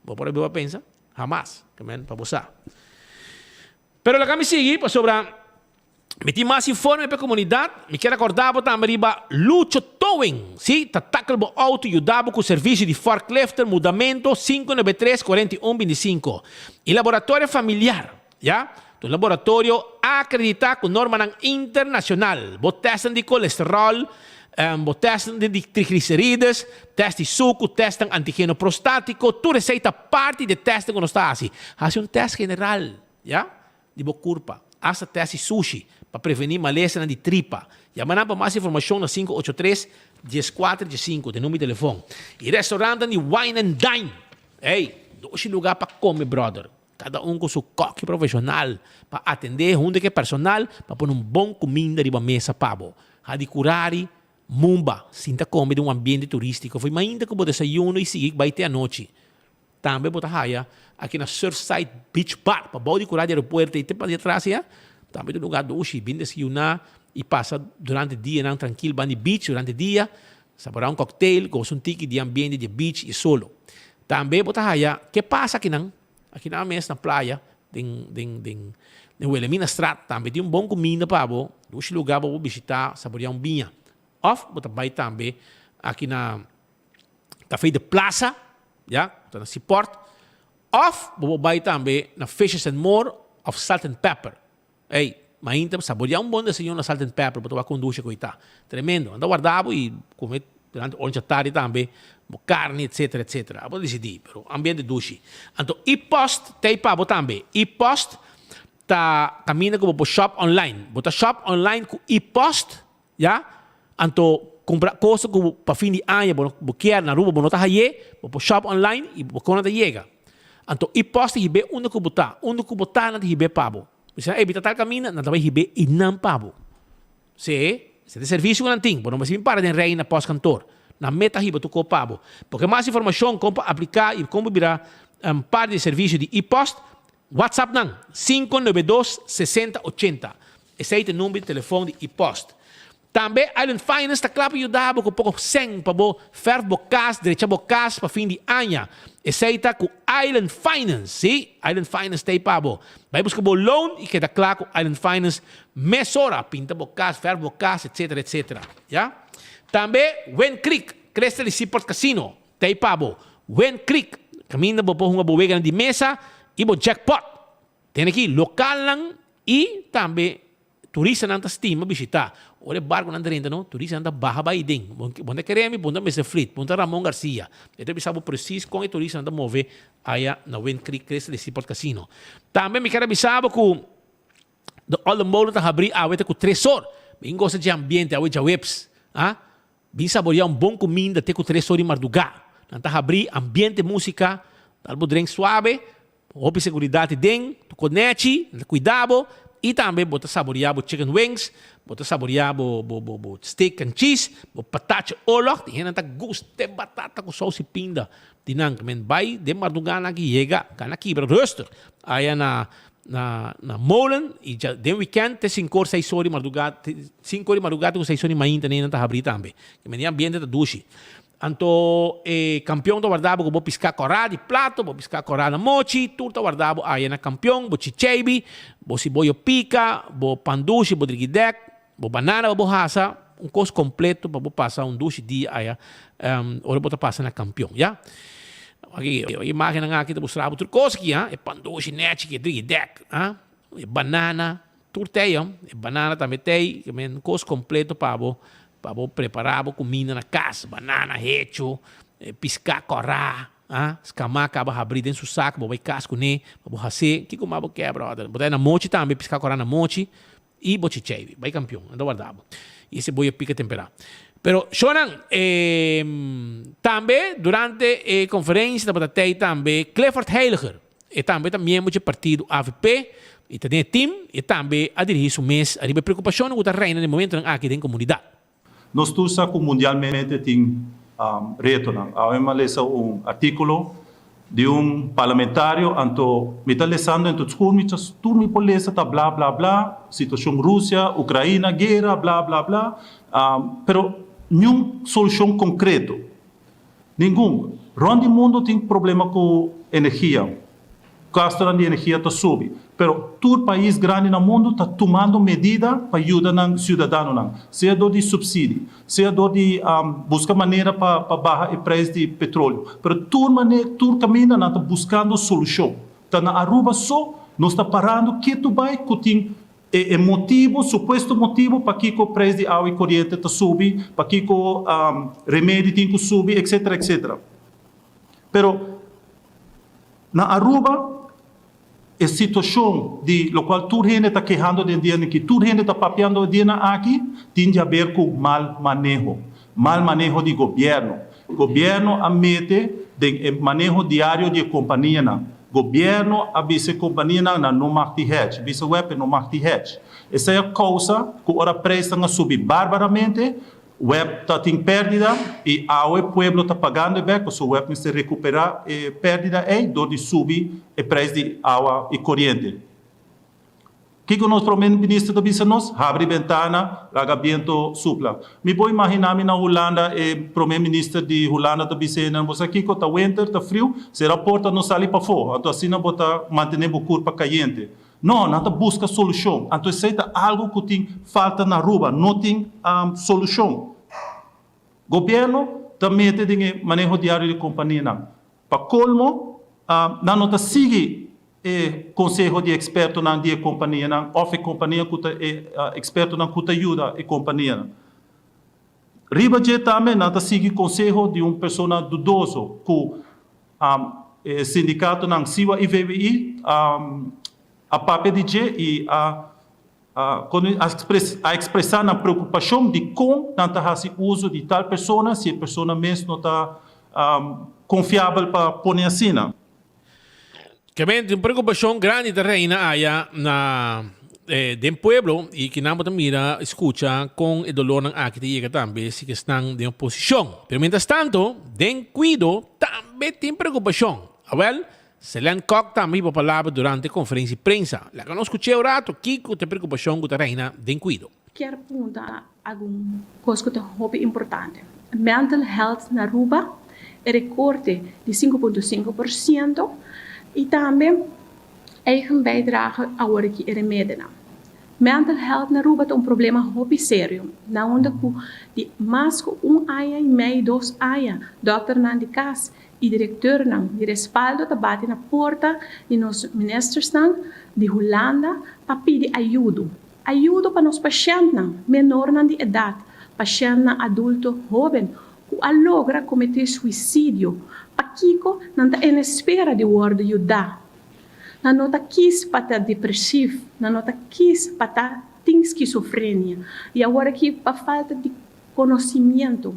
Bo para biba pensa, jamás, que men para bosa. Pero la que me sigue, pues sobre meter más informe para a comunidade, me quero acordar também riba Lucho Towing, sim? Tatakal bo auto ajudava com o serviço de forklift, mudamento 593-4125. E laboratório familiar, já? O laboratório acredita com norma internacional. Bo testam de colesterol, bo testam de triglicerides, teste de suco, testam antígeno prostático, tu receita parte de teste quando está assim. Faz teste general, já? De bo curva. Hasta teste sushi para prevenir malestar de tripa. Llamará para mais informação na 583-1415, de número de telefone. E restaurante de Wine and Dine. Ei, 12 lugar para comer, brother. Cada um com seu coque profissional para atender onde que é personal, para pôr bom comida de uma mesa pavo. A de curari, mumba, sinta comer de ambiente turístico. Foi ainda que o desayuno e seguir vai ter a noite. Também botar raia aqui na Surfside Beach Bar, para bom de curar de aeroporto e ter para atrás, já. Também do lugar do Uchi, bem desayunar e passa durante o dia, não tranquilo, vai no beach durante o dia, saborar cocktail, gosta ticket de ambiente de beach e solo. Também botar raia, que passa aqui não? Aqui na mesa, na praia, em Wilhelmina Strat, também tem bom comida para você, dois lugares para visitar, saborear vinho. Off, você vai também aqui na Café de Plaza, já, na Seaport. Off, você vai também na Fishes and More of Salt and Pepper. Ei, mas então, saborear bom desayuno na Salt and Pepper, você vai conduzir com isso. Tremendo. Anda guardado e comer durante ontem à tarde também, carne, etc, etc. Vou decidir, pero ambiente duche. Então, e-post tem para também. E-post tá caminha com o shop online. Bota shop online com e-post, já? Então, comprar coisas para fim de ano, você quer na rua, você tá aí, você shop online e você não chega. Então, e-post hibe onde que botar na hibe pabo. Você evita tal caminho, não vai hibe e não pabo. Se de serviço que não tem, não vai para de rei na pós-cantor. Na meta hiba tu copabo. Porque mais informação como aplicar e como virar parte de serviço de e-post, WhatsApp não, 592-6080. Esse é o número de telefone de e-post. Também Island Finance está claro para ajudar com pouco sem para bo fer bocas, direita bocas para fim de ano. Esse aí está com Island Finance, sim? Island Finance tem para bo. Vai buscar bo loan e que está claro com Island Finance, mesora, pinta bocas, fer bocas, etc, etc. Já? Também Wen Creek, Cresta de Seaport Casino, tem para bo. Wen Creek, caminha bo uma boega de mesa e bo jackpot. Tem aqui local lang e também turista não está estima visitar. Olha barco não renda não, turista não barra baiding. Bonde queremos, bonde Mr. Fleet, bonde Ramon Garcia. Então precisamos preciso com o turista não mover aí na Wind Creek Crest de Seaport Casino. Também me quero avisar que o All the Mall está abrindo a com tresor. Bem gosta de ambiente, a webs, bem saborear bom comida até com tresor e madrugada. Está abrindo ambiente música, algo drink suave, roupa seguridade dentro, conecte, cuidado. E também bota saborear chicken wings, bota saborear steak and cheese, patate olok, tem gente que gosta de batata com sauce pinda. Tinang, men vai de madrugada aqui chega, kana aqui para rooster. Aí na molen e já de weekend te 5 horas 6 horas madrugada, 5 horas madrugada com 6 horas manhã também tá abrir também. Que men ambiente da duche. Anto campeão do guardabo que vou piscar corá de plato, vou piscar corá na mochi, turta guardabo aí na campeão, vou chichebi, vou ciboio pica, vou panduche, vou driguidec, vou banana, vou hasa, coisa completo para vou passar duche dia aí, ora vou passar na campeão, já? Aqui, a imagem na aqui tá mostrando outra coisa aqui, é panduche, net, que driguidec, banana, turta aí, banana também tem, coisa completo para vou preparar comida na casa, banana, hecho, piscar, corá, escamar, acaba abrir dentro do saco, vou casco, né, vou fazer, que como vou quebrar, brother, botar na mochi também, piscar, corá na mochi, e vou chichei, vai campeão, anda guardado. E esse boi pica temperar. Pero, Shonan, também, durante a conferência, botatei também, Clifford Heiliger, e também membro do partido AVP, e também time, e também a dirigir o mês, a preocupação que está reina no momento aqui dentro da comunidade. Nós todos mundialmente tem reto. Eu leio artículo de parlamentário, então me está lendo em todos os cursos, tudo me pode ler, blá, blá, blá, situação Rússia, Ucrânia, guerra, blá, blá, blá, pero nenhuma solução concreta. Nenhum. Onde o mundo tem problema com energia. gasto de energia está subir. Pero todo país grande no mundo está tomando medida para ajudar os cidadãos, seja de subsídio, seja de buscar maneira para baixar o preço de petróleo. Pero todo caminho está buscando solução. Está na Aruba só, não está parando que tu vai que tem motivo, suposto motivo para que o preço de água e corrente está subir, para que o remédio tem que subir, etc, etc. Pero na Aruba a situação de lo qual toda gente está quejando de dia, que toda gente está papeando de dia aqui, tem a ver com mal manejo de governo. O governo admite de manejo diário de companhia. Governo avisa companhia não marca hedge, avisa web não marca hedge. Essa é a causa que ora preço está subir barbaramente. O web está em pérdida e o povo está pagando bem, so o web precisa recuperar a pérdida e de subir o preço de água e corrente. O que o nosso primeiro-ministro está dizendo? Abre ventana, laga vento supla. Me vou imaginar na Holanda, o primeiro-ministro de Holanda está dizendo, você aqui que está winter, está frio, se a porta não sai para fora, então assim não está manter o corpo caliente. Não busca solução. Então, isso é algo que tem falta na Aruba, não tem solução. O governo também tem manejo diário de companhia. Para colmo, não está seguindo o conselho de expertos na companhia, ou companhia que experto na que ajuda a companhia. Riba também não está seguindo o conselho de uma pessoa dudoso, que o sindicato não siga e VBI, a PPDG e a expressar a preocupação de como não fazer uso de tal pessoa, se a pessoa mesmo não está confiável para pôr assim. Realmente uma preocupação grande da reina há na del pueblo e que não mira escuta com o dolor que te chega também se que estão de oposição. Pero mientras tanto, den cuido também tem preocupação. Well, Selen Koch também vai falar durante a conferência de prensa. La que não escutei o rato, que tem preocupação com a reina, den cuido. Quero perguntar alguma coisa que é muito importante. Mental health na Aruba é recorte de 5,5% e também eigen bijdrage a hora que é medena. Mental health na Aruba é problema muito sério. Na onde de mais que 1 ano e meio, 2 anos, doutor na de casa e diretor de respaldo está batendo na porta de nos ministros de Holanda para pedir ajuda. Ajuda para os pacientes menores de idade, pacientes adultos jovens que logra cometer suicídio, para que não está em espera de ajudar. Não está quis para estar depressivo, não está quis para estar tem esquizofrenia. E agora que para falta de conhecimento,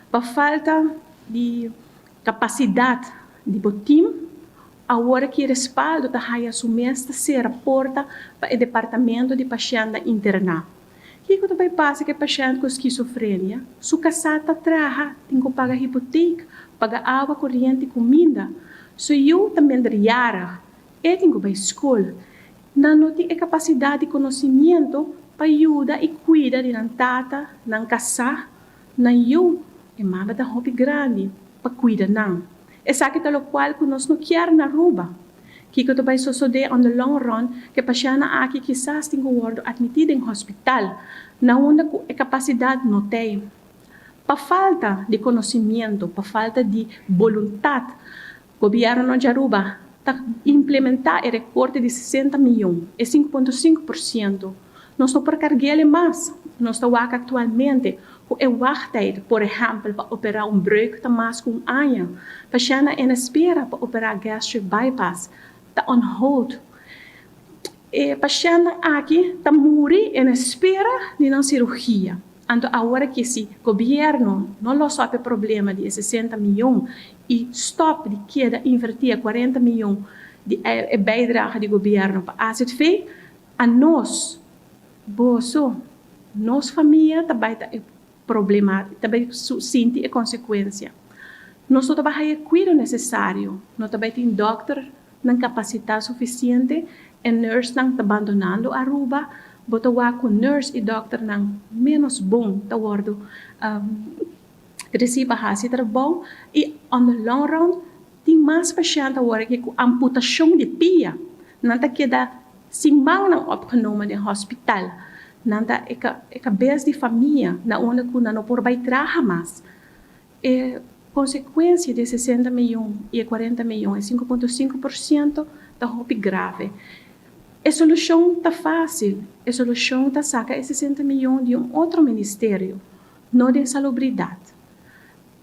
para falta de capacidade de botim, agora que respaldo está assumir se reporta para o departamento de paciente internado. O que também passa que o paciente com esquizofrenia, sua casa traga, tem que pagar hipoteca, pagar água, corrente e comida. So eu também diária, eu tenho que ir à escola, não tem capacidade de conhecimento para ajudar e cuidar de tata, na casa, na eu, é uma da hobby grande. Para cuidar não. É sabe que qual que nós não queremos na Aruba. Que eu também só suceder on the long run que paciente aqui quizás tem que ser admitido em hospital, na onde a capacidade não tem. Para falta de conhecimento, para falta de vontade, o governo de Aruba está implementar o recorte de 60 milhões, é 5,5%. Nós estamos para carregar mais. Nós estamos atualmente é wachttijd, por exemplo, para operar breuk está mais com 1 ano. Paciente em espera para operar gastric bypass está on hold. E paciente aqui está morrer em espera de uma cirurgia. Então, agora que se o governo não resolve o problema de 60 milhões e stop de queda invertir 40 milhões de bijdrage do governo para a AZV, a nós, nossa família também está problemática, também sente a consequência. Nós não temos o cuidado necessário, nós também temos doctor não capacidade suficiente e nurse não está abandonando a Aruba, botawa com nurse e doctor não menos bom, tá wordo receba hasi trabalho e on the long run tem mais paciente agora que com amputação de pia, nanta queda simbang ng opgenomen in hospital, nanta cabeça de família, na onde que não por vai trabalhar mais. Consequência de 60 milhões e 40 milhões, 5,5% da roupa grave. A solução está fácil, a solução está sacar esses 60 milhões de outro ministério, não de salubridade.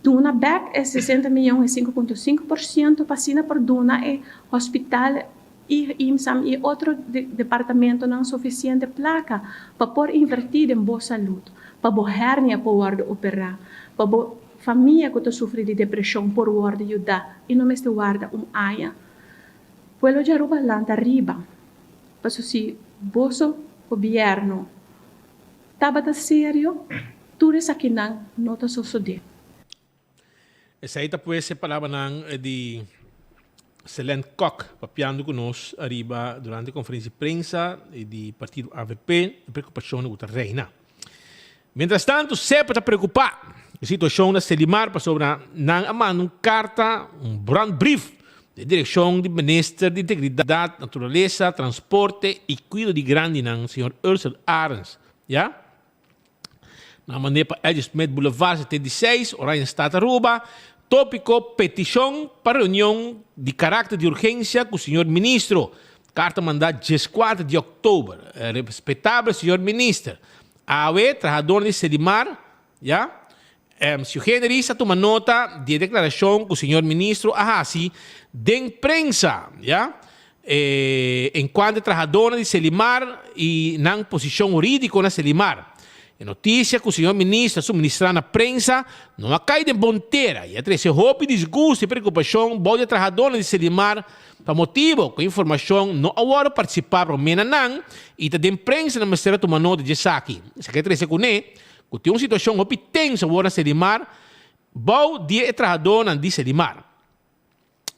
Dona back é 60 milhões e 5,5%, passina por dona é hospital e IMSAM e outro departamento não suficiente placa para por invertir em boa saúde, para boa hernia para operar, para boa família que sofre de depressão por ajudar e não mesmo guarda aia. Puelo já rouba lá arriba. Paso si boso governo estava sério, tudo isso aqui não está sucedendo. Essa aí depois se falava de Celent Koch, papiando conosco arriba durante a conferência de prensa do partido AVP, a preocupação da reina. Mientras tanto, sempre está preocupado. A situação da Selimar para sobre uma carta, brand brief de direção do Ministério de Integridade, Natureza, Transporte e Cuidado de Grande, o senhor Ursel Arens. Ja? Na maneira para Edge Smith Boulevard 76, Orion Stad Aruba, tópico petição para reunião de caráter de urgência com o senhor ministro. Carta mandada 14 de outubro. Respeitável senhor ministro. AOE, trabajador de Selimar, ja? Se o generista toma nota de declaração que o senhor ministro Ahasi de imprensa, ja? Enquanto trabajador de Selimar e na posição jurídica na Selimar. A notícia que o senhor ministro suministrar na prensa não a cai de bonteira e atrás roupa, desgosto e preocupação pode trabajador de Selimar para motivo que a informação não agora participar para o Menanang e da imprensa na ministério toma nota de aqui. Se quer trazer com ele, que tem uma situação muito tensa agora na Selimar, bom dia trabajador de Selimar.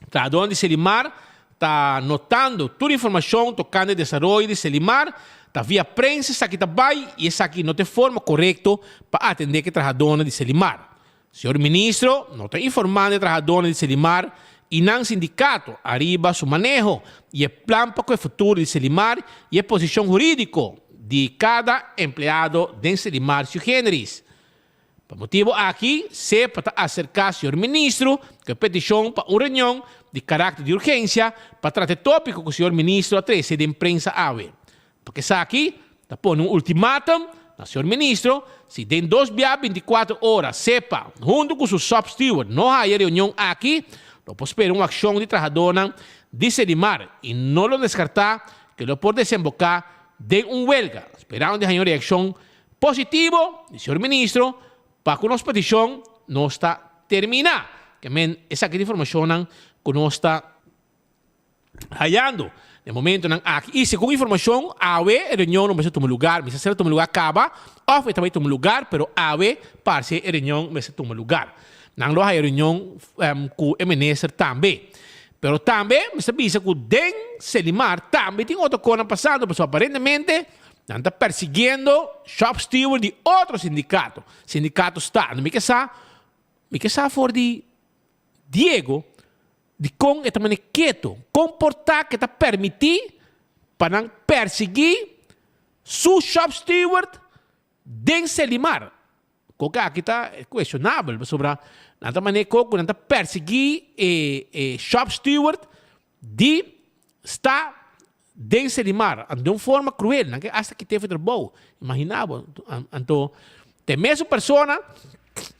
Trabajador de Selimar está notando toda a informação tocando o desenvolvimento de Selimar, está via prensa, isso aqui está bem, e isso aqui não tem forma correta para atender que trabajador de Selimar. Senhor ministro, não está informando o trabajador de Selimar e não sindicato arriba seu manejo e o plano para o futuro de Selimar e a posição jurídica de cada empregado de Selimar seu generis. Por motivo aqui, se para acercar senhor ministro que a petição para uma reunião de caráter de urgência para tratar tópico que o senhor ministro a 13 de imprensa AWE. Porque isso aqui está pondo ultimátum ao senhor ministro, se em 24 horas, sepa, junto com o seu sub-steward, não há reunião aqui, não pode esperar uma ação de trabajador de Selimar e não lo descartar que lo pode desembocar de huelga. Esperamos de uma reação positiva do senhor ministro para que nossa petição não está terminada. Que essa aqui informação que não está hallando. De momento, aqui, e segundo informação, a AWE, a reunião não vai tomar lugar, mas se tomar lugar, acaba, ou também tomar lugar, mas a AWE, parece a reunião vai tomar lugar. Não há reunião com o ministro também. Mas também, você pensa que den Selimar também tem outra coisa passando, porque aparentemente, está perseguindo shop steward de outro sindicato. Sindicato está, não me que sabe for de Diego, de com esta maneira quieto, comportar que está permitir para não perseguir su shop steward de Selimar. Coca aqui está questionável sobre esta maneira que está perseguir shop steward de está de Selimar de uma forma cruel, não que hasta que teve trabalho, imaginável. Então, tem mesmo pessoa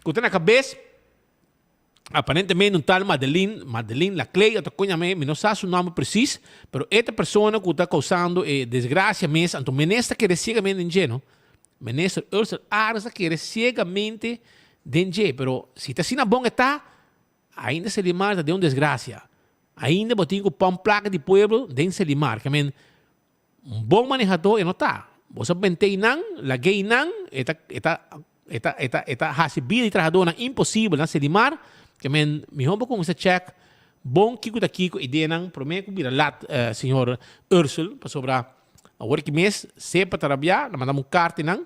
que tem na cabeça. Aparentemente um tal Madeline Laclay, eu não sei o nome preciso, mas esta pessoa que está causando desgraça mesmo, então o ministro quer cegamente engano, o ministro Ursel Arens quer cegamente engano, mas se está assim bom está, ainda Selimar está de uma desgraça, ainda botinho com pão placa de pueblo de Selimar, que bom manejador não está, você pentei não, la gay não, eta hasibida e trabajador impossível na Selimar, que me rompo com esse check bom kiko daqui com ideia não prometo vira lá senhor Ursel para sobrar a hora que mês se para trabalhar mandamos carta não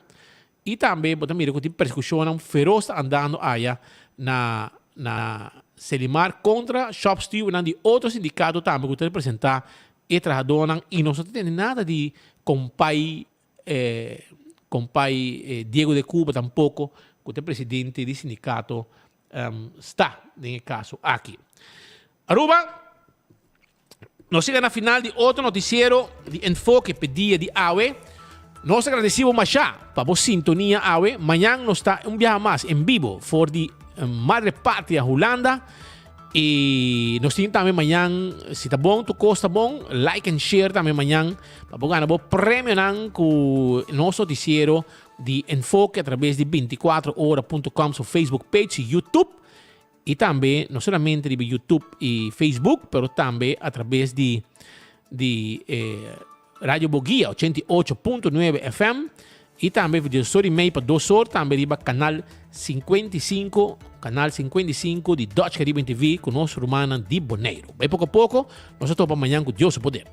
e também botamos mira que tipo persecução feroz andando aí na Selimar contra Shop Steward e outro sindicato também que representar e trabalhador e não tem nada de compai Diego de Cuba tampouco que o presidente do sindicato está nesse caso aqui. Aruba, nós chegamos na final de outro noticiero de enfoque pedia de AWE. Nós agradecemos mais para a sintonia AWE. Amanhã nós está viaje mais em vivo for de Madre Patria Holanda. E nós temos também amanhã, se está bom, tu costa bom, like and share também amanhã. Para ganhar o prêmio com o nosso noticiero de enfoque através de 24horas.com, seu Facebook page e YouTube. E também, não somente de YouTube e Facebook, mas também através de Rádio Boguia 88.9 FM. E também vídeo story meio para 2 horas, também riba canal 55 de Dutch Caribbean TV com nosso romano de Boneiro. Bem pouco a pouco, nós estamos amanhã com Deus o poder.